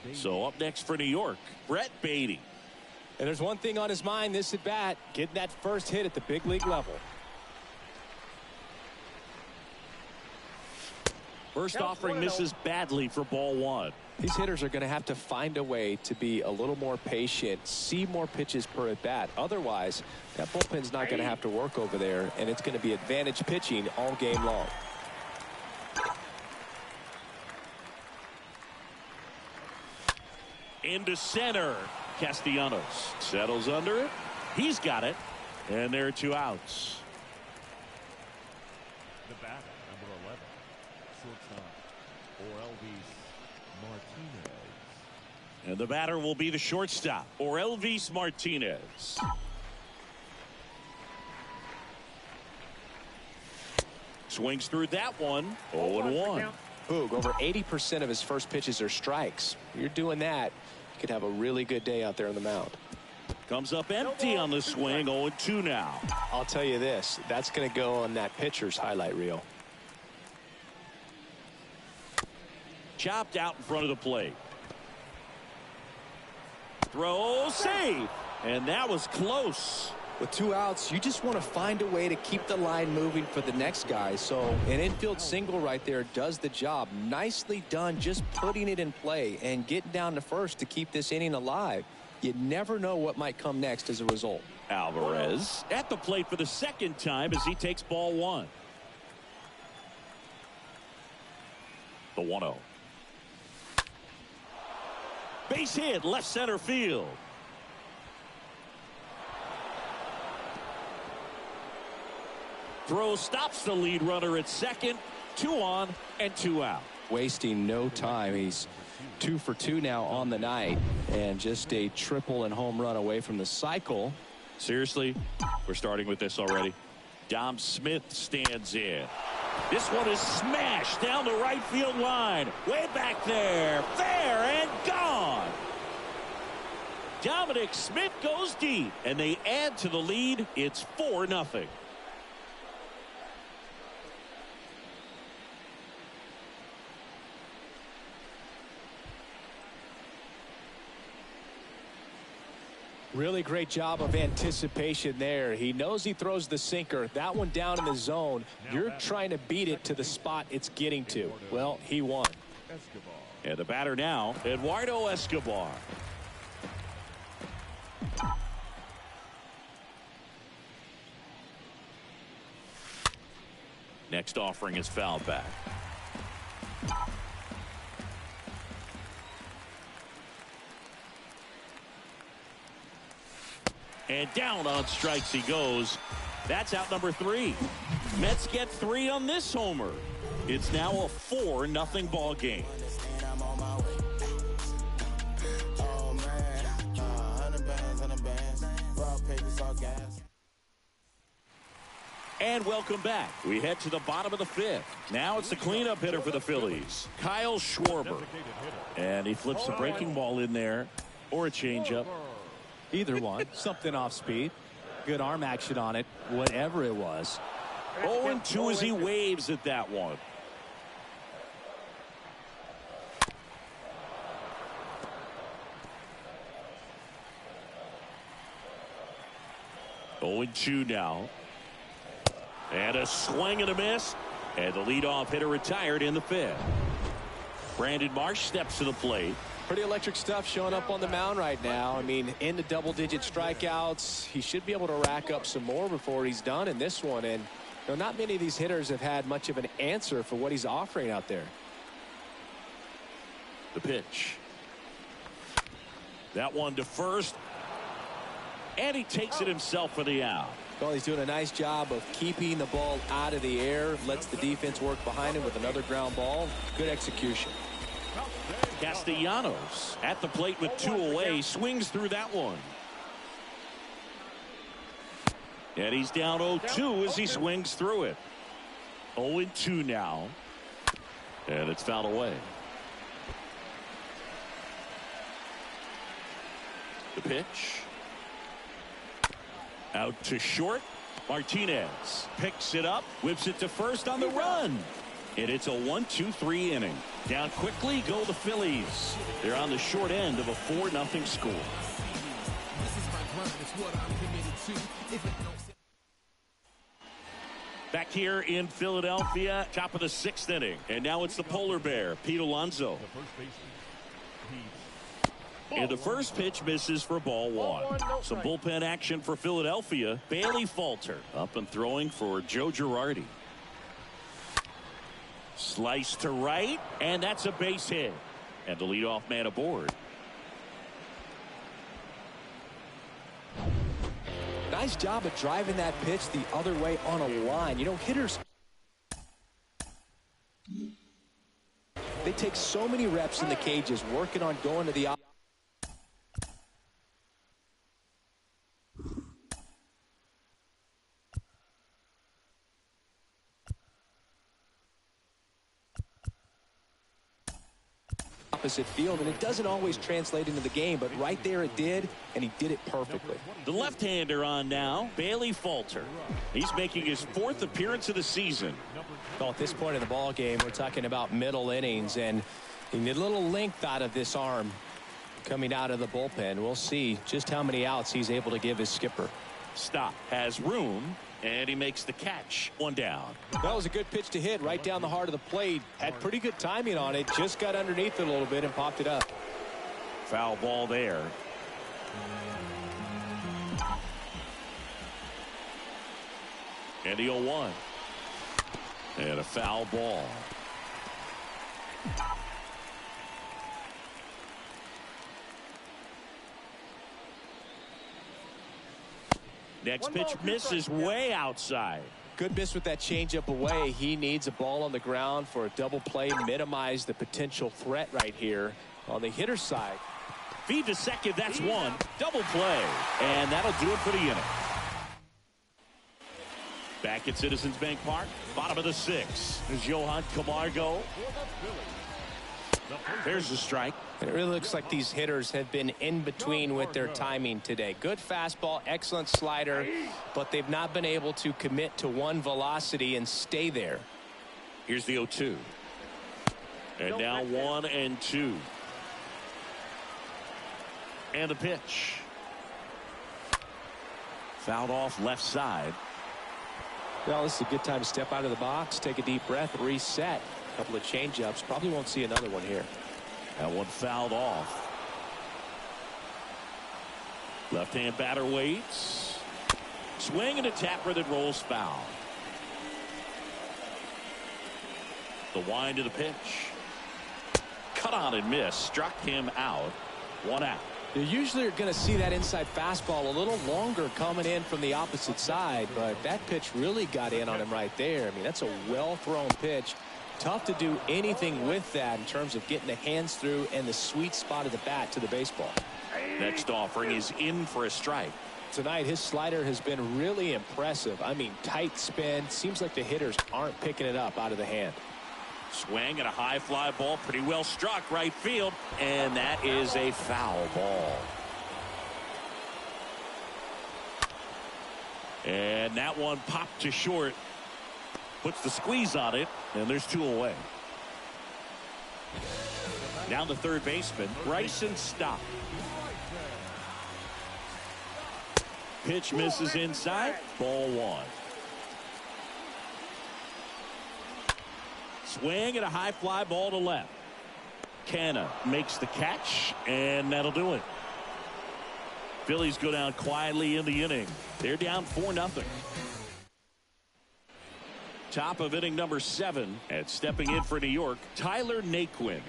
Beatty. So up next for New York, Brett Beatty. And there's one thing on his mind this at bat, getting that first hit at the big league level. First offering misses badly for ball one. These hitters are going to have to find a way to be a little more patient, see more pitches per at bat. Otherwise, that bullpen's not going to have to work over there, and it's going to be advantage pitching all game long. Into center. Castellanos settles under it. He's got it. And there are 2 outs. The batter, number 11, shortstop, Orelvis Martinez. And the batter will be the shortstop, Orelvis Martinez. Swings through that one. 0-1. Boog, over 80% of his first pitches are strikes. You're doing that, you could have a really good day out there on the mound. Comes up empty on the swing. 0-2 now. I'll tell you this, that's going to go on that pitcher's highlight reel. Chopped out in front of the plate. Throw, save. And that was close. With 2 outs, you just want to find a way to keep the line moving for the next guy. So an infield single right there does the job. Nicely done, just putting it in play and getting down to first to keep this inning alive. You never know what might come next as a result. Alvarez at the plate for the second time as he takes ball one. The 1-0. Base hit, left center field. Throw stops the lead runner at second. 2 on and 2 out. Wasting no time. He's 2 for 2 now on the night, and just a triple and home run away from the cycle. Seriously, we're starting with this already. Dom Smith stands in. This one is smashed down the right field line. Way back there. Fair and gone. Dominic Smith goes deep, and they add to the lead. It's 4-0. Really great job of anticipation there. He knows he throws the sinker. That one down in the zone. You're trying to beat it to the spot it's getting to. Well, he won. And the batter now, Eduardo Escobar. Next offering is foul back. And down on strikes he goes. That's out number 3. Mets get 3 on this homer. It's now a 4-0 ball game. And welcome back. We head to the bottom of the 5th. Now it's the cleanup hitter for the Phillies, Kyle Schwarber. And he flips the breaking ball in there, or a changeup. Either one. Something off speed. Good arm action on it, whatever it was. 0-2 as he waves at that one. Oh, 0-2 now. And a swing and a miss. And the leadoff hitter retired in the 5th. Brandon Marsh steps to the plate. Pretty electric stuff showing up on the mound right now. I mean, in the double-digit strikeouts, he should be able to rack up some more before he's done in this one. And you know, not many of these hitters have had much of an answer for what he's offering out there. The pitch. That one to first. And he takes it himself for the out. Well, he's doing a nice job of keeping the ball out of the air. Lets the defense work behind him with another ground ball. Good execution. Castellanos at the plate with 2 away. Swings through that one. And he's down 0-2 as he swings through it. 0-2 now. And it's fouled away. The pitch. Out to short. Martinez picks it up, whips it to first on the run. And it's a 1-2-3 inning. Down quickly go the Phillies. They're on the short end of a 4-0 score. Back here in Philadelphia, top of the 6th inning. And now it's the polar bear, Pete Alonso. And the first pitch misses for ball 1. Some bullpen action for Philadelphia. Bailey Falter up and throwing for Joe Girardi. Slice to right, and that's a base hit. And the leadoff man aboard. Nice job of driving that pitch the other way on a line. You know, hitters, they take so many reps in the cages working on going to the opposite field, and it doesn't always translate into the game, but right there it did, and he did it perfectly. The left-hander on now, Bailey Falter. He's making his 4th appearance of the season. Well, at this point in the ball game, we're talking about middle innings, and you need a little length out of this arm coming out of the bullpen. We'll see just how many outs he's able to give his skipper. Stop, has room, and he makes the catch. 1 down. That was a good pitch to hit right down the heart of the plate. Had pretty good timing on it. Just got underneath it a little bit and popped it up. Foul ball there. And the 0-1. And a foul ball. Next pitch misses way outside. Good miss with that changeup away. He needs a ball on the ground for a double play. Minimize the potential threat right here on the hitter's side. Feed to second. That's 1. Double play. And that'll do it for the inning. Back at Citizens Bank Park. Bottom of the 6th. There's Johan Camargo. There's the strike. And it really looks like these hitters have been in between with their timing today. Good fastball, excellent slider, but they've not been able to commit to one velocity and stay there. Here's the 0-2. And now 1-2. And the pitch. Fouled off left side. Well, this is a good time to step out of the box, take a deep breath, reset. A couple of changeups. Probably won't see another one here. That one fouled off. Left-hand batter waits. Swing and a tapper that rolls foul. The wind of the pitch. Cut on and miss. Struck him out. 1 out. You usually are going to see that inside fastball a little longer coming in from the opposite side, but that pitch really got in on him right there. I mean, that's a well-thrown pitch. Tough to do anything with that in terms of getting the hands through and the sweet spot of the bat to the baseball. Next offering is in for a strike. Tonight, his slider has been really impressive. I mean, tight spin. Seems like the hitters aren't picking it up out of the hand. Swing and a high fly ball. Pretty well struck right field. And that is a foul ball. And that one popped to short. Puts the squeeze on it, and there's 2 away. Down the third baseman, Bryson Stott. Pitch misses inside, ball 1. Swing and a high fly ball to left. Canna makes the catch, and that'll do it. Phillies go down quietly in the inning. They're down 4-0. Top of inning number 7, and stepping in for New York, Tyler Naquin.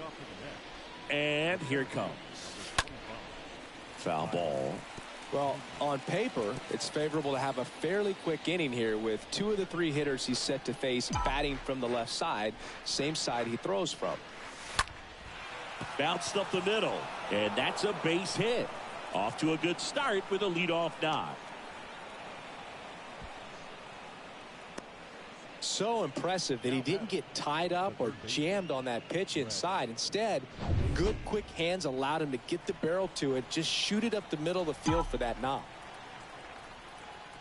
And here it comes. Foul ball. Well, on paper, it's favorable to have a fairly quick inning here with 2 of the 3 hitters he's set to face batting from the left side, same side he throws from. Bounced up the middle, and that's a base hit. Off to a good start with a leadoff knock. so impressive that he didn't get tied up or jammed on that pitch inside. Instead, good quick hands allowed him to get the barrel to it, just shoot it up the middle of the field for that knock.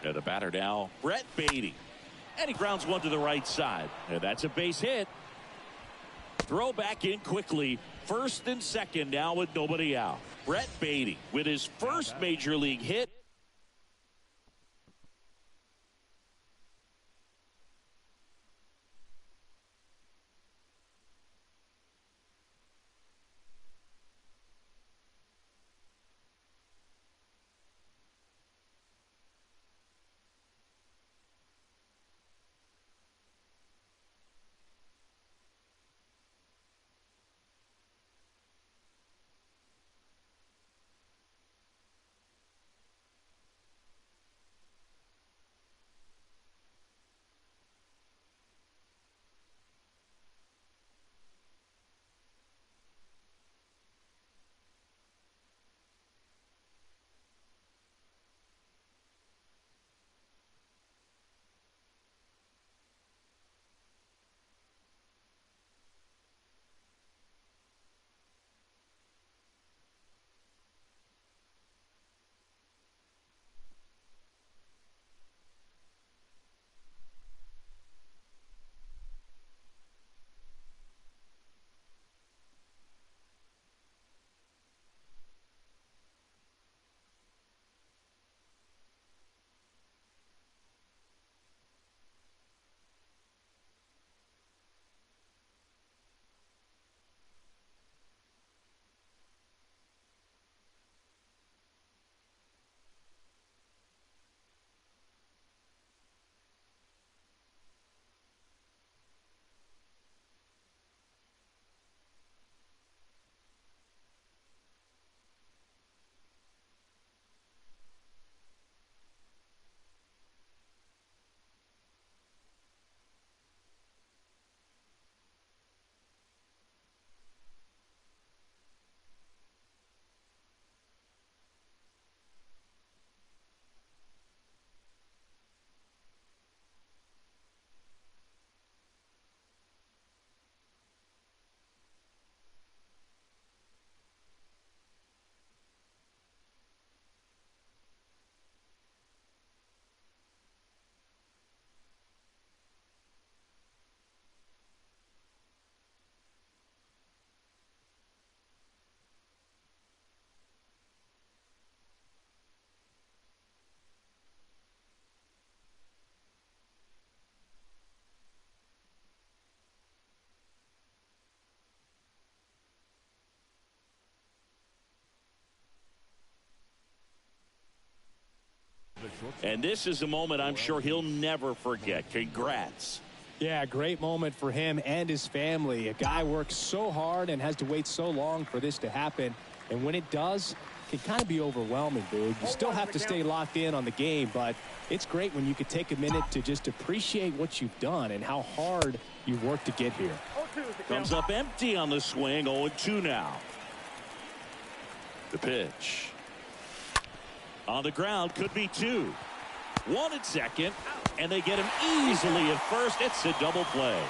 And the batter now, Brett Beatty. And he grounds one to the right side. And that's a base hit. Throw back in quickly. First and second now with nobody out. Brett Beatty with his first major league hit. And this is a moment I'm sure he'll never forget. Congrats. Yeah, great moment for him and his family. A guy works so hard and has to wait so long for this to happen. And when it does, it can kind of be overwhelming, dude. You still have to stay locked in on the game, but it's great when you could take a minute to just appreciate what you've done and how hard you've worked to get here. Comes up empty on the swing. 0-2 now. The pitch. On the ground, could be 2. 1 at second, and they get him easily at first. It's a double play.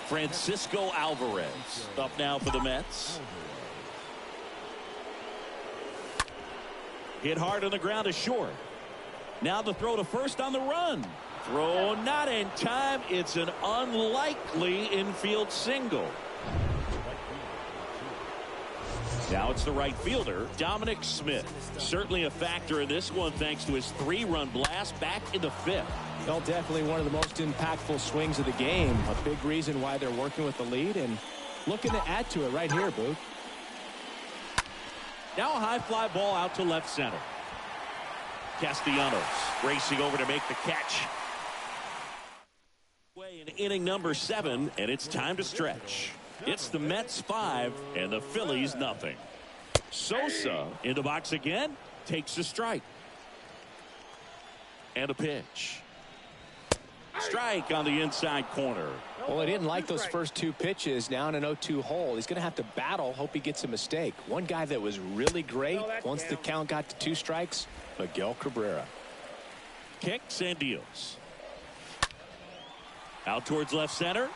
Francisco Alvarez up now for the Mets. Hit hard on the ground to short. Now the throw to first on the run. Throw not in time. It's an unlikely infield single. Now it's the right fielder, Dominic Smith. Certainly a factor in this one thanks to his 3-run blast back in the 5th. Well, definitely one of the most impactful swings of the game. A big reason why they're working with the lead and looking to add to it right here, Boog. Now a high fly ball out to left center. Castellanos racing over to make the catch. In inning number 7, and it's time to stretch. It's the Mets 5 and the Phillies nothing. Sosa in the box again, takes a strike. And a pitch. Strike on the inside corner. Well, he didn't like those first 2 pitches. Now in an 0-2 hole, he's going to have to battle, hope he gets a mistake. One guy that was really great once the count got to 2 strikes, Miguel Cabrera. kicks and deals. Out towards left center.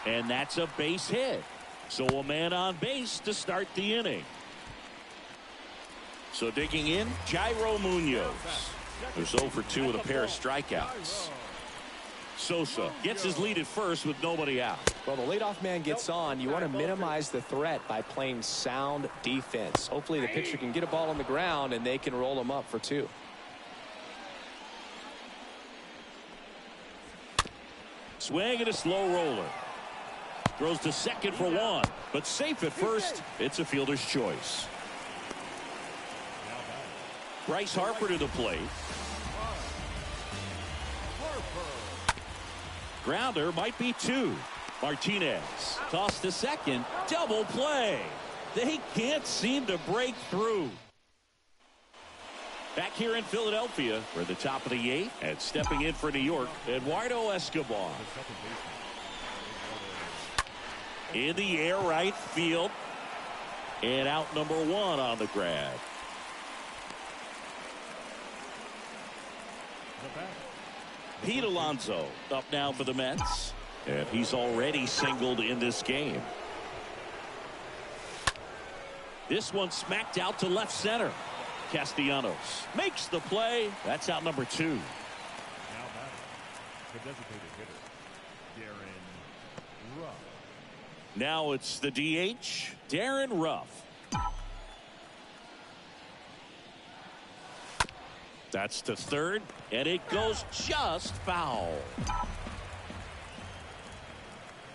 And that's a base hit. So a man on base to start the inning. So digging in, Jairo Munoz. Who's 0 for 2 with a pair of strikeouts. Sosa gets his lead at first with nobody out. Well, the leadoff man gets on. You want to minimize the threat by playing sound defense. Hopefully the pitcher can get a ball on the ground and they can roll him up for 2. Swing and a slow roller. Throws to second for 1, but safe at first. It's a fielder's choice. Bryce Harper to the plate. Grounder might be 2. Martinez tossed to second. Double play. They can't seem to break through. Back here in Philadelphia, we're at the top of the 8th, and stepping in for New York, Eduardo Escobar. In the air, right field, and out number 1 on the grab. Pete Alonso up now for the Mets, and he's already singled in this game. This one smacked out to left center. Castellanos makes the play. That's out number 2. Now batting, the designated hitter, Darren Ruff. Now it's the DH, Darren Ruff. That's to third, and it goes just foul.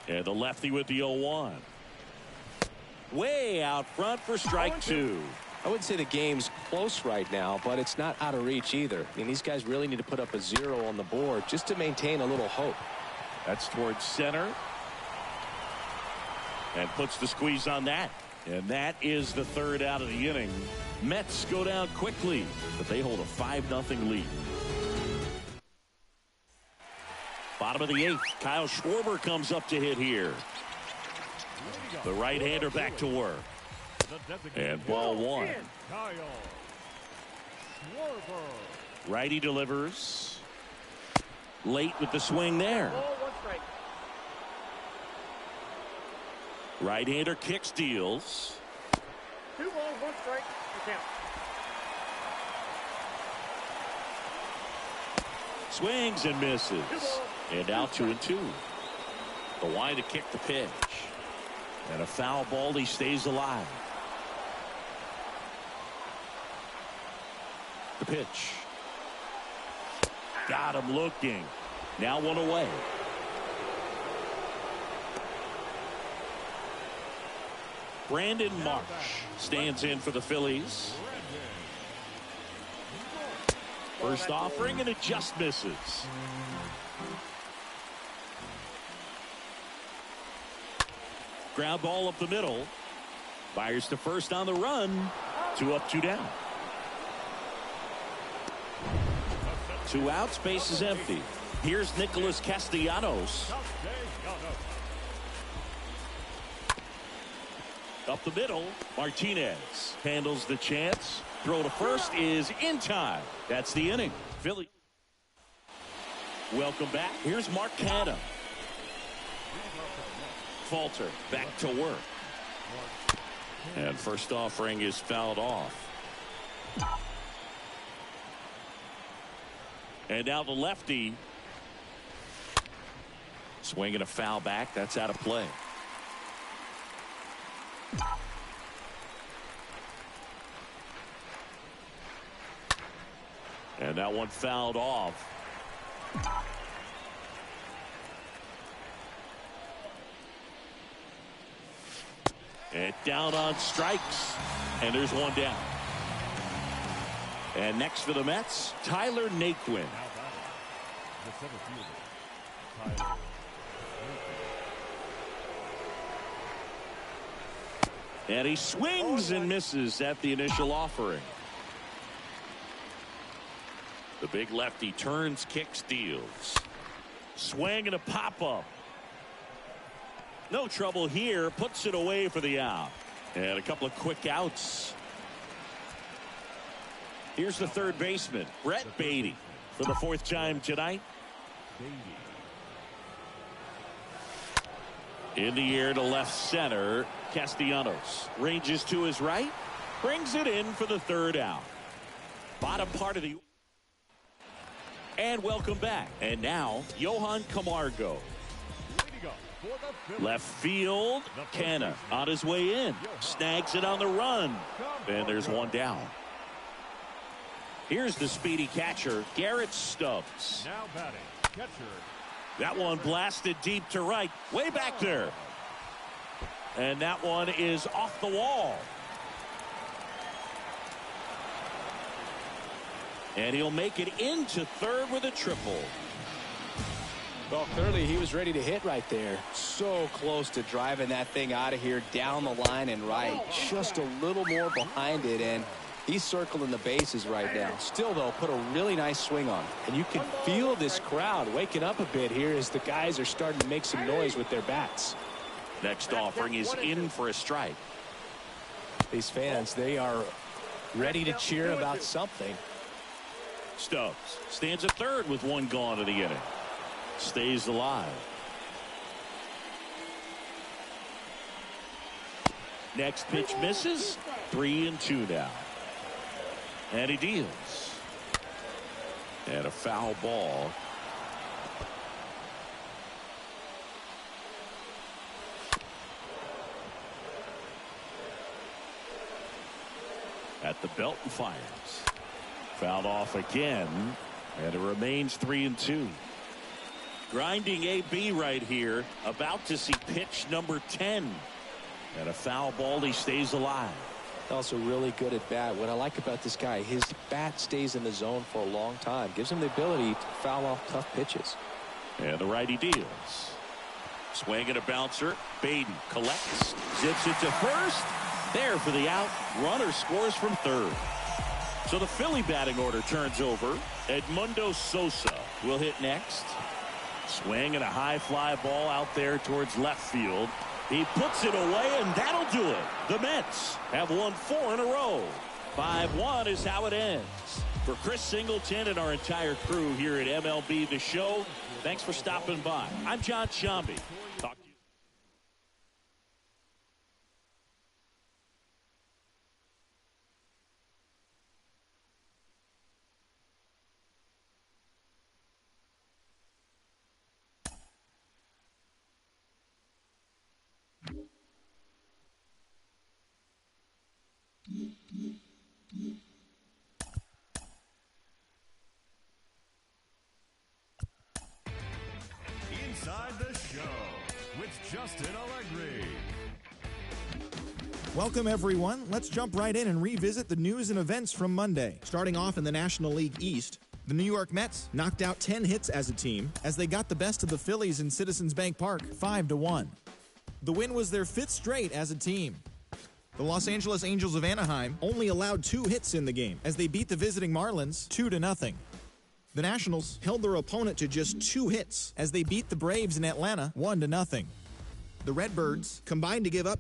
And the lefty with the 0-1. Way out front for strike 2. I wouldn't say the game's close right now, but it's not out of reach either. I mean, these guys really need to put up a 0 on the board just to maintain a little hope. That's towards center. And puts the squeeze on that. And that is the 3rd out of the inning. Mets go down quickly, but they hold a 5-0 lead. Bottom of the 8th, Kyle Schwarber comes up to hit here. The right-hander back to work. And ball 1. Kyle Schwarber. Righty delivers. Late with the swing there. Ball, 1 strike. Right-hander kicks, deals. 2 balls, 1 strike. You count. Swings and misses. And now 2-2. The wide to kick the pitch. And a foul ball. He stays alive. The pitch. Got him looking. Now 1 away. Brandon Marsh stands in for the Phillies. First offering, and it just misses. Ground ball up the middle. Fires to first on the run. 2 up, 2 down. 2 outs, base is empty. Here's Nicholas Castellanos. Up the middle, Martinez handles the chance. Throw to first is in time. That's the inning. Philly. Welcome back. Here's Mark Canha. Falter back to work. And first offering is fouled off. And now the lefty. Swinging a foul back. That's out of play. And that one fouled off. And down on strikes. And there's 1 down. And next for the Mets, Tyler Naquin. The center fielder, Tyler. And he swings and misses at the initial offering. The big lefty turns, kicks, deals. Swing and a pop-up. No trouble here. Puts it away for the out. And a couple of quick outs. Here's the third baseman, Brett Beatty, for the fourth time tonight. In the air to left center, Castellanos ranges to his right, brings it in for the third out. Bottom part of the... And welcome back. And now, Johan Camargo. Left field, Canna on his way in. Snags it on the run. And there's one down. Here's the speedy catcher, Garrett Stubbs. Now batting, catcher. That one blasted deep to right, way back there. And that one is off the wall. And he'll make it into third with a triple. Well, clearly he was ready to hit right there. So close to driving that thing out of here down the line and right. Just a little more behind it, and he's circling the bases right now. Still, though, put a really nice swing on it. And you can feel this crowd waking up a bit here as the guys are starting to make some noise with their bats. Next offering is in for a strike. These fans, they are ready to cheer about something. Stubbs stands at third with one gone of the inning. Stays alive. Next pitch misses. 3-2 now. And he deals. And a foul ball. At the belt and fires. Fouled off again. And it remains 3-2. Grinding AB right here. About to see pitch number 10. And a foul ball. He stays alive. Also really good at bat. What I like about this guy, his bat stays in the zone for a long time. Gives him the ability to foul off tough pitches. And the righty deals. Swing and a bouncer. Baden collects. Zips it to first. There for the out. Runner scores from third. So the Philly batting order turns over. Edmundo Sosa will hit next. Swing and a high fly ball out there towards left field. He puts it away, and that'll do it. The Mets have won 4 in a row. 5-1 is how it ends. For Chris Singleton and our entire crew here at MLB The Show, thanks for stopping by. I'm John Shambi. Talk to you. Inside the Show with Justin Allegri. Welcome, everyone. Let's jump right in and revisit the news and events from Monday. Starting off in the National League East, the New York Mets knocked out 10 hits as a team as they got the best of the Phillies in Citizens Bank Park 5-1. The win was their 5th straight as a team. The Los Angeles Angels of Anaheim only allowed 2 hits in the game as they beat the visiting Marlins 2-0. The Nationals held their opponent to just 2 hits as they beat the Braves in Atlanta 1-0. The Redbirds combined to give up